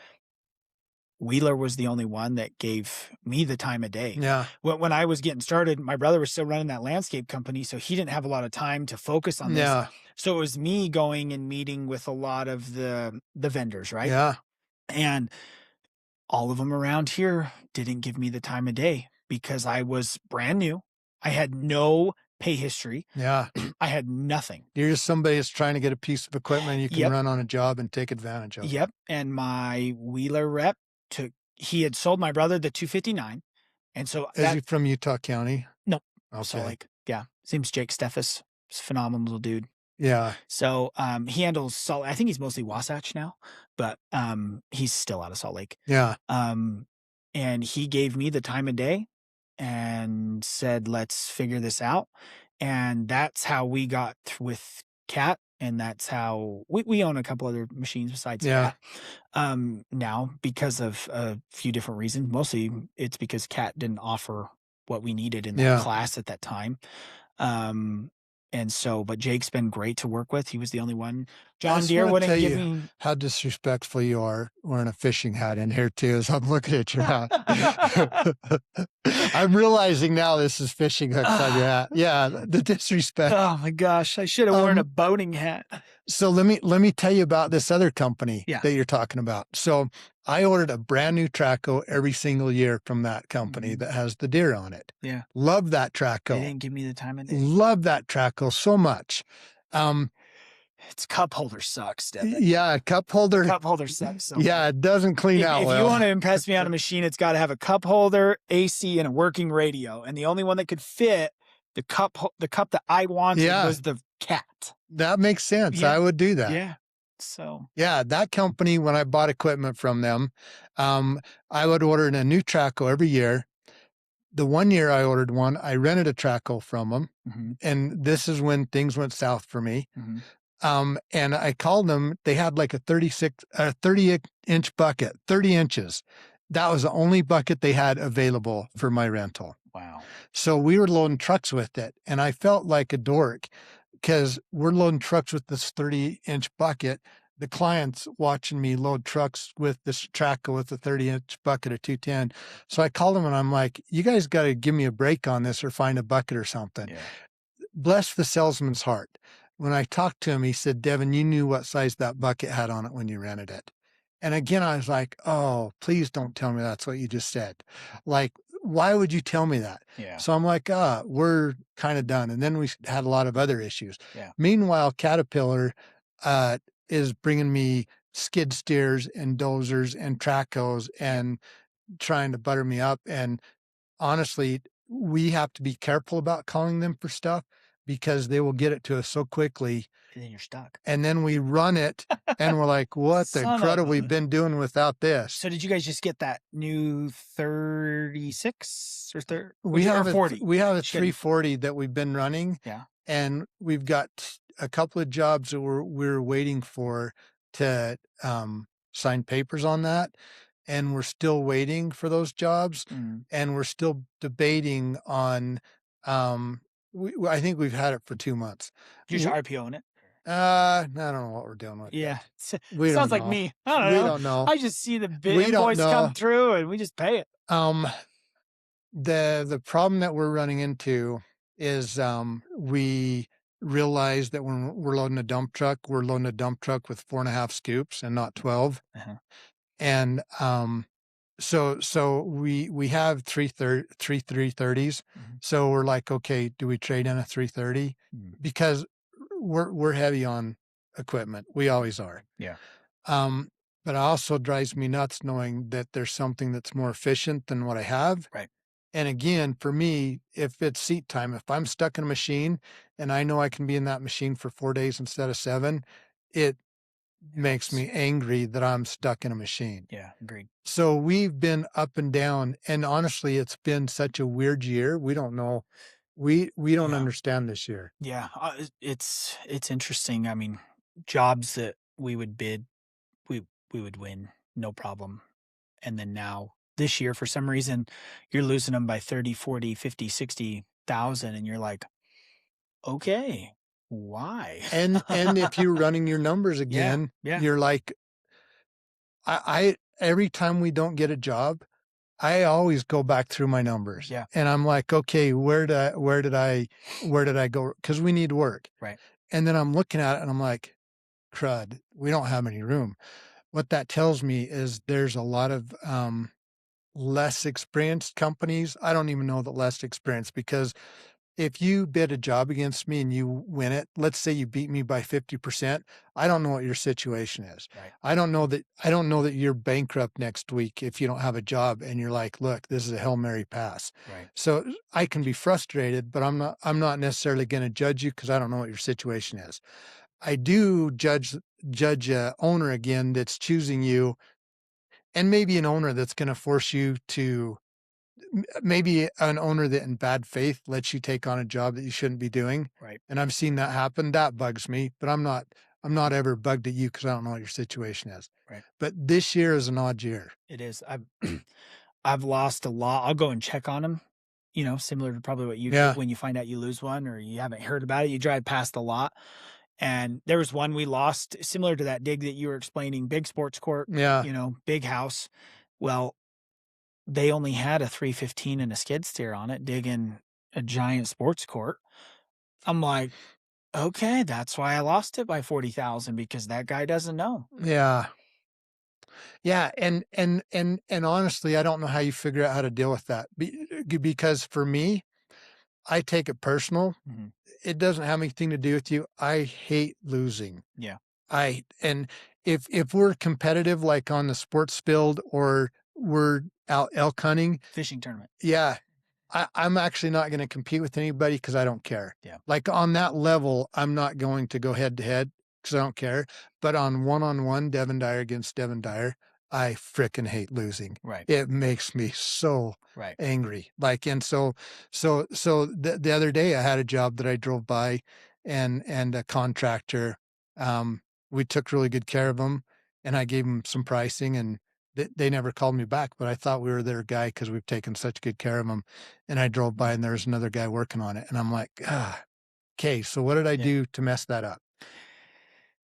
S2: Wheeler was the only one that gave me the time of day.
S1: Yeah.
S2: When I was getting started, my brother was still running that landscape company, so he didn't have a lot of time to focus on this.
S1: Yeah.
S2: So it was me going and meeting with a lot of the vendors, right?
S1: Yeah.
S2: And all of them around here didn't give me the time of day because I was brand new. I had no pay history.
S1: Yeah.
S2: I had nothing.
S1: You're just somebody that's trying to get a piece of equipment you can run on a job and take advantage of.
S2: Yep. And my Wheeler rep he had sold my brother the 259. And so
S1: Is he from Utah County?
S2: No.
S1: Okay.
S2: So his name's Jake Steffes. He's a phenomenal little dude.
S1: Yeah.
S2: So he handles Salt. I think he's mostly Wasatch now, but he's still out of Salt Lake.
S1: Yeah.
S2: And he gave me the time of day and said, let's figure this out. And that's how we got with Cat. And that's how we own a couple other machines besides Cat. Now, because of a few different reasons, mostly it's because Cat didn't offer what we needed in that class at that time. And so, but Jake's been great to work with. He was the only one. John Deere wouldn't give me.
S1: How disrespectful you are wearing a fishing hat in here too, as I'm looking at your hat. I'm realizing now this is fishing hooks on your hat. Yeah, the disrespect.
S2: Oh my gosh, I should have worn a boating hat.
S1: So let me tell you about this other company
S2: that
S1: you're talking about. So I ordered a brand new Traco every single year from that company that has the deer on it.
S2: Yeah.
S1: Love that Traco.
S2: They didn't give me the time of day.
S1: Love that Traco so much.
S2: Its cup holder sucks, Devin.
S1: Yeah, cup holder
S2: sucks. So
S1: yeah, it doesn't clean out well.
S2: If you want to impress me on a machine, it's got to have a cup holder, AC, and a working radio. And the only one that could fit the cup that I wanted was the Cat.
S1: That makes sense.
S2: Yeah.
S1: I would do that.
S2: Yeah. So
S1: yeah, that company, when I bought equipment from them, I would order a new Traco every year. The one year I ordered one, I rented a Traco from them.
S2: Mm-hmm.
S1: And this is when things went south for me.
S2: Mm-hmm.
S1: And I called them. They had like a 30-inch bucket, 30 inches. That was the only bucket they had available for my rental.
S2: Wow.
S1: So we were loading trucks with it. And I felt like a dork because we're loading trucks with this 30-inch bucket. The client's watching me load trucks with this Traco with a 30-inch bucket of 210. So I called them and I'm like, you guys got to give me a break on this or find a bucket or something.
S2: Yeah.
S1: Bless the salesman's heart. When I talked to him, he said, Devin, you knew what size that bucket had on it when you rented it. And again, I was like, oh, please don't tell me that's what you just said. Like, why would you tell me that?
S2: Yeah.
S1: So I'm like, we're kind of done. And then we had a lot of other issues.
S2: Yeah.
S1: Meanwhile, Caterpillar is bringing me skid steers and dozers and Tracos and trying to butter me up. And honestly, we have to be careful about calling them for stuff because they will get it to us so quickly.
S2: And then you're stuck.
S1: And then we run it and we're like, what the crud we've been doing without this?
S2: So did you guys just get that new 36 or 30?
S1: We have
S2: 40?
S1: We have a 340 that we've been running.
S2: Yeah.
S1: And we've got a couple of jobs that we're waiting for to sign papers on that. And we're still waiting for those jobs. And we're still debating on I think we've had it for 2 months.
S2: You're just RPOing it?
S1: I don't know what we're doing with
S2: Yeah.
S1: it.
S2: S
S1: We don't
S2: Sounds like
S1: know.
S2: me. I don't
S1: We
S2: know.
S1: don't know.
S2: I just see the
S1: We don't
S2: invoice come
S1: know.
S2: through and we just pay it.
S1: Um, the problem that we're running into is, we realize that when we're loading a dump truck, we're loading a dump truck with 4.5 scoops and not 12.
S2: Uh-huh.
S1: And, so we have 330s.
S2: Mhm.
S1: So we're like, "Okay, do we trade in a 330?"
S2: Mm.
S1: Because we're heavy on equipment. We always are.
S2: Yeah.
S1: Um, but it also drives me nuts knowing that there's something that's more efficient than what I have.
S2: Right.
S1: And again, for me, if it's seat time, if I'm stuck in a machine and I know I can be in that machine for 4 days instead of 7, it makes
S2: Helps.
S1: me angry that I'm stuck in a machine.
S2: Yeah, agreed.
S1: So we've been up and down, and honestly, it's been such a weird year. We don't know. We don't
S2: Yeah.
S1: understand this year.
S2: Yeah, it's interesting. I mean, jobs that we would bid, we we would win, no problem. And then now this year, for some reason, you're losing them by 30, 40, 50, 60,000, and you're like, "Okay, why?"
S1: And if you're running your numbers
S2: Yeah,
S1: again,
S2: yeah,
S1: you're like, I every time we don't get a job, I always go back through my numbers,
S2: yeah,
S1: and I'm like, "Okay, where did I go?" Because we need work.
S2: right,
S1: And then I'm looking at it and I'm like, "Crud, we don't have any room." What that tells me is there's a lot of, less experienced companies. I don't even know the less experienced because if you bid a job against me and you win it, let's say you beat me by 50%, I don't know what your situation is.
S2: right,
S1: I don't know that you're bankrupt next week if you don't have a job and you're like, "Look, this is a Hail Mary pass."
S2: right.
S1: So I can be frustrated, but I'm not necessarily going to judge you because I don't know what your situation is. I do judge a owner again that's choosing you, and maybe an owner that's going to force you to, maybe an owner that in bad faith lets you take on a job that you shouldn't be doing.
S2: Right.
S1: And I've seen that happen. That bugs me, but I'm not ever bugged at you because I don't know what your situation is.
S2: Right.
S1: But this year is an odd year.
S2: It is. I've I've lost a lot. I'll go and check on them, similar to probably what you do
S1: Yeah.
S2: when you find out you lose one or you haven't heard about it. You drive past a lot. And there was one we lost similar to that dig that you were explaining, big sports court,
S1: Yeah.
S2: big house. Well, they only had a 315 and a skid steer on it, digging a giant sports court. I'm like, okay, that's why I lost it by 40,000 because that guy doesn't know.
S1: Yeah. Yeah. And honestly, I don't know how you figure out how to deal with that because for me, I take it personal.
S2: Mhm.
S1: It doesn't have anything to do with you. I hate losing.
S2: Yeah.
S1: And if we're competitive, like on the sports field or we're out elk hunting,
S2: Fishing tournament.
S1: yeah, I'm actually not going to compete with anybody because I don't care.
S2: Yeah.
S1: Like on that level, I'm not going to go head to head because I don't care. But on one, Devin Dyer against Devin Dyer, I frickin' hate losing.
S2: Right.
S1: It makes me so
S2: Right.
S1: angry. Like, and so the other day I had a job that I drove by, and a contractor, um, we took really good care of them, and I gave them some pricing, and they never called me back, but I thought we were their guy because we've taken such good care of them. And I drove by
S2: Mhm.
S1: and there was another guy working on it. And I'm like, okay, so what did I
S2: Yeah.
S1: do to mess that up?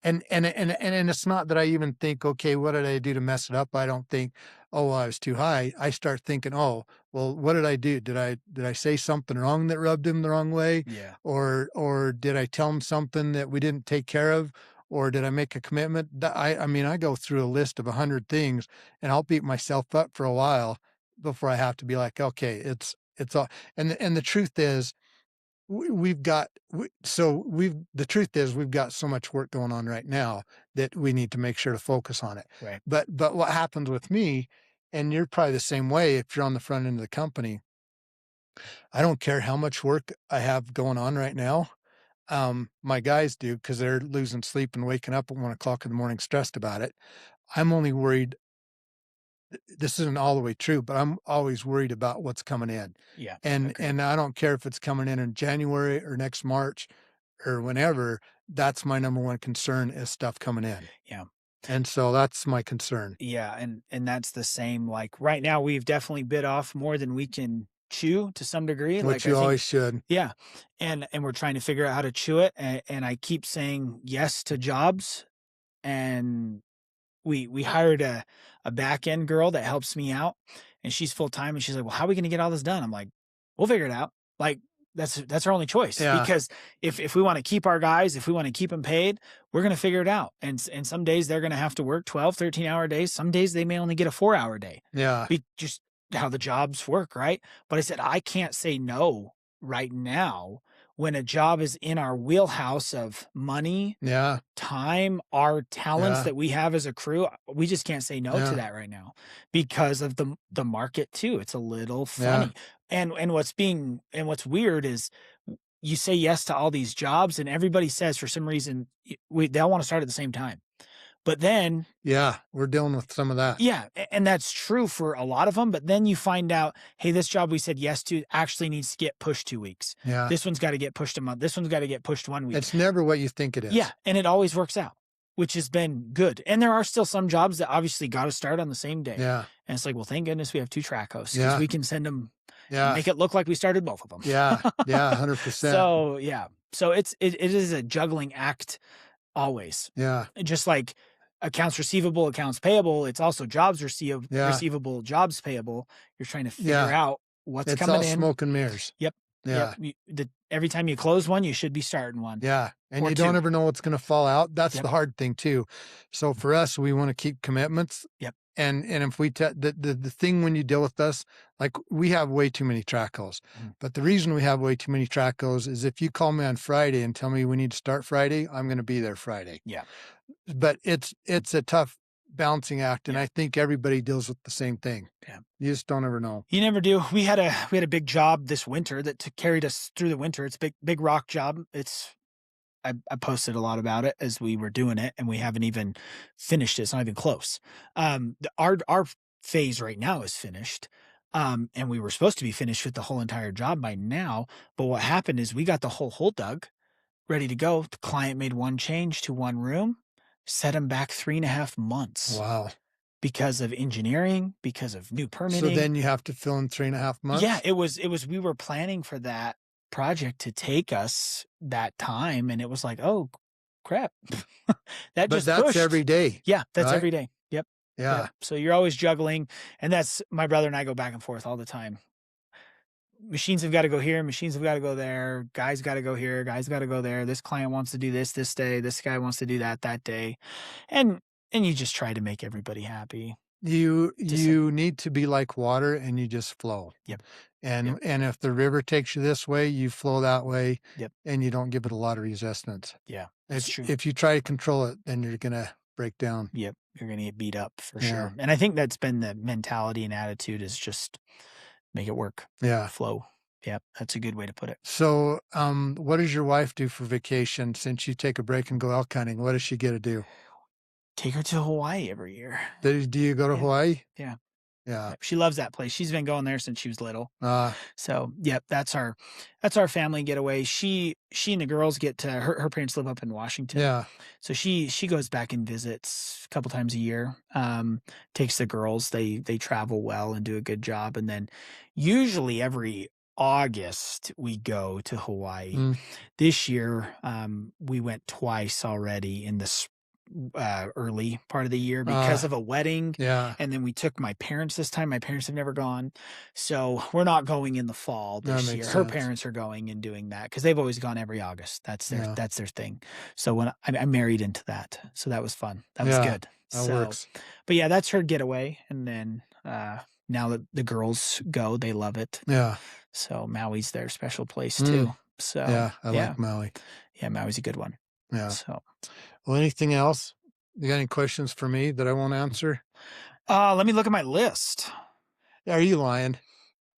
S1: And it's not that I even think, okay, what did I do to mess it up? I don't think, oh, well, I was too high. I start thinking, oh, well, what did I do? Did I say something wrong that rubbed him the wrong way?
S2: Yeah.
S1: Or did I tell him something that we didn't take care of? Or did I make a commitment? I mean, I go through a list of 100 things and I'll beat myself up for a while before I have to be like, okay, it's all. And the truth is, we've got so we've the truth is we've got so much work going on right now that we need to make sure to focus on it.
S2: Right.
S1: But what happens with me, and you're probably the same way if you're on the front end of the company, I don't care how much work I have going on right now. My guys do because they're losing sleep and waking up at 1 o'clock in the morning stressed about it. I'm only worried. This isn't all the way true, but I'm always worried about what's coming in.
S2: Yeah.
S1: And
S2: Agreed.
S1: and I don't care if it's coming in January or next March or whenever, that's my number one concern is stuff coming in.
S2: Yeah.
S1: And so that's my concern.
S2: Yeah. And that's the same. Like right now, we've definitely bit off more than we can chew to some degree.
S1: Which
S2: Like,
S1: you
S2: I think,
S1: always should.
S2: yeah. And we're trying to figure out how to chew it. And I keep saying yes to jobs. And we hired a back end girl that helps me out, and she's full time, and she's like, well, how are we going to get all this done? I'm like, we'll figure it out. Like, that's our only choice,
S1: Yeah.
S2: because if we want to keep our guys, if we want to keep them paid, we're going to figure it out. And some days they're going to have to work 12, 13-hour days. Some days they may only get a 4-hour day.
S1: Yeah.
S2: Just how the jobs work, right? But I said, I can't say no right now when a job is in our wheelhouse of money,
S1: Yeah.
S2: time, our talents
S1: Yeah.
S2: that we have as a crew. We just can't say no
S1: Yeah.
S2: to that right now because of the market too. It's a little
S1: Yeah.
S2: funny. And what's weird is you say yes to all these jobs, and everybody says for some reason they all want to start at the same time. But then,
S1: Yeah. We're dealing with some of that.
S2: yeah, and that's true for a lot of them. But then you find out, hey, this job we said yes to actually needs to get pushed 2 weeks.
S1: Yeah.
S2: This one's got to get pushed a month. This one's got to get pushed 1 week.
S1: It's never what you think it is.
S2: Yeah, and it always works out, which has been good. And there are still some jobs that obviously got to start on the same day.
S1: Yeah.
S2: And it's like, well, thank goodness we have 2 track hosts,
S1: Yeah.
S2: because we can send them,
S1: Yeah.
S2: make it look like we started both of them.
S1: Yeah. Yeah. 100%.
S2: So yeah, so it is a juggling act always.
S1: Yeah.
S2: Just like accounts receivable, accounts payable, it's also jobs
S1: Yeah.
S2: receivable, jobs payable. You're trying to figure
S1: Yeah.
S2: out what's
S1: It's
S2: coming
S1: all
S2: in.
S1: smoke and mirrors.
S2: Yep.
S1: Yeah.
S2: Yep. Every time you close one, you should be starting one.
S1: Yeah. And
S2: Or
S1: you don't
S2: 2.
S1: ever know what's going to fall out. That's
S2: Yep.
S1: the hard thing too. So for us, we want to keep commitments.
S2: Yep.
S1: And if we, the thing when you deal with us, like we have way too many track holes, but the reason we have way too many track holes is if you call me on Friday and tell me we need to start Friday, I'm going to be there Friday.
S2: Yeah.
S1: But it's a tough balancing act. And
S2: Yeah.
S1: I think everybody deals with the same thing.
S2: Yeah.
S1: You just don't ever know.
S2: You never do. We had a big job this winter that carried us through the winter. It's a big rock job. I posted a lot about it as we were doing it, and we haven't even finished it. It's not even close. Our phase right now is finished. And we were supposed to be finished with the whole entire job by now. But what happened is we got the whole hole dug, ready to go. The client made one change to one room, set him back 3.5 months.
S1: Wow.
S2: Because of engineering, because of new permitting.
S1: So then you have to fill in 3.5 months.
S2: Yeah, it was, we were planning for that project to take us that time. And it was like, oh crap. That
S1: But
S2: just
S1: that's
S2: pushed.
S1: every day.
S2: Yeah, that's
S1: right?
S2: every day. Yep.
S1: Yeah.
S2: Yep. So you're always juggling. And that's, my brother and I go back and forth all the time. Machines have got to go here. Machines have got to go there. Guys got to go here. Guys got to go there. This client wants to do this day. This guy wants to do that day. And you just try to make everybody happy.
S1: You need to be like water and you just flow.
S2: Yep.
S1: And if the river takes you this way, you flow that way.
S2: Yep.
S1: And you don't give it a lot of resistance.
S2: Yeah, that's true.
S1: If you try to control it, then you're going to break down.
S2: Yep. You're going to get beat up for
S1: Yeah.
S2: sure. And I think that's been the mentality and attitude, is just make it work.
S1: Yeah.
S2: Flow. Yep. That's a good way to put it.
S1: So, what does your wife do for vacation? Since you take a break and go elk hunting, what does she get to do?
S2: Take her to Hawaii every year.
S1: Do you go to
S2: Yeah.
S1: Hawaii?
S2: Yeah.
S1: Yeah.
S2: She loves that place. She's been going there since she was little.
S1: Uh,
S2: So, yep, that's our family getaway. She and the girls get to, her parents live up in Washington.
S1: yeah.
S2: So she goes back and visits a couple times a year. Takes the girls. They travel well and do a good job. And then usually every August we go to Hawaii.
S1: Mm.
S2: This year we went twice already in the early part of the year because of a wedding.
S1: Yeah.
S2: And then we took my parents this time. My parents have never gone. So we're not going in the fall
S1: That
S2: this
S1: makes
S2: year. Her
S1: sense.
S2: parents are going and doing that because they've always gone every August. That's their
S1: Yeah.
S2: that's their thing. So when I married into that. So that was fun. That was
S1: Yeah,
S2: good.
S1: That
S2: So,
S1: works.
S2: but yeah, that's her getaway. And then now that the girls go, they love it.
S1: Yeah.
S2: So Maui's their special place
S1: Mm.
S2: too. So
S1: Yeah. I
S2: yeah.
S1: like Maui.
S2: Yeah, Maui's a good one.
S1: Yeah.
S2: So
S1: Well, anything else? You got any questions for me that I won't answer?
S2: let me look at my list.
S1: Are you lying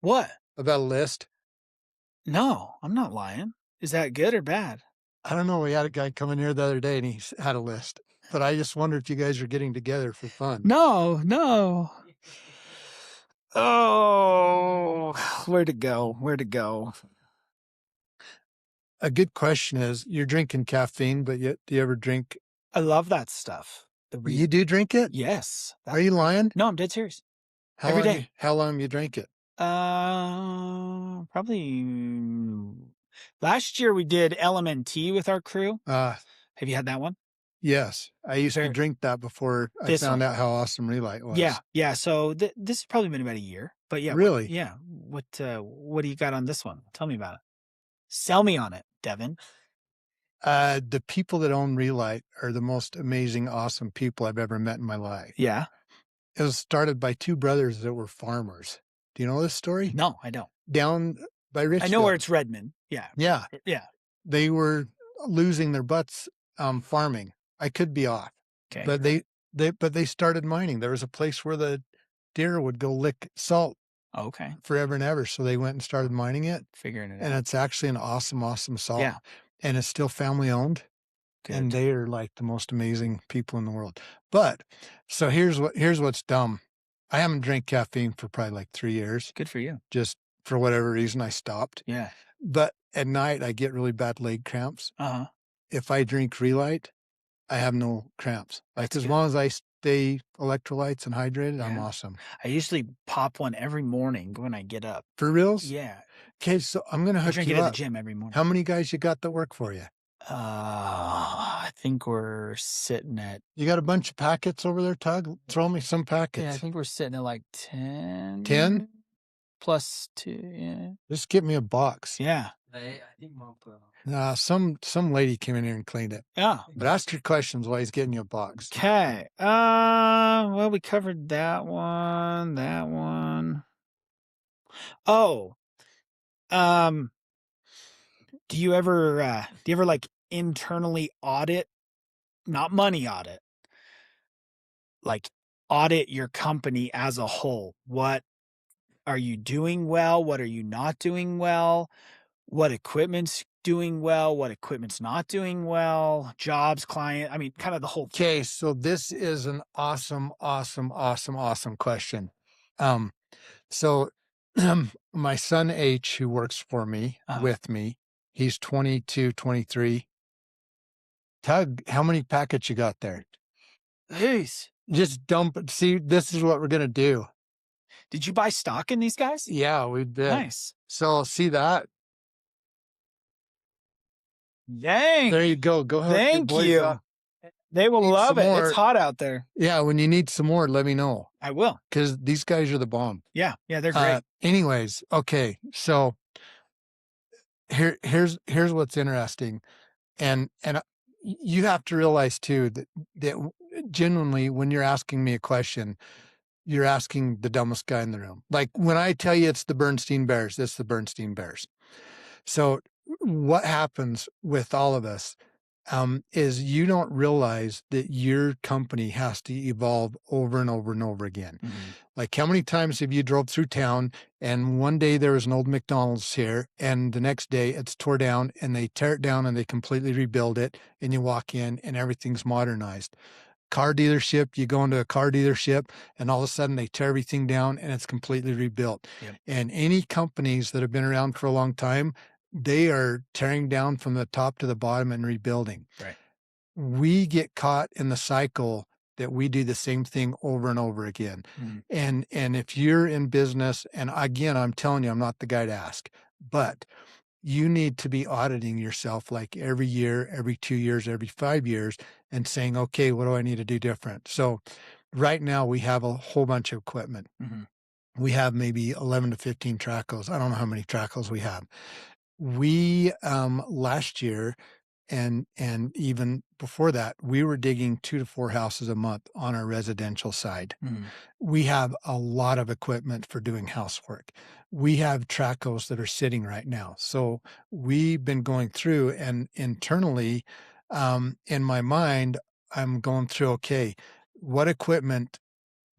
S2: What?
S1: about a list?
S2: No, I'm not lying. Is that good or bad?
S1: I don't know. We had a guy come in here the other day and he had a list, but I just wonder if you guys are getting together for fun.
S2: No. Oh, where'd it go?
S1: A good question is, you're drinking caffeine, but yet do you ever drink?
S2: I love that stuff.
S1: You do drink it?
S2: Yes.
S1: Are you lying?
S2: No, I'm dead serious.
S1: How
S2: every
S1: long
S2: day.
S1: How long you drink it?
S2: Probably last year we did LMNT with our crew.
S1: Uh,
S2: Have you had that one?
S1: yes. I used to
S2: Very
S1: drink that before I
S2: this
S1: found
S2: one.
S1: out how awesome Relight
S2: Yeah,
S1: was.
S2: yeah. So this has probably been about a year. But yeah,
S1: Really?
S2: what do you got on this one? Tell me about it. Sell me on it, Devin.
S1: The people that own Relight are the most amazing, awesome people I've ever met in my life.
S2: Yeah.
S1: It was started by two brothers that were farmers. Do you know this story?
S2: No, I don't.
S1: Down by
S2: I know where
S1: Richfield.
S2: it's Redmond. Yeah.
S1: Yeah.
S2: Yeah.
S1: They were losing their butts farming. I could be off,
S2: Okay.
S1: but they started mining. There was a place where the deer would go lick salt
S2: Okay.
S1: forever and ever, so they went and started mining it,
S2: Figuring it
S1: and
S2: out.
S1: it's actually an awesome, awesome salt,
S2: Yeah.
S1: and it's still family owned, and
S2: Good.
S1: they are like the most amazing people in the world. But so here's what's dumb. I haven't drank caffeine for probably like 3 years.
S2: Good for you.
S1: Just for whatever reason, I stopped.
S2: Yeah.
S1: But at night, I get really bad leg cramps.
S2: Uh-huh.
S1: If I drink Relight, I have no cramps. Like,
S2: That's
S1: as
S2: good.
S1: long as I stay electrolytes and hydrated, I'm
S2: Yeah.
S1: awesome.
S2: I usually pop one every morning when I get up.
S1: For reals?
S2: Yeah.
S1: Okay, so I'm gonna
S2: I
S1: hook
S2: drink
S1: you
S2: it at the
S1: up.
S2: gym every morning.
S1: How many guys you got that work for you?
S2: I think we're sitting at
S1: You got a bunch of packets over there, Tug? Throw me some
S2: yeah, I
S1: packets.
S2: think we're sitting at like 10.
S1: 10?
S2: Plus 2, yeah.
S1: Just get me a box.
S2: Yeah.
S3: I think more.
S1: Some lady came in here and cleaned it.
S2: Yeah.
S1: But ask your questions while he's getting you a box.
S2: Okay. Well, we covered that one, that one. Oh, um, do you ever like internally audit, not money audit, like audit your company as a whole? What are you doing well? What are you not doing well? What equipment's doing well? What equipment's not doing well? Jobs, client, I mean, kind of the whole thing.
S1: Okay, so this is an awesome, awesome, awesome, awesome question. Um, so my son H, who works for me with me, he's 22, 23. Tug, how many packets you got there?
S2: Jeez.
S1: Just dump it. See, this is what we're gonna do.
S2: Did you buy stock in these guys?
S1: Yeah, we did.
S2: Nice.
S1: So see that?
S2: Dang.
S1: There you go. Go ahead.
S2: Thank you. They will
S1: Need
S2: love
S1: some
S2: it.
S1: more.
S2: It's hot out there.
S1: Yeah, when you need some more, let me know.
S2: I will.
S1: Because these guys are the bomb.
S2: Yeah. Yeah, they're great.
S1: Anyways, okay. So here's what's interesting. And you have to realize too that genuinely, when you're asking me a question, you're asking the dumbest guy in the room. Like when I tell you it's the Bernstein Bears, it's the Bernstein Bears. So what happens with all of us is you don't realize that your company has to evolve over and over and over again. Like, how many times have you drove through town and one day there was an old McDonald's here and the next day it's tore down and they tear it down and they completely rebuild it and you walk in and everything's modernized. Car dealership, you go into a car dealership and all of a sudden they tear everything down and it's completely rebuilt.
S2: Yep.
S1: And any companies that have been around for a long time, they are tearing down from the top to the bottom and rebuilding.
S2: Right.
S1: We get caught in the cycle that we do the same thing over and over again. And if you're in business, and again, I'm telling you, I'm not the guy to ask, but you need to be auditing yourself like every year, every 2 years, every 5 years, and saying, okay, what do I need to do different? So right now we have a whole bunch of equipment. We have maybe 11 to 15 trackos. I don't know how many trackos we have. We last year and even before that, we were digging 2 to 4 houses a month on our residential side. We have a lot of equipment for doing housework. We have tracos that are sitting right now. So we've been going through and internally, in my mind, I'm going through, okay, what equipment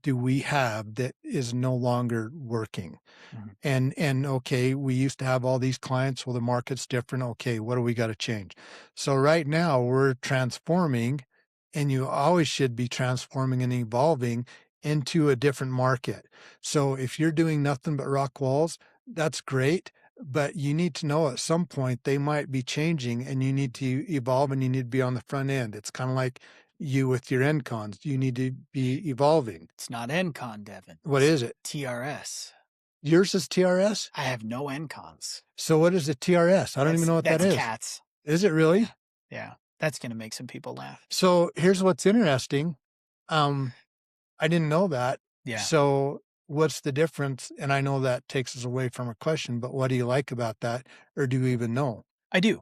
S1: do we have that is no longer working? And okay, we used to have all these clients. Well, the market's different. Okay, what do we got to change? So right now we're transforming, and you always should be transforming and evolving into a different market. So if you're doing nothing but rock walls, that's great. But you need to know at some point they might be changing and you need to evolve and you need to be on the front end. It's kind of like you with your end cons. You need to be evolving.
S2: It's not NCon, Devin.
S1: What is it?
S2: TRS.
S1: Yours is TRS?
S2: I have no end cons.
S1: So what is a TRS? I don't even know what that
S2: That's
S1: is.
S2: cats.
S1: Is it really?
S2: Yeah. That's going to make some people laugh.
S1: So here's what's interesting. I didn't know that.
S2: Yeah.
S1: So what's the difference? And I know that takes us away from a question, but what do you like about that? Or do you even know?
S2: I do.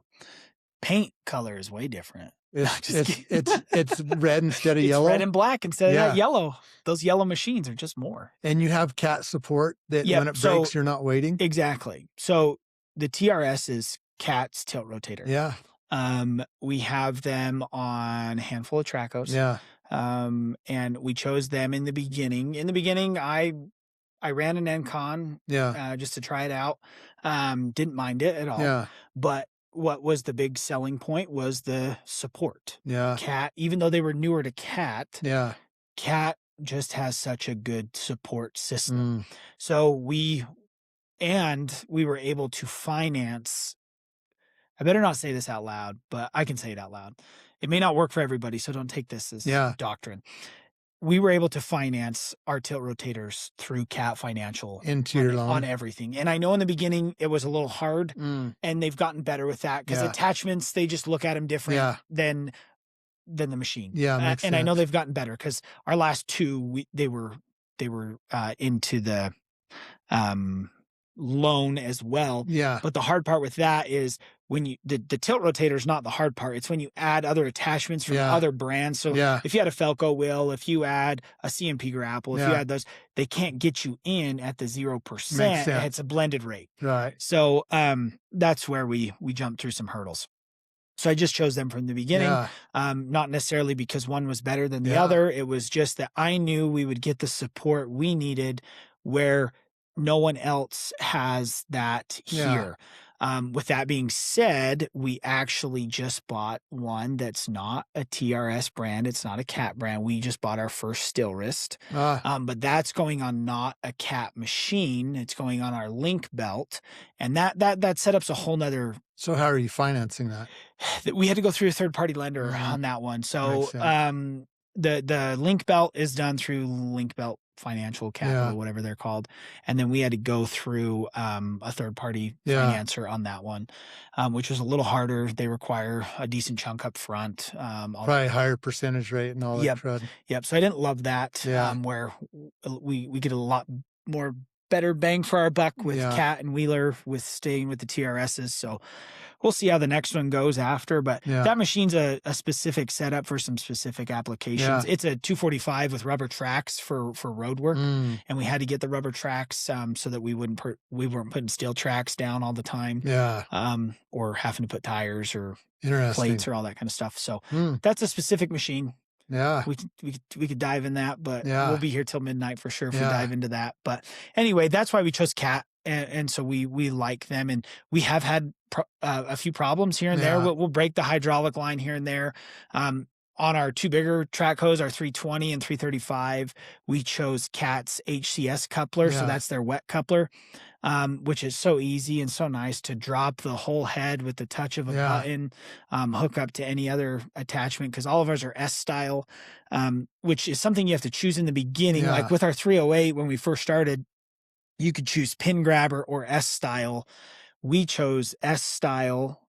S2: Paint color is way different.
S1: It's red instead of
S2: It's
S1: yellow.
S2: red and black instead of
S1: Yeah.
S2: that yellow. Those yellow machines are just more.
S1: And you have cat support that
S2: Yep,
S1: when it
S2: so-
S1: breaks, you're not waiting.
S2: Exactly. So the TRS is cat's tilt rotator.
S1: Yeah.
S2: We have them on a handful of Tracos.
S1: Yeah.
S2: And we chose them in the beginning. In the beginning, I ran an Encon
S1: Yeah.
S2: just to try it out. Didn't mind it at all.
S1: Yeah.
S2: But what was the big selling point was the support.
S1: Yeah.
S2: Cat, even though they were newer to cat,
S1: Yeah.
S2: cat just has such a good support system.
S1: Mm.
S2: So we were able to finance. I better not say this out loud, but I can say it out loud. It may not work for everybody, so don't take this as
S1: Yeah.
S2: doctrine. We were able to finance our tilt rotators through Cat Financial
S1: Into your loan.
S2: on everything. And I know in the beginning it was a little hard, and they've gotten better with that because
S1: Yeah.
S2: attachments, they just look at them different
S1: Yeah.
S2: than the machine.
S1: Yeah, makes
S2: and I know
S1: sense.
S2: they've gotten better because our last two, they were into the loan as well.
S1: Yeah.
S2: But the hard part with that is when you the tilt rotator is not the hard part. It's when you add other attachments from
S1: Yeah.
S2: other brands. So
S1: Yeah.
S2: if you had a Felco wheel, if you add a CMP grapple, if you
S1: Yeah.
S2: add those, they can't get you in at the 0%.
S1: Makes sense.
S2: It's a blended rate.
S1: Right.
S2: So that's where we jumped through some hurdles. So I just chose them from the beginning,
S1: Yeah.
S2: not necessarily because one was better than the
S1: Yeah.
S2: other. It was just that I knew we would get the support we needed where no one else has that
S1: Yeah.
S2: here. With that being said, we actually just bought one that's not a TRS brand. It's not a cat brand. We just bought our first still wrist. But that's going on not a cat machine. It's going on our link belt. And that setup's a whole nother.
S1: So how are you financing that?
S2: We had to go through a third party lender on that one. So
S1: Makes sense.
S2: the link belt is done through Link Belt Financial Capital,
S1: Yeah.
S2: whatever they're called. And then we had to go through a third party
S1: Yeah.
S2: financer on that one, which was a little harder. They require a decent chunk up front.
S1: Probably higher percentage rate and all
S2: Yep.
S1: that crud.
S2: Yep. So I didn't love that.
S1: Yeah.
S2: Where we get a lot more better bang for our buck with
S1: Yeah.
S2: Cat and Wheeler with staying with the TRSs. So we'll see how the next one goes after, but
S1: Yeah.
S2: that machine's a specific setup for some specific applications.
S1: Yeah.
S2: It's a 245 with rubber tracks for road work.
S1: Mm.
S2: And we had to get the rubber tracks so that we weren't putting steel tracks down all the time,
S1: Yeah.
S2: or having to put tires or
S1: Interesting.
S2: plates or all that kind of stuff. So
S1: Mm.
S2: that's a specific machine.
S1: Yeah.
S2: We could dive in that, but
S1: Yeah.
S2: we'll be here till midnight for sure if we
S1: Yeah.
S2: dive into that. But anyway, that's why we chose Cat, and so we like them, and we have had a few problems here and there.
S1: Yeah.
S2: We'll break the hydraulic line here and there. On our two bigger track hose, our 320 and 335, we chose Cat's HCS coupler, so
S1: Yeah.
S2: that's their wet coupler. Which is so easy and so nice to drop the whole head with the touch of a
S1: Yeah.
S2: button, hook up to any other attachment, because all of ours are S style, which is something you have to choose in the beginning.
S1: Yeah.
S2: Like with our 308, when we first started, you could choose pin grabber or S style. We chose S style,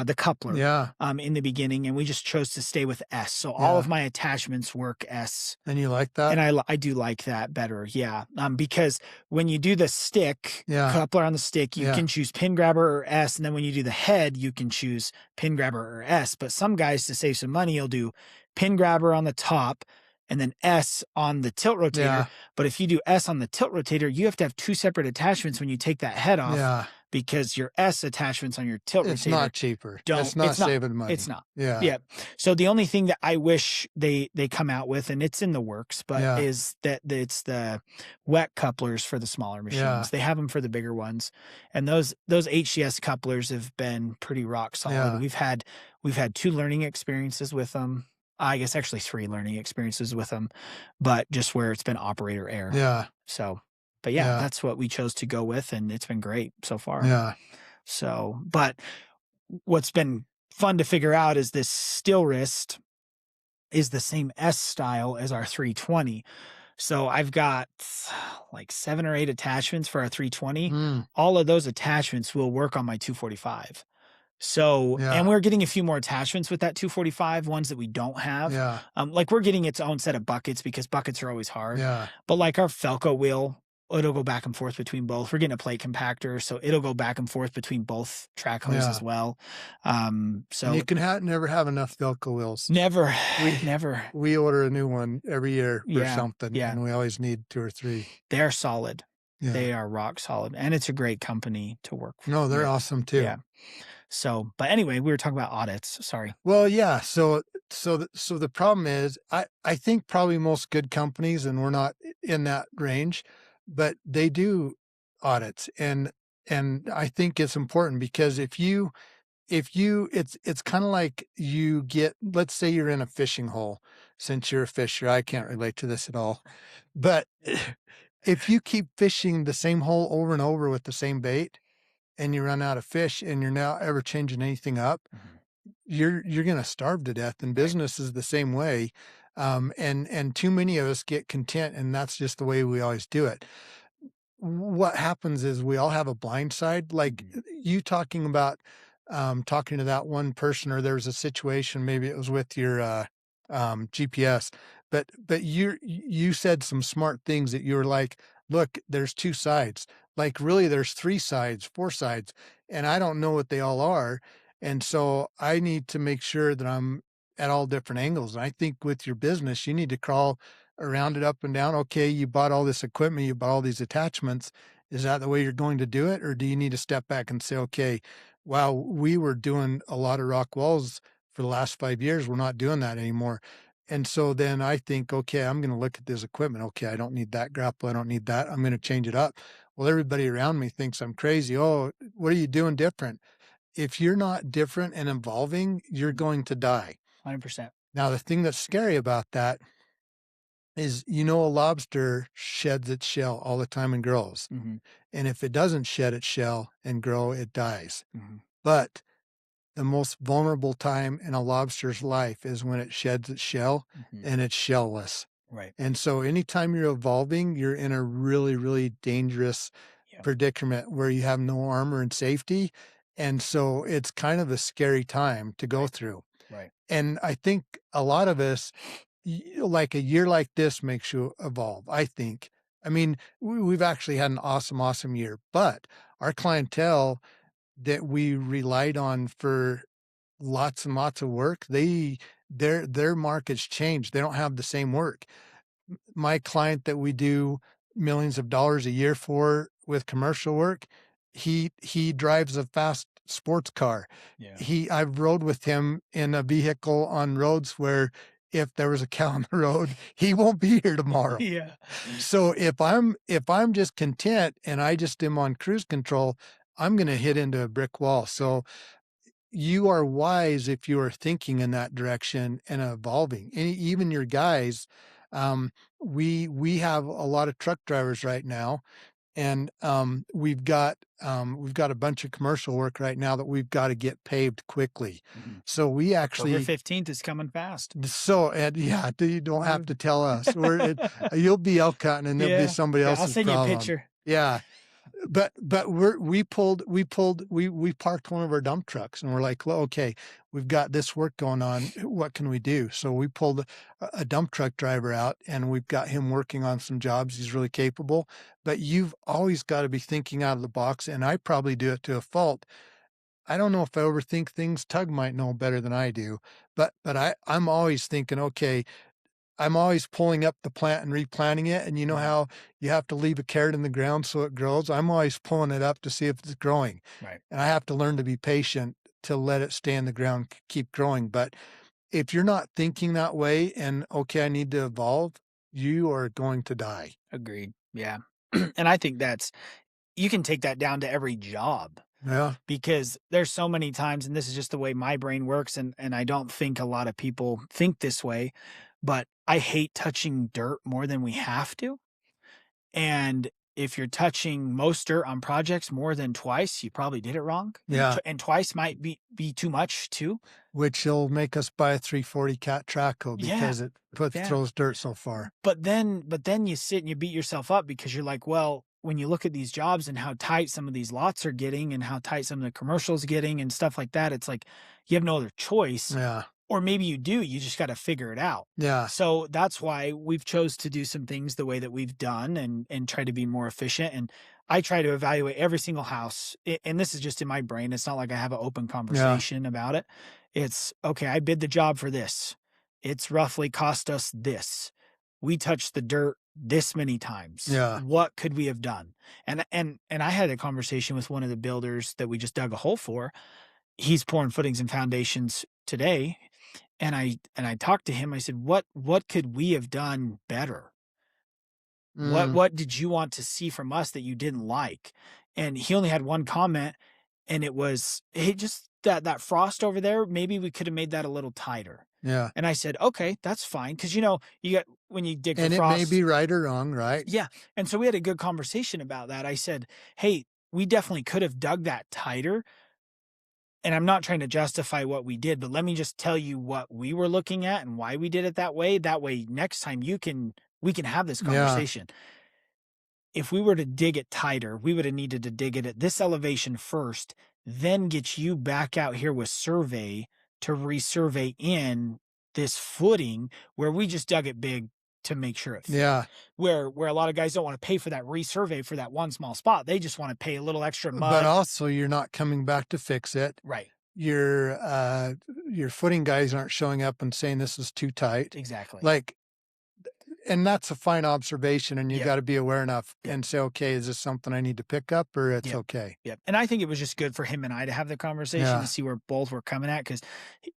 S2: the coupler,
S1: Yeah.
S2: in the beginning, and we just chose to stay with S. So all
S1: Yeah.
S2: of my attachments work S.
S1: And you like that?
S2: And I do like that better, yeah. Because when you do the stick,
S1: Yeah.
S2: coupler on the stick, you
S1: Yeah.
S2: can choose pin grabber or S, and then when you do the head, you can choose pin grabber or S. But some guys, to save some money, you'll do pin grabber on the top and then S on the tilt rotator.
S1: Yeah.
S2: But if you do S on the tilt rotator, you have to have two separate attachments when you take that head off,
S1: Yeah.
S2: because your S attachments on your tilt
S1: It's
S2: rotator
S1: not cheaper. It's not
S2: it's not-
S1: saving money.
S2: it's not.
S1: Yeah.
S2: Yeah. So the only thing that I wish they come out with, and it's in the works, but
S1: Yeah.
S2: is that it's the wet couplers for the smaller machines.
S1: Yeah.
S2: They have them for the bigger ones, and those HCS couplers have been pretty rock solid.
S1: Yeah.
S2: We've had 2 learning experiences with them. I guess actually 3 learning experiences with them, but just where it's been operator error.
S1: Yeah.
S2: So, but yeah,
S1: Yeah.
S2: that's what we chose to go with, and it's been great so far.
S1: Yeah.
S2: So, but what's been fun to figure out is this still wrist is the same S style as our 320. So I've got like 7 or 8 attachments for our 320.
S1: Mm,
S2: All of those attachments will work on my 245. So and
S1: yeah,
S2: we're getting a few more attachments with that 245, ones that we don't have.
S1: yeah,
S2: Like, we're getting its own set of buckets because buckets are always hard.
S1: yeah.
S2: But, like, our Felco wheel, it'll go back and forth between both. We're getting a plate compactor, so it'll go back and forth between both track hoses
S1: Yeah.
S2: as well.
S1: And you
S2: So
S1: can never have enough Velcro wheels.
S2: never,
S1: We
S2: never.
S1: we order a new one every year for
S2: Yeah,
S1: something,
S2: yeah.
S1: and we always need 2 or 3.
S2: They're solid.
S1: Yeah.
S2: They are rock solid, and it's a great company to work
S1: No, they're
S2: with.
S1: awesome too.
S2: Yeah. So, but anyway, we were talking about audits. Sorry.
S1: Well, yeah, so the problem is I think probably most good companies, and we're not in that range, but they do audits, and I think it's important because if you it's kinda like you get, let's say you're in a fishing hole, since you're a fisher, I can't relate to this at all, but if you keep fishing the same hole over and over with the same bait, and you run out of fish and you're not ever changing anything up,
S2: Mhm.
S1: you're gonna starve to death, and
S2: Right.
S1: business is the same way, and too many of us get content, and that's just the way we always do it. What happens is we all have a blind side, like,
S2: Mhm.
S1: you talking about, talking to that one person, or there was a situation, maybe it was with your, GPS, but you said some smart things that you were like, "Look, there's 2 sides." Like, really, there's 3 sides, 4 sides, and I don't know what they all are, and so I need to make sure that I'm at all different angles, and I think with your business, you need to crawl around it up and down. Okay, you bought all this equipment, you bought all these attachments. Is that the way you're going to do it? Or do you need to step back and say, okay, wow, we were doing a lot of rock walls for the last 5 years. We're not doing that anymore. And so then I think, okay, I'm going to look at this equipment. Okay, I don't need that grapple. I don't need that. I'm going to change it up. Well, everybody around me thinks I'm crazy. Oh, what are you doing different? If you're not different and evolving, you're going to die.
S2: 100%.
S1: Now, the thing that's scary about that is, a lobster sheds its shell all the time and grows,
S2: Mhm.
S1: and if it doesn't shed its shell and grow, it dies.
S2: Mhm.
S1: But the most vulnerable time in a lobster's life is when it sheds its shell
S2: Mhm.
S1: and it's shellless.
S2: Right.
S1: And so anytime you're evolving, you're in a really, really dangerous
S2: Yeah.
S1: predicament where you have no armor and safety, and so it's kind of a scary time to go
S2: Right.
S1: through.
S2: Right.
S1: And I think a lot of us, like a year like this makes you evolve, I think. I mean, we've actually had an awesome, awesome year, but our clientele that we relied on for lots and lots of work, their markets changed. They don't have the same work. My client that we do millions of dollars a year for with commercial work, he drives a fast sports car.
S2: Yeah.
S1: I've rode with him in a vehicle on roads where if there was a cow on the road, he won't be here tomorrow.
S2: Yeah.
S1: So if I'm just content and I just am on cruise control, I'm gonna hit into a brick wall. So you are wise if you are thinking in that direction and evolving. And even your guys, we have a lot of truck drivers right now, and we've got a bunch of commercial work right now that we've got to get paved quickly.
S2: Mhm.
S1: So we
S2: October
S1: actually
S2: 15th is coming fast.
S1: so and yeah, you don't have
S2: Woo.
S1: to tell us. You'll be elk hunting and it'll be
S2: Yeah.
S1: somebody
S2: Yeah, I'll
S1: else's
S2: send you a
S1: problem.
S2: picture.
S1: Yeah, but we parked one of our dump trucks and we're like, well, okay, we've got this work going on. What can we do? So we pulled a dump truck driver out and we've got him working on some jobs. He's really capable, but you've always got to be thinking out of the box. And I probably do it to a fault. I don't know if I overthink things. Tug might know better than I do, but I'm always thinking, okay, I'm always pulling up the plant and replanting it, and you know
S2: Mhm.
S1: how you have to leave a carrot in the ground so it grows? I'm always pulling it up to see if it's growing,
S2: Right.
S1: and I have to learn to be patient to let it stay in the ground, keep growing, but if you're not thinking that way and, "Okay, I need to evolve," you are going to die.
S2: Agreed. Yeah. And I think that's you can take that down to every job
S1: Yeah,
S2: because there's so many times, and this is just the way my brain works, and I don't think a lot of people think this way, but I hate touching dirt more than we have to. And if you're touching most dirt on projects more than twice, you probably did it wrong.
S1: Yeah.
S2: And twice might be too much too.
S1: Which will make us buy a 340 cat Traco
S2: Yeah.
S1: because it
S2: Yeah.
S1: throws dirt so far.
S2: But then you sit and you beat yourself up because you're like, well, when you look at these jobs and how tight some of these lots are getting and how tight some of the commercials getting and stuff like that, it's like you have no other choice.
S1: Yeah.
S2: Or maybe you do, you just got to figure it out.
S1: Yeah.
S2: So that's why we've chose to do some things the way that we've done and try to be more efficient. And I try to evaluate every single house. And this is just in my brain. It's not like I have an open
S1: Yeah.
S2: conversation about it. It's okay, I bid the job for this. It's roughly cost us this. We touched the dirt this many times.
S1: Yeah.
S2: What could we have done? And I had a conversation with one of the builders that we just dug a hole for. He's pouring footings and foundations today. And I talked to him. I said, "What could we have done better?
S1: Mm,
S2: What did you want to see from us that you didn't like?" And he only had one comment, and it was, "Hey, just that frost over there, maybe we could have made that a little tighter."
S1: yeah.
S2: And I said, "Okay, that's fine." Because you got when you dig for
S1: And it may
S2: frost.
S1: be right or wrong, right?
S2: Yeah. And so we had a good conversation about that. I said, "Hey, we definitely could have dug that tighter, and I'm not trying to justify what we did, but let me just tell you what we were looking at and why we did it that way. That way, next time we can have this
S1: Yeah.
S2: conversation. If we were to dig it tighter, we would have needed to dig it at this elevation first, then get you back out here with survey to resurvey in this footing where we just dug it big to make sure it fit.
S1: Yeah.
S2: Where a lot of guys don't want to pay for that resurvey for that one small spot. They just want to pay a little extra
S1: But
S2: mud."
S1: also you're not coming back to fix it.
S2: Right.
S1: Your footing guys aren't showing up and saying this is too tight.
S2: Exactly.
S1: Like, and that's a fine observation, and you
S2: Yep.
S1: got to be aware enough
S2: Yep.
S1: and say, okay, is this something I need to pick up or it's
S2: Yep.
S1: okay?
S2: Yep. And I think it was just good for him and I to have the conversation
S1: Yeah.
S2: to see where both were coming at. Cause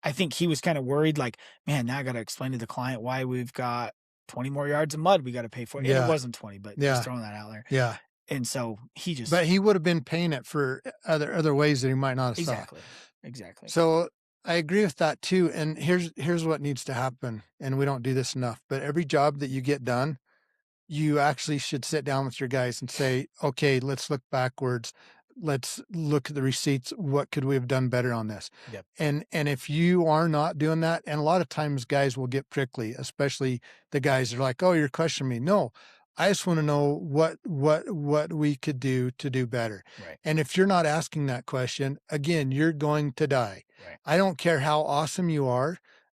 S2: I think he was kind of worried, like, man, now I got to explain to the client why we've got 20 more yards of mud we got to pay for. And it
S1: Yeah.
S2: wasn't 20, but
S1: Yeah.
S2: just throwing that out there.
S1: Yeah.
S2: And so he just,
S1: But he would have been paying it for other ways that he might not have saw.
S2: exactly. Exactly.
S1: So I agree with that too. And here's what needs to happen. And we don't do this enough, but every job that you get done, you actually should sit down with your guys and say, okay, let's look backwards. Let's look at the receipts. What could we have done better on this?
S2: Yep.
S1: And if you are not doing that, and a lot of times guys will get prickly, especially the guys that are like, oh, you're questioning me. No, I just want to know what we could do to do better.
S2: Right.
S1: And if you're not asking that question, again, you're going to die.
S2: Right.
S1: I don't care how awesome you are.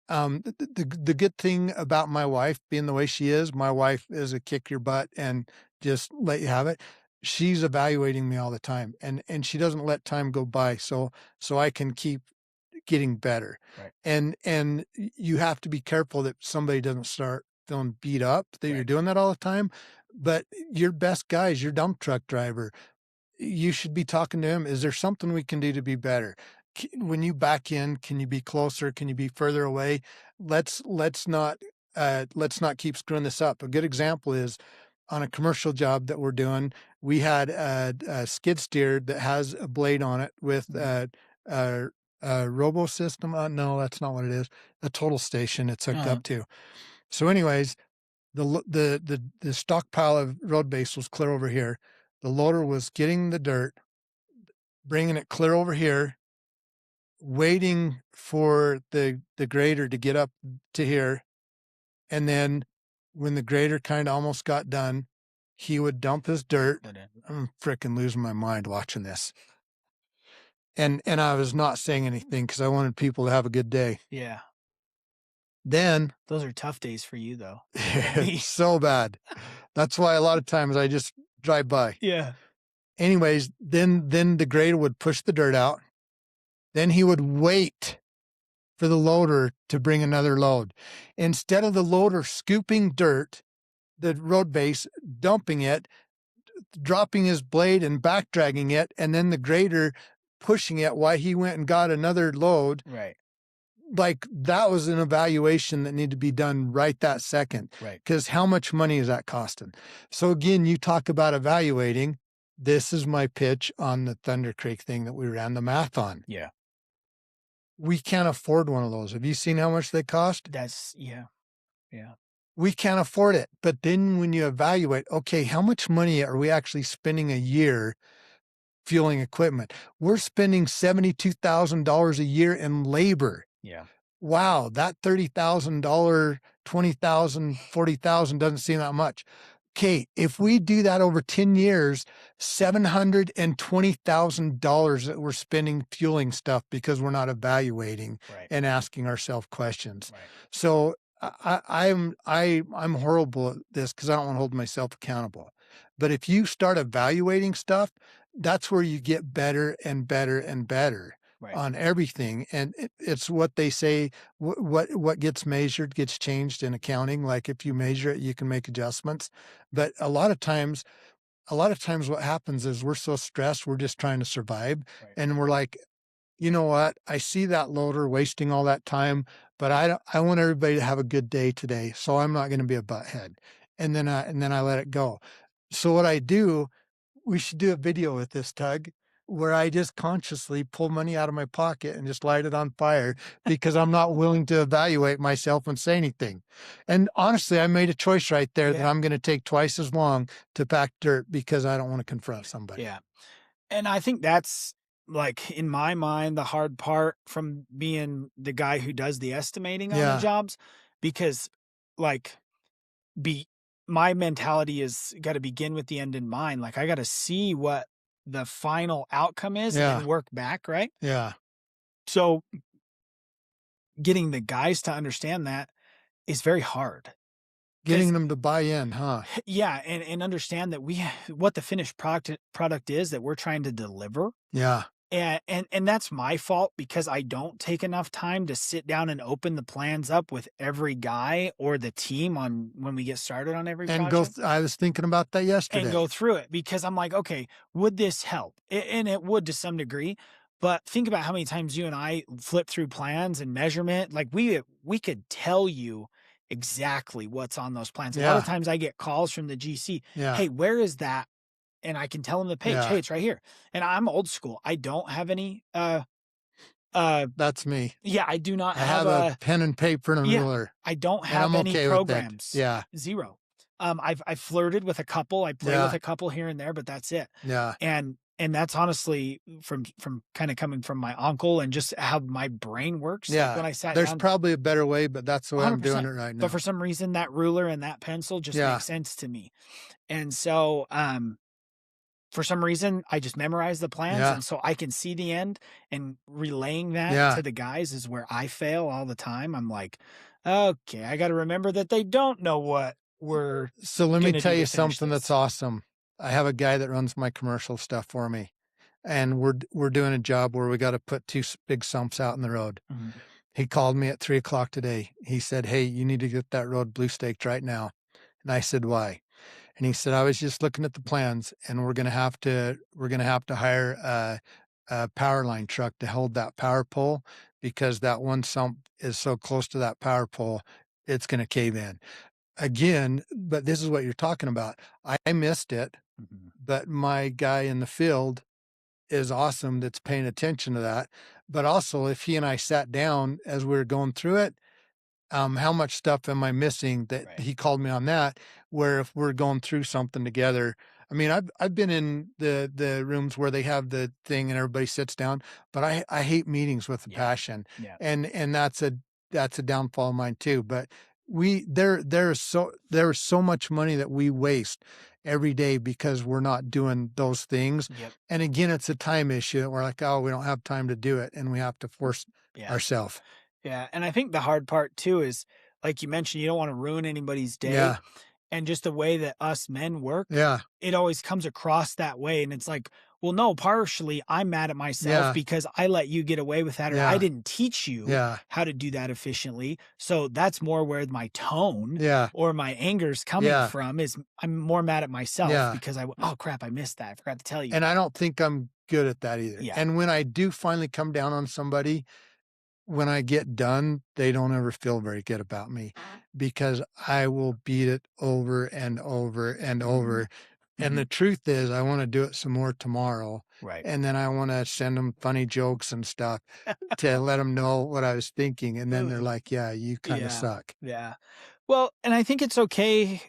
S1: The good thing about my wife being the way she is, my wife is a kick your butt and just let you have it. She's evaluating me all the time, and she doesn't let time go by, so I can keep getting better.
S2: Right.
S1: And you have to be careful that somebody doesn't start feeling beat up that you're
S2: Right.
S1: doing that all the time. But your best guy is your dump truck driver. You should be talking to him. Is there something we can do to be better? When you back in, can you be closer? Can you be further away? Let's not keep screwing this up. A good example is on a commercial job that we're doing. We had a skid steer that has a blade on it with a robo system. No, that's not what it is. A total station it's hooked
S2: Uh-huh.
S1: up to. So, anyways, the stockpile of road base was clear over here. The loader was getting the dirt, bringing it clear over here, waiting for the grader to get up to here, and then when the grader kind of almost got done, he would dump his dirt.
S2: But,
S1: I'm freaking losing my mind watching this. And I was not saying anything because I wanted people to have a good day.
S2: yeah.
S1: Then
S2: Those are tough days for you though.
S1: it's so bad. That's why a lot of times I just drive by.
S2: Yeah.
S1: Anyways, then the grader would push the dirt out. Then he would wait for the loader to bring another load. Instead of the loader scooping dirt, the road base, dumping it, dropping his blade and back dragging it, and then the grader pushing it while he went and got another load.
S2: Right.
S1: Like that was an evaluation that needed to be done right that second.
S2: Right.
S1: Because how much money is that costing? So again, you talk about evaluating. This is my pitch on the Thunder Creek thing that we ran the math on.
S2: Yeah.
S1: We can't afford one of those. Have you seen how much they cost?
S2: That's yeah. Yeah.
S1: we can't afford it. But then when you evaluate, okay, how much money are we actually spending a year fueling equipment? We're spending $72,000 a year in labor.
S2: Yeah.
S1: Wow, that $30,000, 20,000, 40,000 doesn't seem that much. Okay, if we do that over 10 years, $720,000 that we're spending fueling stuff because we're not evaluating
S2: Right.
S1: and asking ourselves questions.
S2: Right.
S1: So I'm horrible at this because I don't want to hold myself accountable. But if you start evaluating stuff, that's where you get better and better and better
S2: Right.
S1: on everything. And it's what they say, what gets measured gets changed in accounting. Like if you measure it, you can make adjustments. But a lot of times what happens is we're so stressed, we're just trying to survive.
S2: Right.
S1: And we're like, you know what? I see that loader wasting all that time, but I want everybody to have a good day today. So I'm not going to be a butthead. And then I let it go. So what I do, we should do a video with this, Tug, where I just consciously pull money out of my pocket and just light it on fire because I'm not willing to evaluate myself and say anything. And honestly, I made a choice right there that
S2: Yeah.
S1: I'm going to take twice as long to pack dirt because I don't want to confront somebody.
S2: Yeah. And I think that's, like, in my mind, the hard part from being the guy who does the estimating on the
S1: Yeah.
S2: jobs, because, like, be my mentality is gotta begin with the end in mind. Like, I gotta see what the final outcome is and
S1: Yeah.
S2: then work back, right?
S1: Yeah.
S2: So, getting the guys to understand that is very hard. Because
S1: Getting them to buy in, huh?
S2: yeah, and understand that what the finished product is that we're trying to deliver.
S1: Yeah.
S2: And that's my fault because I don't take enough time to sit down and open the plans up with every guy or the team on when we get started on every
S1: And go
S2: project
S1: I was thinking about that
S2: and
S1: yesterday.
S2: go through it because I'm like, okay, would this help? And it would to some degree. But think about how many times you and I flip through plans and measurement. Like we could tell you exactly what's on those plans. A lot of
S1: Yeah.
S2: times I get calls from the GC,
S1: Yeah.
S2: hey, where is that? And I can tell them the page, hey,
S1: Yeah.
S2: it's right here. And I'm old school. I don't have any uh,
S1: That's me.
S2: yeah, I do not
S1: I
S2: have
S1: have a
S2: a
S1: pen and paper and a
S2: yeah,
S1: ruler,
S2: I don't
S1: and
S2: have
S1: I'm
S2: any
S1: okay with that.
S2: programs.
S1: Yeah.
S2: 0. I've flirted with a couple, I play with
S1: Yeah.
S2: a couple here and there, but that's it.
S1: Yeah.
S2: And that's honestly from kinda coming from my uncle and just how my brain works, like,
S1: Yeah.
S2: when I sat
S1: There's
S2: down
S1: probably a better way, but that's the way I'm doing
S2: 100%.
S1: it right
S2: But
S1: now.
S2: for some reason, that ruler and that pencil just
S1: Yeah.
S2: makes sense to me. And so, for some reason, I just memorize the plans,
S1: Yeah.
S2: and so I can see the end, and relaying that
S1: Yeah.
S2: to the guys is where I fail all the time. I'm like, "Okay, I gotta remember that they don't know what we're
S1: So let me
S2: gonna
S1: tell
S2: do
S1: you
S2: to finish
S1: something that's
S2: this."
S1: awesome. I have a guy that runs my commercial stuff for me, and we're doing a job where we got to put two big sumps out in the road.
S2: Mhm.
S1: He called me at 3 o'clock today. He said, "Hey, you need to get that road blue staked right now." And I said, "Why?" And he said, "I was just looking at the plans, and we're gonna have to hire a power line truck to hold that power pole because that one sump is so close to that power pole, it's gonna cave in." Again, but this is what you're talking about. I missed it,
S2: Mhm.
S1: but my guy in the field is awesome that's paying attention to that. But also, if he and I sat down as we were going through it, how much stuff am I missing that
S2: Right.
S1: he called me on that, where if we're going through something together, I mean, I've been in the rooms where they have the thing and everybody sits down, but I hate meetings with a
S2: Yeah.
S1: passion.
S2: Yeah.
S1: And that's a downfall of mine too. But there's so much money that we waste every day because we're not doing those things.
S2: Yep.
S1: And again, it's a time issue. We're like, oh, we don't have time to do it, and we have to force
S2: Yeah.
S1: ourselves.
S2: Yeah, and I think the hard part too is, like you mentioned, you don't wanna ruin anybody's day.
S1: Yeah.
S2: And just the way that us men work,
S1: Yeah.
S2: it always comes across that way, and it's like, well, no, partially, I'm mad at myself
S1: Yeah.
S2: because I let you get away with that, or I
S1: Yeah.
S2: didn't teach you
S1: Yeah.
S2: how to do that efficiently. So that's more where my tone
S1: Yeah.
S2: or my anger's coming
S1: Yeah.
S2: from is I'm more mad at myself
S1: Yeah.
S2: because oh crap, I missed that. I forgot to tell you.
S1: And I don't think I'm good at that either.
S2: Yeah.
S1: And when I do finally come down on somebody, when I get done, they don't ever feel very good about me because I will beat it over and over and
S2: Mhm.
S1: over And the truth is, I want to do it some more tomorrow.
S2: Right.
S1: And then I want to send them funny jokes and stuff to let them know what I was thinking. And then they're like, yeah, you kind of
S2: Yeah.
S1: suck.
S2: Yeah. Well, and I think it's okay.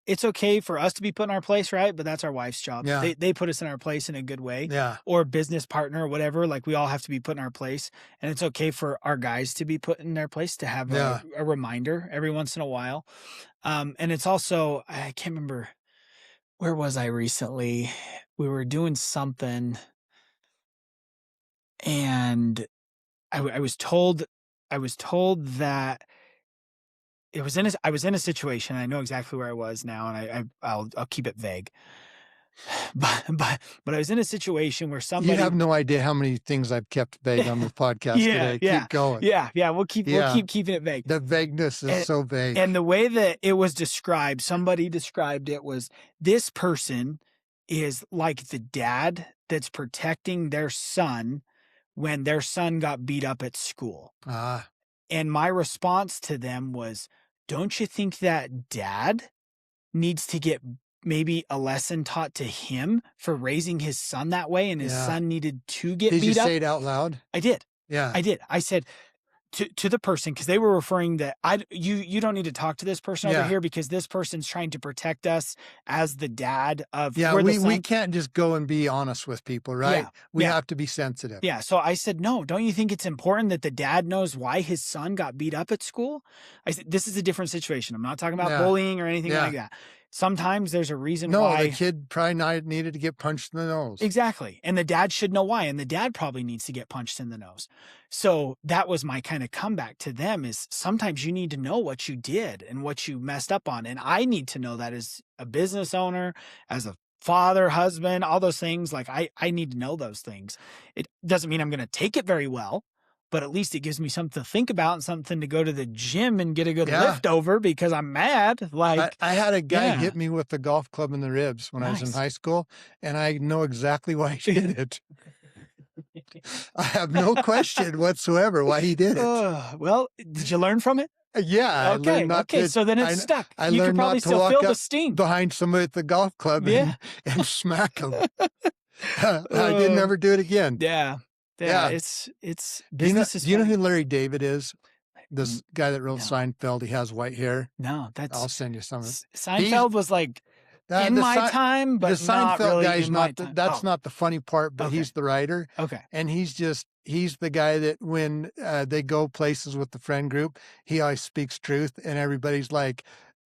S2: It's okay for us to be put in our place, right? But that's our wife's job.
S1: Yeah.
S2: They put us in our place in a good way,
S1: Yeah.
S2: or business partner or whatever. Like we all have to be put in our place, and it's okay for our guys to be put in their place to have
S1: Yeah.
S2: a reminder every once in a while. And it's also, I can't remember, where was I recently? We were doing something, and I was told that I was in a situation. I know exactly where I was now, and I'll keep it vague. But I was in a situation where
S1: You
S2: somebody.
S1: have no idea how many things I've kept vague on the podcast
S2: Yeah,
S1: today.
S2: yeah,
S1: Keep going.
S2: yeah. We'll
S1: Yeah.
S2: keep keeping it vague.
S1: The vagueness is so vague.
S2: And the way that it was described, somebody described it was, this person is like the dad that's protecting their son when their son got beat up at school.
S1: Ah,
S2: And my response to them was, don't you think that dad needs to get maybe a lesson taught to him for raising his son that way, and his
S1: Yeah.
S2: son needed to get
S1: did you
S2: beat up?
S1: say it out loud?
S2: I did.
S1: Yeah.
S2: I did. I said to the person, because they were referring that you don't need to talk to this person over
S1: Yeah.
S2: here because this person's trying to protect us as the dad of.
S1: Yeah,
S2: we're the
S1: we
S2: son.
S1: can't just go and be honest with people, right?
S2: Yeah,
S1: We
S2: yeah.
S1: have to be sensitive.
S2: Yeah. So I said, no, don't you think it's important that the dad knows why his son got beat up at school? I said, this is a different situation. I'm not talking about
S1: Yeah.
S2: bullying or anything
S1: Yeah.
S2: like that. Sometimes there's a reason
S1: No,
S2: why.
S1: the kid probably not needed to get punched in the nose.
S2: Exactly. And the dad should know why. And the dad probably needs to get punched in the nose. So that was my kind of comeback to them, is sometimes you need to know what you did and what you messed up on. And I need to know that as a business owner, as a father, husband, all those things. Like I need to know those things. It doesn't mean I'm going to take it very well, but at least it gives me something to think about and something to go to the gym and get a good
S1: Yeah.
S2: lift over because I'm mad. Like
S1: I had a guy
S2: yeah.
S1: hit me with a golf club in the ribs when I was in
S2: Nice.
S1: high school, and I know exactly why he did it. I have no question whatsoever why he did it.
S2: Well, did you learn from it?
S1: Yeah, I
S2: Okay,
S1: learned not
S2: okay,
S1: to.
S2: so then it's stuck.
S1: I
S2: You could
S1: learned
S2: probably
S1: not to
S2: still
S1: walk
S2: feel the
S1: up
S2: sting.
S1: behind somebody at the golf club
S2: Yeah.
S1: and smack him. I didn't ever do it again.
S2: Yeah.
S1: Yeah.
S2: It's
S1: Do you know,
S2: business is
S1: do you know
S2: funny.
S1: who Larry David is? This guy that wrote
S2: No.
S1: Seinfeld. He has white hair.
S2: No,
S1: I'll
S2: that's
S1: send you some of it.
S2: Seinfeld was like in
S1: The
S2: my
S1: Sein-
S2: time, but
S1: the
S2: not
S1: Seinfeld
S2: really
S1: guy's
S2: in my
S1: not
S2: time.
S1: that's
S2: Oh,
S1: not the funny part, but
S2: Okay.
S1: he's the writer.
S2: okay.
S1: And he's the guy that when they go places with the friend group, he always speaks truth, and everybody's like,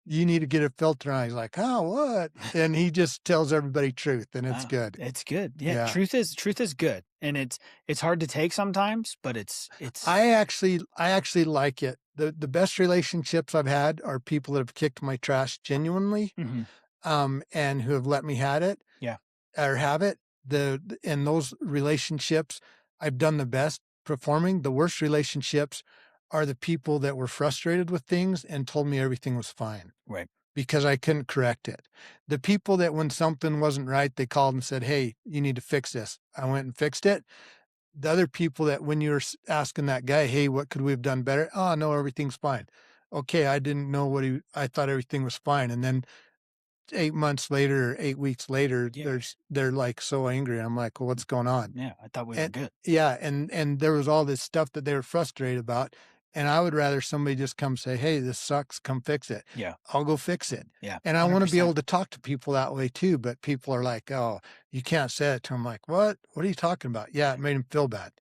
S1: you need to get a filter on. He's like, oh, what? And he just tells everybody truth, and it's
S2: Wow,
S1: good.
S2: It's good. Yeah,
S1: Yeah.
S2: truth is good, and it's hard to take sometimes, but it's.
S1: I actually like it. The best relationships I've had are people that have kicked my trash genuinely,
S2: Mhm.
S1: and who have let me had it.
S2: Yeah.
S1: Or have it. In those relationships, I've done the best performing. The worst relationships are the people that were frustrated with things and told me everything was fine
S2: Right.
S1: because I couldn't correct it. The people that when something wasn't right, they called and said, hey, you need to fix this. I went and fixed it. The other people that when you were asking that guy, hey, what could we have done better? Oh, no, everything's fine. Okay, I didn't know I thought everything was fine. And then 8 months later, or 8 weeks later,
S2: Yeah.
S1: they're like so angry. I'm like, well, what's going on?
S2: Yeah, I thought we were
S1: And
S2: good.
S1: yeah, and there was all this stuff that they were frustrated about. And I would rather somebody just come say, hey, this sucks, come fix it.
S2: Yeah.
S1: I'll go fix it.
S2: Yeah.
S1: And I want to be
S2: 100%.
S1: able to talk to people that way too. But people are like, oh, you can't say it to them. Like, what? What are you talking about? Yeah, it made them feel bad.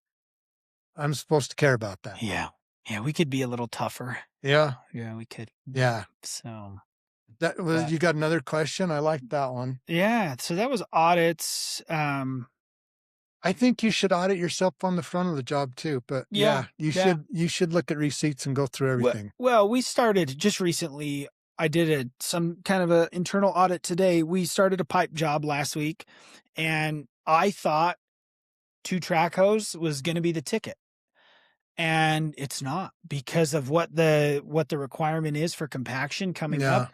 S1: I'm supposed to care about that.
S2: Yeah. Yeah, we could be a little tougher.
S1: Yeah.
S2: Yeah, we could.
S1: Yeah.
S2: So
S1: That was,
S2: But-
S1: you got another question? I liked that one.
S2: yeah, so that was audits.
S1: I think you should audit yourself on the front of the job too, but
S2: Yeah,
S1: you
S2: yeah.
S1: should look at receipts and go through everything.
S2: Well, we started just recently. I did some kind of a internal audit today. We started a pipe job last week, and I thought 2 track hose was going to be the ticket. And it's not, because of what the requirement is for compaction coming up.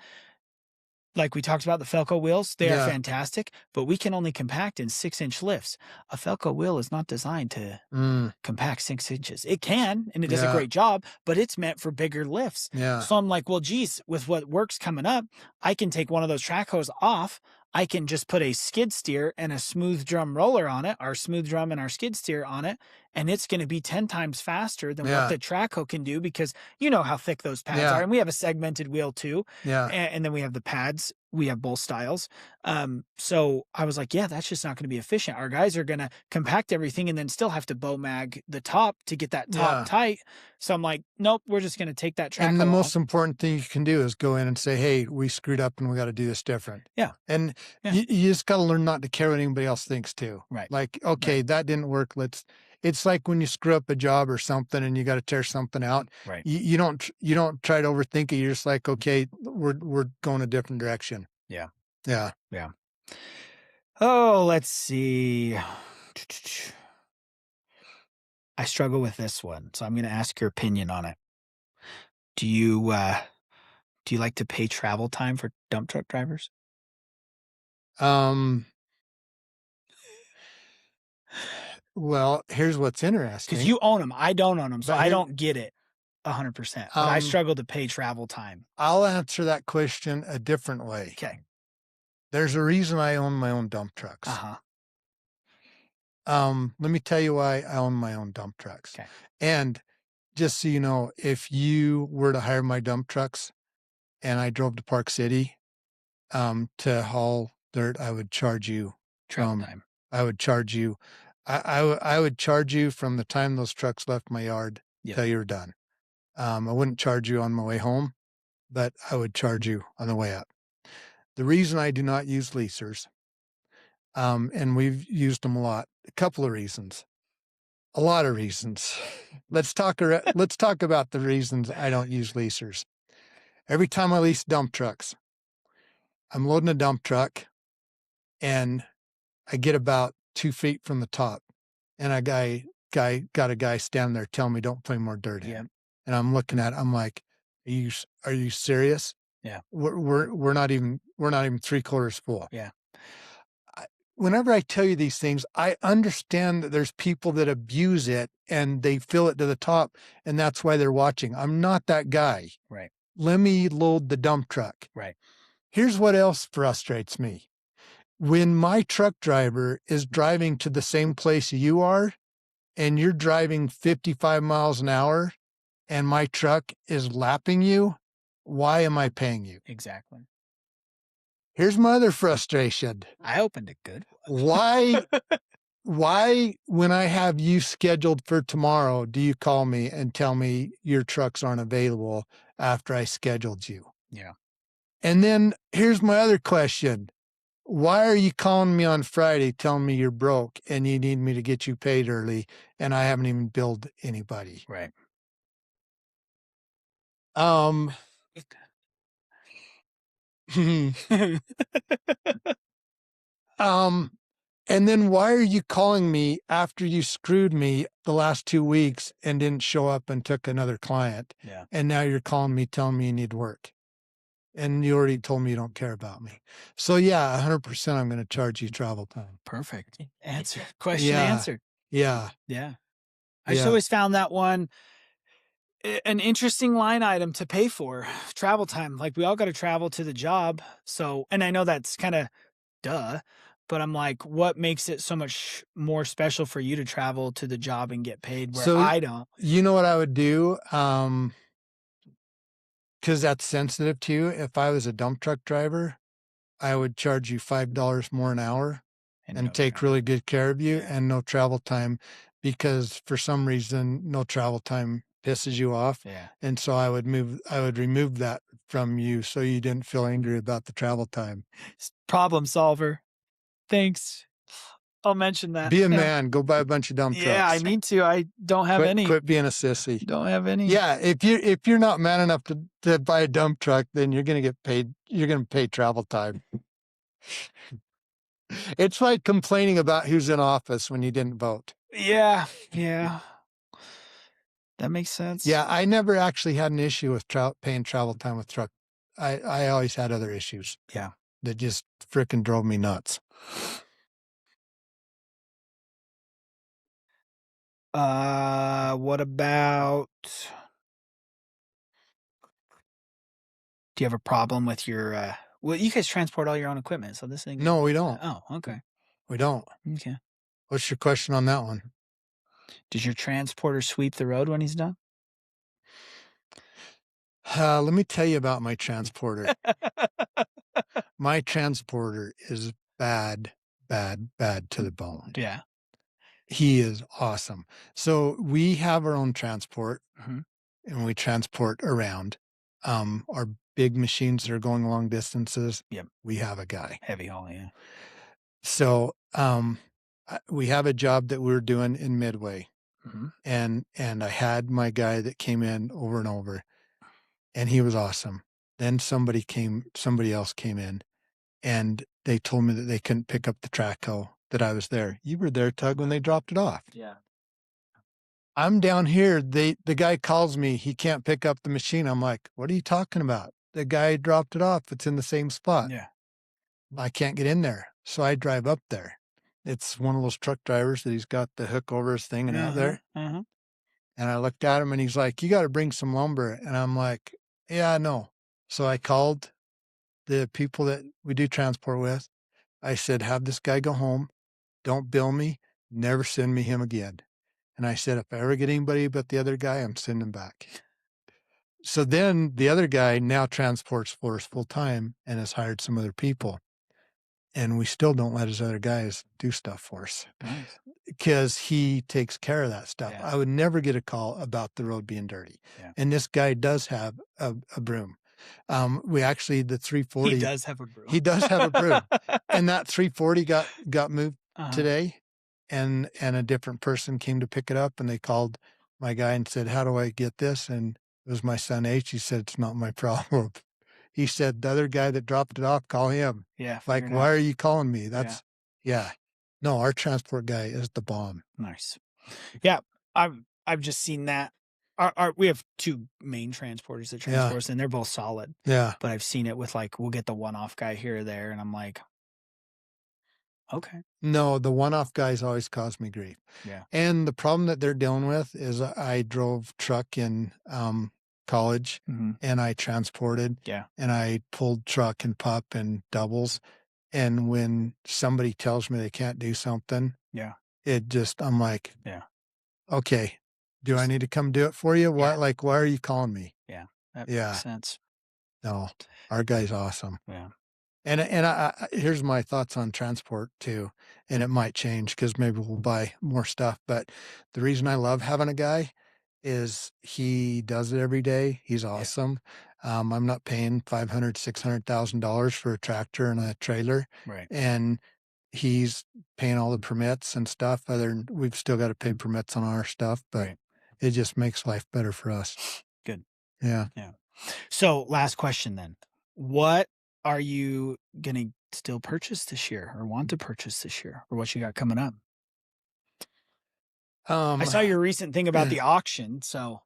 S2: Like we talked about the Felco wheels, they are
S1: Yeah.
S2: fantastic, but we can only compact in 6-inch lifts. A Felco wheel is not designed to
S1: Mm,
S2: compact 6 inches. It can, and it does a
S1: Yeah.
S2: great job, but it's meant for bigger lifts.
S1: yeah.
S2: So I'm like, well, geez, with what work's coming up, I can take one of those track hose off. I can just put a skid steer and a smooth drum roller on it, our smooth drum and our skid steer on it, and it's going to be 10 times faster than what
S1: Yeah.
S2: the track hoe can do, because you know how thick those pads
S1: Yeah.
S2: are. And we have a segmented wheel too.
S1: Yeah.
S2: And then we have the pads. We have both styles. So I was like, yeah, that's just not going to be efficient. Our guys are going to compact everything and then still have to bow mag the top to get that top
S1: Yeah.
S2: tight. So I'm like, nope, we're just going to take that track
S1: And the
S2: hoe off.
S1: most important thing you can do is go in and say, hey, we screwed up and we got to do this different.
S2: Yeah.
S1: And
S2: Yeah.
S1: you just got to learn not to care what anybody else thinks too.
S2: Right.
S1: Like, okay, that didn't work. It's like when you screw up a job or something and you got to tear something out.
S2: Right.
S1: You don't try to overthink it. You're just like, okay, we're going a different direction.
S2: Yeah.
S1: Yeah.
S2: Yeah. Oh, let's see. I struggle with this one, so I'm going to ask your opinion on it. Do you like to pay travel time for dump truck drivers?
S1: Well, here's what's interesting.
S2: Because you own them, I don't own them, so
S1: But
S2: I
S1: here-
S2: don't get it 100%. But I
S1: Um,
S2: struggle to pay travel time.
S1: I'll answer that question a different way.
S2: Okay.
S1: There's a reason I own my own dump trucks.
S2: Uh-huh.
S1: Let me tell you why I own my own dump trucks.
S2: Okay.
S1: And just so you know, if you were to hire my dump trucks and I drove to Park City, to haul dirt, I would charge you
S2: Travel time.
S1: I would charge you. I would charge you from the time those trucks left my yard till you're done. I wouldn't charge you on my way home, but I would charge you on the way up. The reason I do not use leasers, and we've used them a lot, a couple of reasons, a lot of reasons. Let's talk about the reasons I don't use leasers. Every time I lease dump trucks, I'm loading a dump truck and I get about 2 feet from the top and a guy got a guy standing there telling me don't put any more dirt in.
S2: Yeah.
S1: And I'm looking at it, I'm like, are you serious?
S2: Yeah.
S1: We're not even 3/4 full.
S2: Yeah.
S1: Whenever I tell you these things, I understand that there's people that abuse it and they fill it to the top and that's why they're watching. I'm not that guy.
S2: Right.
S1: Let me load the dump truck.
S2: Right.
S1: Here's what else frustrates me. When my truck driver is driving to the same place you are and you're driving 55 miles an hour and my truck is lapping you, why am I paying you?
S2: Exactly.
S1: Here's my other frustration.
S2: I opened a good
S1: Why, when I have you scheduled for tomorrow, do you call me and tell me your trucks aren't available after I scheduled you?
S2: Yeah.
S1: And then here's my other question. Why are you calling me on Friday telling me you're broke and you need me to get you paid early and I haven't even billed anybody?
S2: Right.
S1: And then why are you calling me after you screwed me the last 2 weeks and didn't show up and took another client?
S2: Yeah.
S1: And now you're calling me telling me you need work. And you already told me you don't care about me. So yeah, 100% I'm going to charge you travel time.
S2: Perfect. Answer. Question answered.
S1: Yeah.
S2: Yeah. I just always found that one an interesting line item to pay for, travel time. Like, we all got to travel to the job. So, and I know that's kind of duh, but I'm like, what makes it so much more special for you to travel to the job and get paid where I don't?
S1: You know what I would do? Because that's sensitive to you. If I was a dump truck driver, I would charge you $5 more an hour and take really good care of you and no travel time, because for some reason, no travel time pisses you off.
S2: Yeah.
S1: And so I would remove that from you so you didn't feel angry about the travel time.
S2: Problem solver. Thanks. I'll mention that.
S1: Be a man. Go buy a bunch of dump trucks.
S2: Yeah, I need to. I don't have any.
S1: Quit being a sissy.
S2: Don't have any.
S1: Yeah, if you're not man enough to buy a dump truck, then you're gonna get paid. You're gonna pay travel time. It's like complaining about who's in office when you didn't vote.
S2: Yeah, yeah. That makes sense.
S1: Yeah, I never actually had an issue with paying travel time with truck. I always had other issues.
S2: Yeah.
S1: That just frickin' drove me nuts.
S2: What about, do you have a problem with your Well, you guys transport all your own equipment, so this thing.
S1: No, we don't.
S2: Oh, okay.
S1: We don't.
S2: Okay.
S1: What's your question on that one?
S2: Does your transporter sweep the road when he's done?
S1: Let me tell you about my transporter. My transporter is bad, bad, bad to the bone.
S2: Yeah.
S1: He is awesome. So we have our own transport
S2: Mhm.
S1: and we transport around. Our big machines that are going long distances,
S2: Yep.
S1: we have a guy.
S2: Heavy haul, yeah.
S1: So we have a job that we're doing in Midway.
S2: Mhm.
S1: And I had my guy that came in over and over, and he was awesome. Then somebody else came in, and they told me that they couldn't pick up the track hoe, that I was there. You were there, Tug, when they dropped it off.
S3: Yeah.
S1: I'm down here. The guy calls me. He can't pick up the machine. I'm like, what are you talking about? The guy dropped it off. It's in the same spot.
S2: Yeah.
S1: I can't get in there. So I drive up there. It's one of those truck drivers that he's got the hook over his thing and out there.
S2: Uh-huh.
S1: And I looked at him and he's like, you got to bring some lumber. And I'm like, yeah, I know. So I called the people that we do transport with. I said, have this guy go home. Don't bill me. Never send me him again. And I said, if I ever get anybody but the other guy, I'm sending him back. So then the other guy now transports for us full time and has hired some other people. And we still don't let his other guys do stuff for us
S2: Nice.
S1: because he takes care of that stuff.
S2: Yeah.
S1: I would never get a call about the road being dirty.
S2: Yeah.
S1: And this guy does have a broom. We actually, the 340.
S2: He does have a broom.
S1: He does have a broom. And that 340 got moved
S2: Uh-huh.
S1: today, and a different person came to pick it up, and they called my guy and said, how do I get this? And it was my son H. He said, it's not my problem. He said, the other guy that dropped it off, call him.
S2: Yeah.
S1: Like,
S2: figure it
S1: why
S2: out.
S1: are you calling me? That's, yeah. No, our transport guy is the bomb.
S2: Nice. Yeah. I've just seen that. We have two main transporters that transport us, and they're both solid.
S1: Yeah.
S2: But I've seen it with like, we'll get the one-off guy here or there, and I'm like, okay.
S1: No, the one-off guys always cause me grief.
S2: Yeah.
S1: And the problem that they're dealing with is I drove truck in college,
S2: Mhm.
S1: and I transported.
S2: Yeah.
S1: And I pulled truck and pup and doubles. And when somebody tells me they can't do something,
S2: Yeah.
S1: I'm like,
S2: Yeah.
S1: okay, do I need to come do it for you?
S2: Yeah.
S1: Why are you calling me?
S2: Yeah. That
S1: Yeah.
S2: makes sense.
S1: No, our guy's awesome.
S2: Yeah.
S1: And I here's my thoughts on transport too, and it might change because maybe we'll buy more stuff. But the reason I love having a guy is he does it every day. He's awesome. I'm not paying $500,000, $600,000 for a tractor and a trailer,
S2: Right.
S1: and he's paying all the permits and stuff. We've still got to pay permits on our stuff, but
S2: Right.
S1: it just makes life better for us.
S2: Good.
S1: Yeah.
S2: Yeah. So last question then. What are you going to still purchase this year or want to purchase this year, or what you got coming up? I saw your recent thing about the auction. So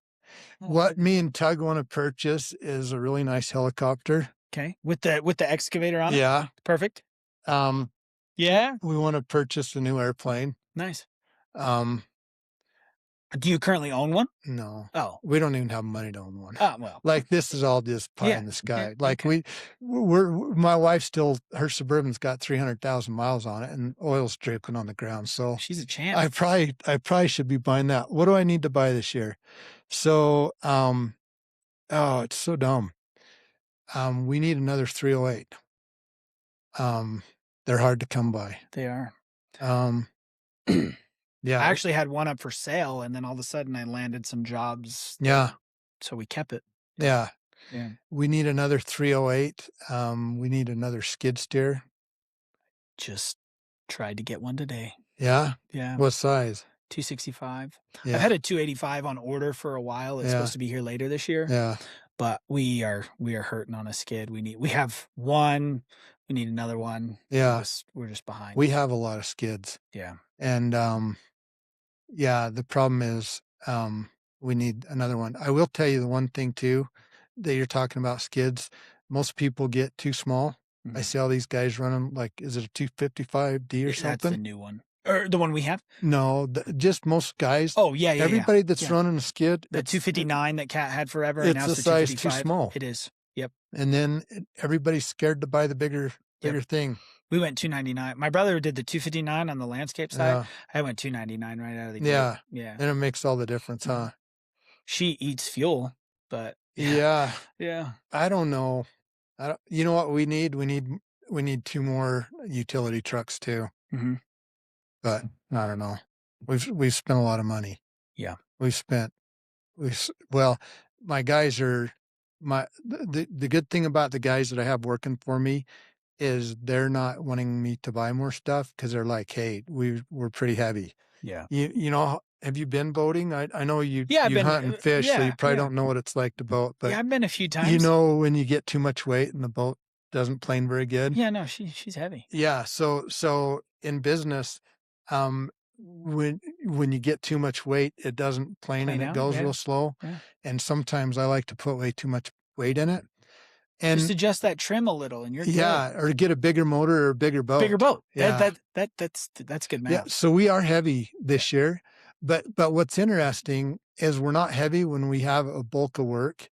S1: what me and Tug want to purchase is a really nice helicopter.
S2: okay. With the excavator on it?
S1: Yeah.
S2: Perfect. Yeah.
S1: We want to purchase a new airplane.
S2: Nice.
S1: Um,
S2: Do you currently own one?
S1: no,
S2: Oh.
S1: we don't even have money to own one.
S2: Oh, well.
S1: Like this is all just pie
S2: Yeah,
S1: in the sky.
S2: yeah,
S1: Like
S2: okay.
S1: my wife still, her Suburban's got 300,000 miles on it and oil's dripping on the ground. So
S2: She's a champ.
S1: I probably should be buying that. What do I need to buy this year? So, oh, it's so dumb. We need another 308. They're hard to come by.
S2: They are.
S1: Yeah.
S2: I actually had one up for sale, and then all of a sudden I landed some jobs.
S1: Yeah.
S2: So we kept it.
S1: Yeah.
S2: Yeah.
S1: We need another 308. We need another skid steer.
S2: Just tried to get one today.
S1: Yeah.
S2: Yeah.
S1: What size?
S2: 265.
S1: Yeah.
S2: I've had a 285 on order for a while. It's
S1: Yeah.
S2: supposed to be here later this year.
S1: Yeah.
S2: But we are hurting on a skid. We have one. We need another one.
S1: Yeah.
S2: We're just behind.
S1: We have a lot of skids.
S2: Yeah.
S1: And yeah, the problem is we need another one. I will tell you the one thing too that you're talking about skids. Most people get too small. I see all these guys running like, is it a 255D or
S2: That's the
S1: something?
S2: new one. Or the one we have?
S1: No, just most guys.
S2: Oh, yeah, yeah.
S1: Everybody
S2: yeah.
S1: that's
S2: Yeah.
S1: running a skid.
S2: The 259 that Cat had forever, and
S1: It's
S2: now
S1: a
S2: it's the
S1: size too
S2: 255.
S1: small.
S2: It is. Yep.
S1: And then everybody's scared to buy the
S2: Yep.
S1: bigger thing.
S2: We went 299. My brother did the 259 on the landscape side.
S1: Yeah.
S2: I went 299 right out of the gate.
S1: Yeah.
S2: Yeah.
S1: And it makes all the difference, huh?
S2: Mhm. She eats fuel, but yeah.
S1: Yeah.
S2: Yeah.
S1: I don't know. I don't, you know what we need? We need 2 more utility trucks too,
S2: Mhm.
S1: but I don't know. We've spent a lot of money.
S2: Yeah.
S1: We've spent well, my guys are the good thing about the guys that I have working for me is they're not wanting me to buy more stuff because 'cause they're like, "Hey, we're pretty heavy."
S2: Yeah.
S1: You know, have you been boating? I know
S2: Yeah, I've
S1: you
S2: been
S1: hunt and fish, so you
S2: yeah,
S1: probably
S2: yeah.
S1: don't know what it's like to boat,
S2: Yeah,
S1: but
S2: I've been a few
S1: you
S2: times.
S1: know when you get too much weight and the boat doesn't plane very good?
S2: Yeah, no, she's heavy.
S1: Yeah, so in business, when you get too much weight, it doesn't plane and
S2: Plain
S1: it
S2: out,
S1: goes
S2: yeah.
S1: real slow,
S2: Yeah.
S1: and sometimes I like to put way too much weight in it,
S2: Just
S1: and
S2: adjust that trim a little and you're good.
S1: yeah, or get a bigger motor or a bigger
S2: Bigger
S1: boat.
S2: boat.
S1: Yeah.
S2: That's good
S1: Yeah,
S2: math.
S1: so we are heavy
S2: Yeah.
S1: this year, but what's interesting is we're not heavy when we have a bulk of work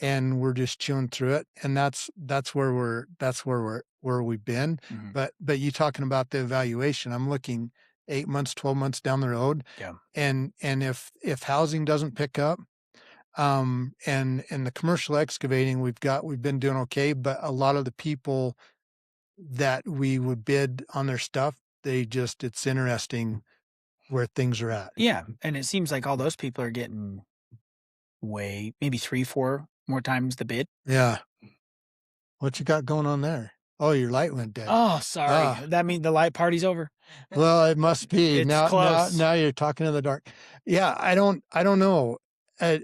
S1: and we're just chewing through it, and that's where we've been.
S2: Mhm.
S1: But you talking about the evaluation, I'm looking 8 months, 12 months down the road,
S2: Yeah.
S1: and if housing doesn't pick up, and the commercial excavating we've been doing okay, but a lot of the people that we would bid on their stuff, they just it's interesting where things are at.
S2: Yeah, and it seems like all those people are getting way maybe 3, 4 more times the bid.
S1: Yeah. What you got going on there? Oh, your light went dead.
S2: Oh, sorry.
S1: Ah,
S2: That mean the light party's over?
S1: well, it must be.
S2: It's close.
S1: Now you're talking in the dark. Yeah, I don't know. The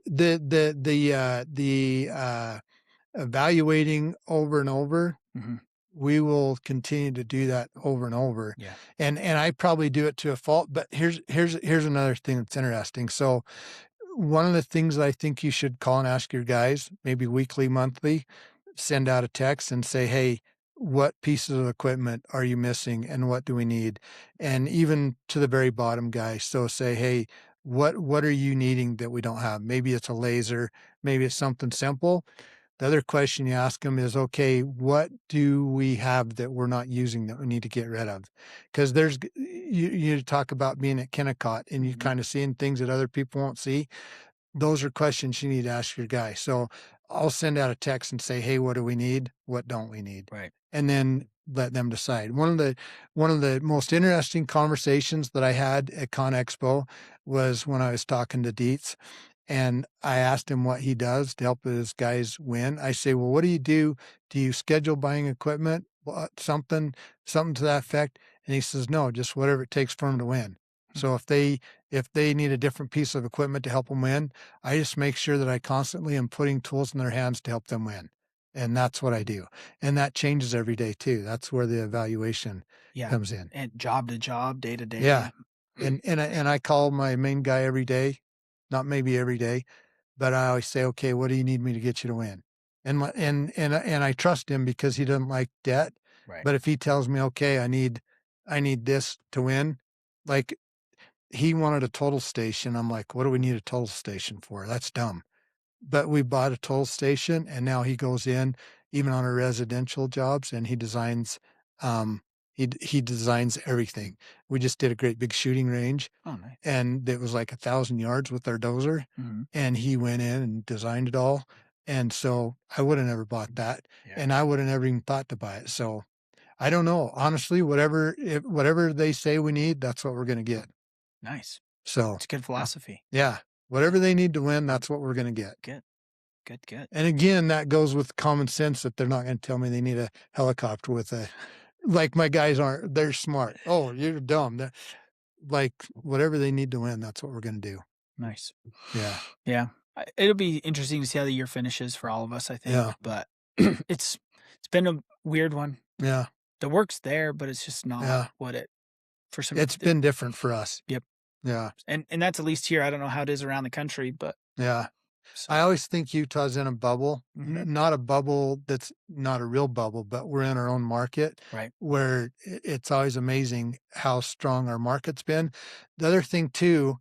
S1: evaluating over and over,
S2: Mhm.
S1: we will continue to do that over and over.
S2: Yeah.
S1: And I probably do it to a fault, but here's another thing that's interesting. So one of the things I think you should call and ask your guys, maybe weekly, monthly, send out a text and say, "Hey, what pieces of equipment are you missing and what do we need?" And even to the very bottom guy. So say, "Hey, what are you needing that we don't have?" Maybe it's a laser, maybe it's something simple. The other question you ask them is, "Okay, what do we have that we're not using that we need to get rid of?" Because you talk about being at Kennecott and you
S2: Mhm.
S1: kind of seeing things that other people won't see. Those are questions you need to ask your guy. So I'll send out a text and say, "Hey, what do we need? What don't we need?"
S2: Right.
S1: And then let them decide. One of the most interesting conversations that I had at Con Expo was when I was talking to Dietz and I asked him what he does to help his guys win. I say, "Well, what do you do? Do you schedule buying equipment? Something to that effect?" And he says, "No, just whatever it takes for them to win."
S2: Hmm.
S1: So if they need a different piece of equipment to help them win, I just make sure that I constantly am putting tools in their hands to help them win. And that's what I do. And that changes every day too. That's where the evaluation
S2: Yeah.
S1: comes in.
S2: And job to job, day to
S1: Yeah.
S2: day.
S1: And I call my main guy every day, not maybe every day, but I always say, "Okay, what do you need me to get you to win?" And I trust him because he doesn't like debt.
S2: Right.
S1: But if he tells me, "Okay, I need this to win," like he wanted a total station. I'm like, "What do we need a total station for? That's dumb." But we bought a total station and now he goes in even on our residential jobs and he designs um he designs everything. We just did a great big shooting range
S2: Oh, nice.
S1: and it was like 1,000 yards with our dozer
S2: Mhm.
S1: and he went in and designed it all. And so I would have never bought that
S2: Yeah.
S1: and I would have never even thought to buy it. So I don't know. Honestly, whatever they say we need, that's what we're going to get.
S2: Nice.
S1: So,
S2: It's good philosophy.
S1: yeah, whatever they need to win, that's what we're going to get.
S2: Good. Good, good.
S1: And again, that goes with common sense that they're not going to tell me they need a helicopter with a like my guys aren't, they're smart. Oh, you're dumb. Like whatever they need to win, that's what we're going to do.
S2: Nice.
S1: Yeah.
S2: Yeah. It'll be interesting to see how the year finishes for all of us, I think,
S1: Yeah.
S2: but it's been a weird one.
S1: Yeah.
S2: The work's there, but it's just not
S1: Yeah.
S2: what it for some
S1: It's been different for us.
S2: yep.
S1: Yeah.
S2: And that's at least here. I don't know how it is around the country, but
S1: Yeah. I
S2: so
S1: always think Utah's in a bubble,
S2: mhm.
S1: not a bubble that's not a real bubble, but we're in our own market
S2: Right.
S1: where it's always amazing how strong our market's been. The other thing too,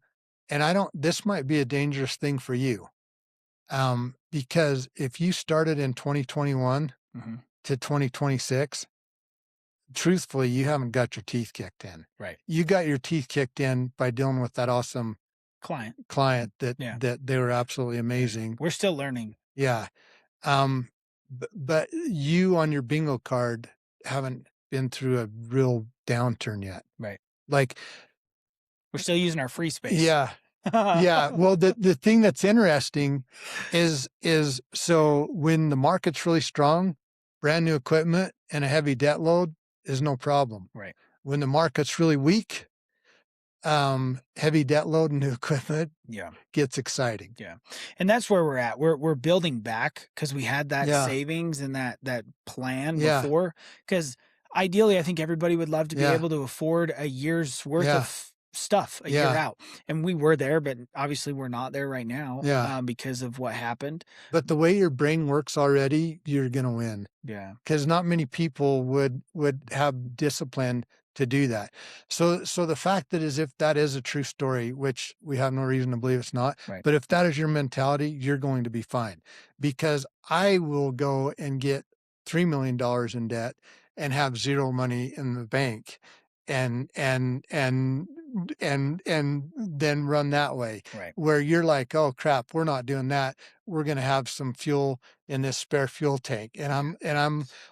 S1: and I don't, this might be a dangerous thing for you. Because if you started in 2021
S2: Hmm.
S1: to 2026, truthfully, you haven't got your teeth kicked in.
S2: Right.
S1: You got your teeth kicked in by dealing with that awesome
S2: Client.
S1: client
S2: Yeah.
S1: that they were absolutely
S2: Yeah.
S1: amazing.
S2: We're still learning.
S1: Yeah. But you on your bingo card haven't been through a real downturn yet.
S2: Right.
S1: Like,
S2: We're still using our free space.
S1: yeah, yeah. Well, the thing that's interesting is so when the market's really strong, brand new equipment and a heavy debt load is no problem.
S2: Right.
S1: When the market's really weak, heavy debt load and new equipment
S2: Yeah.
S1: gets exciting.
S2: Yeah. And that's where we're at. We're building back because we had that
S1: Yeah,
S2: savings and that plan
S1: yeah,
S2: before. Because ideally, I think everybody would love to be
S1: yeah,
S2: able to afford a year's worth
S1: yeah,
S2: of stuff a year
S1: yeah,
S2: out. And we were there, but obviously we're not there right now
S1: yeah.
S2: because of what happened.
S1: But the way your brain works already, you're gonna win.
S2: Yeah.
S1: Because not many people would have discipline to do that. So the fact that is if that is a true story, which we have no reason to believe it's not,
S2: Right.
S1: but if that is your mentality, you're going to be fine. Because I will go and get $3 million in debt and have zero money in the bank and and and and then run that way
S2: Right.
S1: where you're like, oh crap, we're not doing that. We're gonna have some fuel in this spare fuel tank. And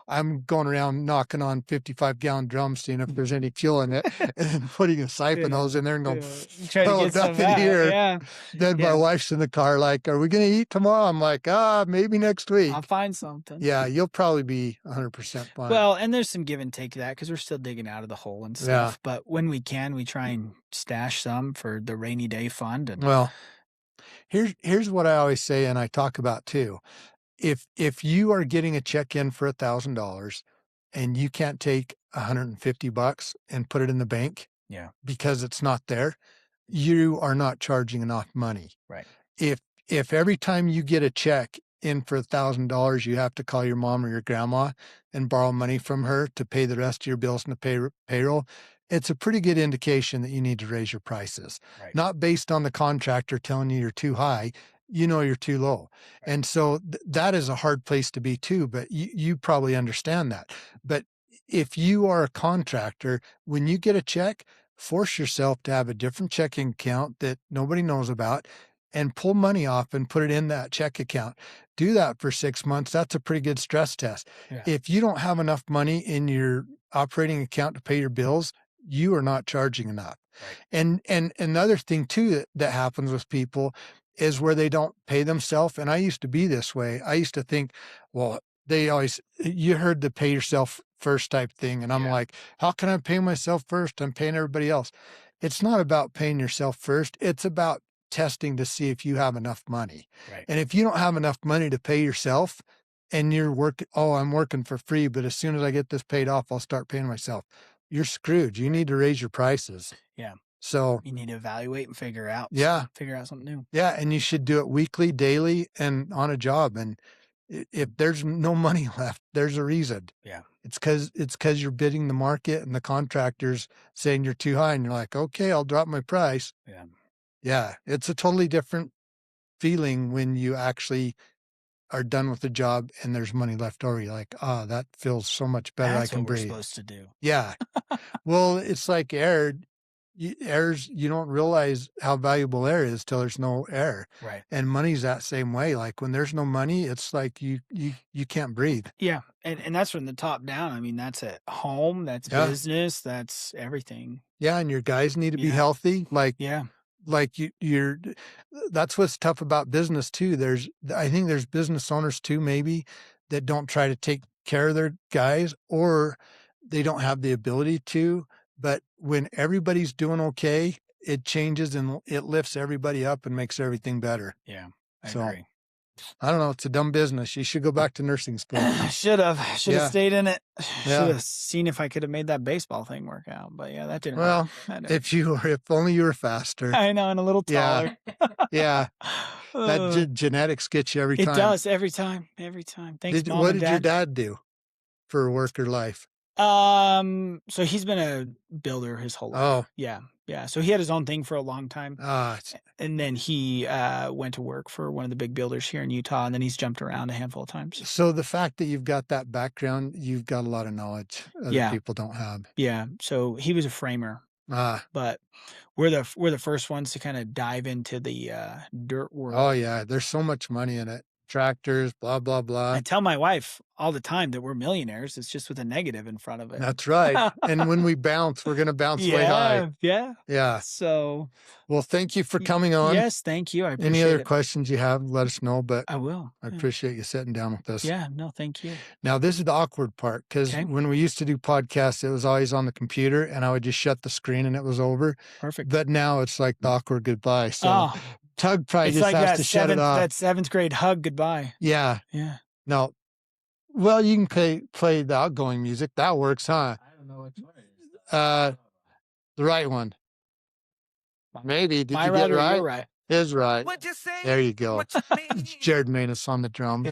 S1: I'm going around knocking on 55-gallon drums, seeing if there's any fuel in it, and then putting a siphon
S2: Yeah.
S1: hose in there and going,
S2: Yeah. Try to
S1: oh,
S2: get some
S1: nothing
S2: out.
S1: here.
S2: Yeah.
S1: Then my
S2: Yeah.
S1: wife's in the car, like, are we gonna eat tomorrow? I'm like, maybe next
S2: I'll
S1: week.
S2: find something.
S1: Yeah, you'll probably be 100% fine.
S2: Well, and there's some give and take to that because we're still digging out of the hole and
S1: Yeah.
S2: stuff. But when we can, we try and stash some for the rainy day fund. And
S1: Well, here's what I always say, and I talk about too. If you are getting a check in for $1,000 and you can't take $150 and put it in the bank
S2: yeah,
S1: because it's not there, you are not charging enough money.
S2: right.
S1: If if every time you get a check in for $1,000, you have to call your mom or your grandma and borrow money from her to pay the rest of your bills and the payroll, it's a pretty good indication that you need to raise your prices.
S2: Right.
S1: Not based on the contractor telling you you're too high, you know you're too low.
S2: Right.
S1: And so that is a hard place to be too, but you probably understand that. But if you are a contractor, when you get a check, force yourself to have a different checking account that nobody knows about and pull money off and put it in that check account. Do that for 6 months. That's a pretty good stress test.
S2: Yeah.
S1: If you don't have enough money in your operating account to pay your bills, you are not charging enough.
S2: Right.
S1: And another thing too that happens with people is where they don't pay themselves. And I used to be this way. I used to think, well, you heard the pay yourself first type thing. And I'm
S2: Yeah.
S1: like, how can I pay myself first? I'm paying everybody else. It's not about paying yourself first. It's about testing to see if you have enough money.
S2: Right.
S1: And if you don't have enough money to pay yourself and you're working, oh, I'm working for free, but as soon as I get this paid off, I'll start paying myself. You're screwed. You need to raise your prices.
S2: Yeah.
S1: So,
S2: You need to evaluate and figure out something new.
S1: yeah. And you should do it weekly, daily, and on a job. And if there's no money left, there's a reason.
S2: Yeah.
S1: It's because you're bidding the market and the contractor's saying you're too high and you're like, okay, I'll drop my price.
S2: Yeah.
S1: Yeah. It's a totally different feeling when you actually are done with the job and there's money left over. You're like, that feels so much better.
S2: That's
S1: I can
S2: what we're
S1: breathe.
S2: supposed to do.
S1: Yeah. Well, it's like air. You don't realize how valuable air is till there's no air.
S2: Right.
S1: And money's that same way. Like when there's no money, it's like you can't breathe.
S2: Yeah. And that's from the top down. I mean, that's at home, that's
S1: Yeah.
S2: business, that's everything.
S1: Yeah. And your guys need to be
S2: Yeah.
S1: healthy.
S2: Yeah.
S1: Like that's what's tough about business too. I think there's business owners too, maybe that don't try to take care of their guys or they don't have the ability to. But when everybody's doing okay, it changes and it lifts everybody up and makes everything better.
S2: Yeah. I
S1: So,
S2: agree.
S1: I don't know. It's a dumb business. You should go back to nursing school.
S2: Should have
S1: Yeah.
S2: stayed in it.
S1: Yeah.
S2: Should have seen if I could have made that baseball thing work out. But yeah, that didn't work.
S1: Well,
S2: That didn't.
S1: if only you were faster.
S2: I know, and a little
S1: Yeah.
S2: taller.
S1: Yeah. That
S2: Uh,
S1: genetics get you every
S2: it
S1: time.
S2: does every time. Every time. Thanks, Mom
S1: What
S2: and
S1: did your
S2: Dad.
S1: dad do for work or life?
S2: So he's been a builder his whole life.
S1: Oh,
S2: Yeah. Yeah, so he had his own thing for a long time,
S1: Ah,
S2: and then he, went to work for one of the big builders here in Utah, and then he's jumped around a handful of times.
S1: so the fact that you've got that background, you've got a lot of knowledge other
S2: Yeah,
S1: people don't have.
S2: yeah, so he was a framer,
S1: Ah,
S2: but we're the first ones to kinda dive into the, dirt
S1: oh
S2: world.
S1: yeah, there's so much money in it. Tractors, blah, blah,
S2: I
S1: blah.
S2: tell my wife all the time that we're millionaires, it's just with a negative in front of it.
S1: That's right. And when we bounce, we're gonna bounce way high.
S2: Yeah, yeah.
S1: Yeah.
S2: So,
S1: Well, thank you for
S2: y
S1: coming on.
S2: yes, thank you, I
S1: Any
S2: appreciate
S1: other
S2: it.
S1: questions you have, let us know, but
S2: I will,
S1: I
S2: yeah.
S1: appreciate you sitting down with us.
S2: Yeah, no, thank you.
S1: Now, this is the awkward part because
S2: Okay.
S1: when we used to do podcasts, it was always on the computer and I would just shut the screen and it was over.
S2: Perfect.
S1: But now it's like the awkward goodbye. So
S2: Oh,
S1: Tug probably
S2: it's
S1: just
S2: like
S1: has to shut it off.
S2: that 7th grade hug goodbye.
S1: Yeah.
S2: Yeah.
S1: No. Well, you can play the outgoing music. That works, huh?
S3: I don't know which one it is.
S1: Uh, the right one. Maybe. Did
S2: My
S1: you
S2: right
S1: get
S2: or
S1: right?
S2: your right?
S1: His right.
S4: What you say?
S1: There you go.
S4: What you mean?
S1: Jared Manus on the drums.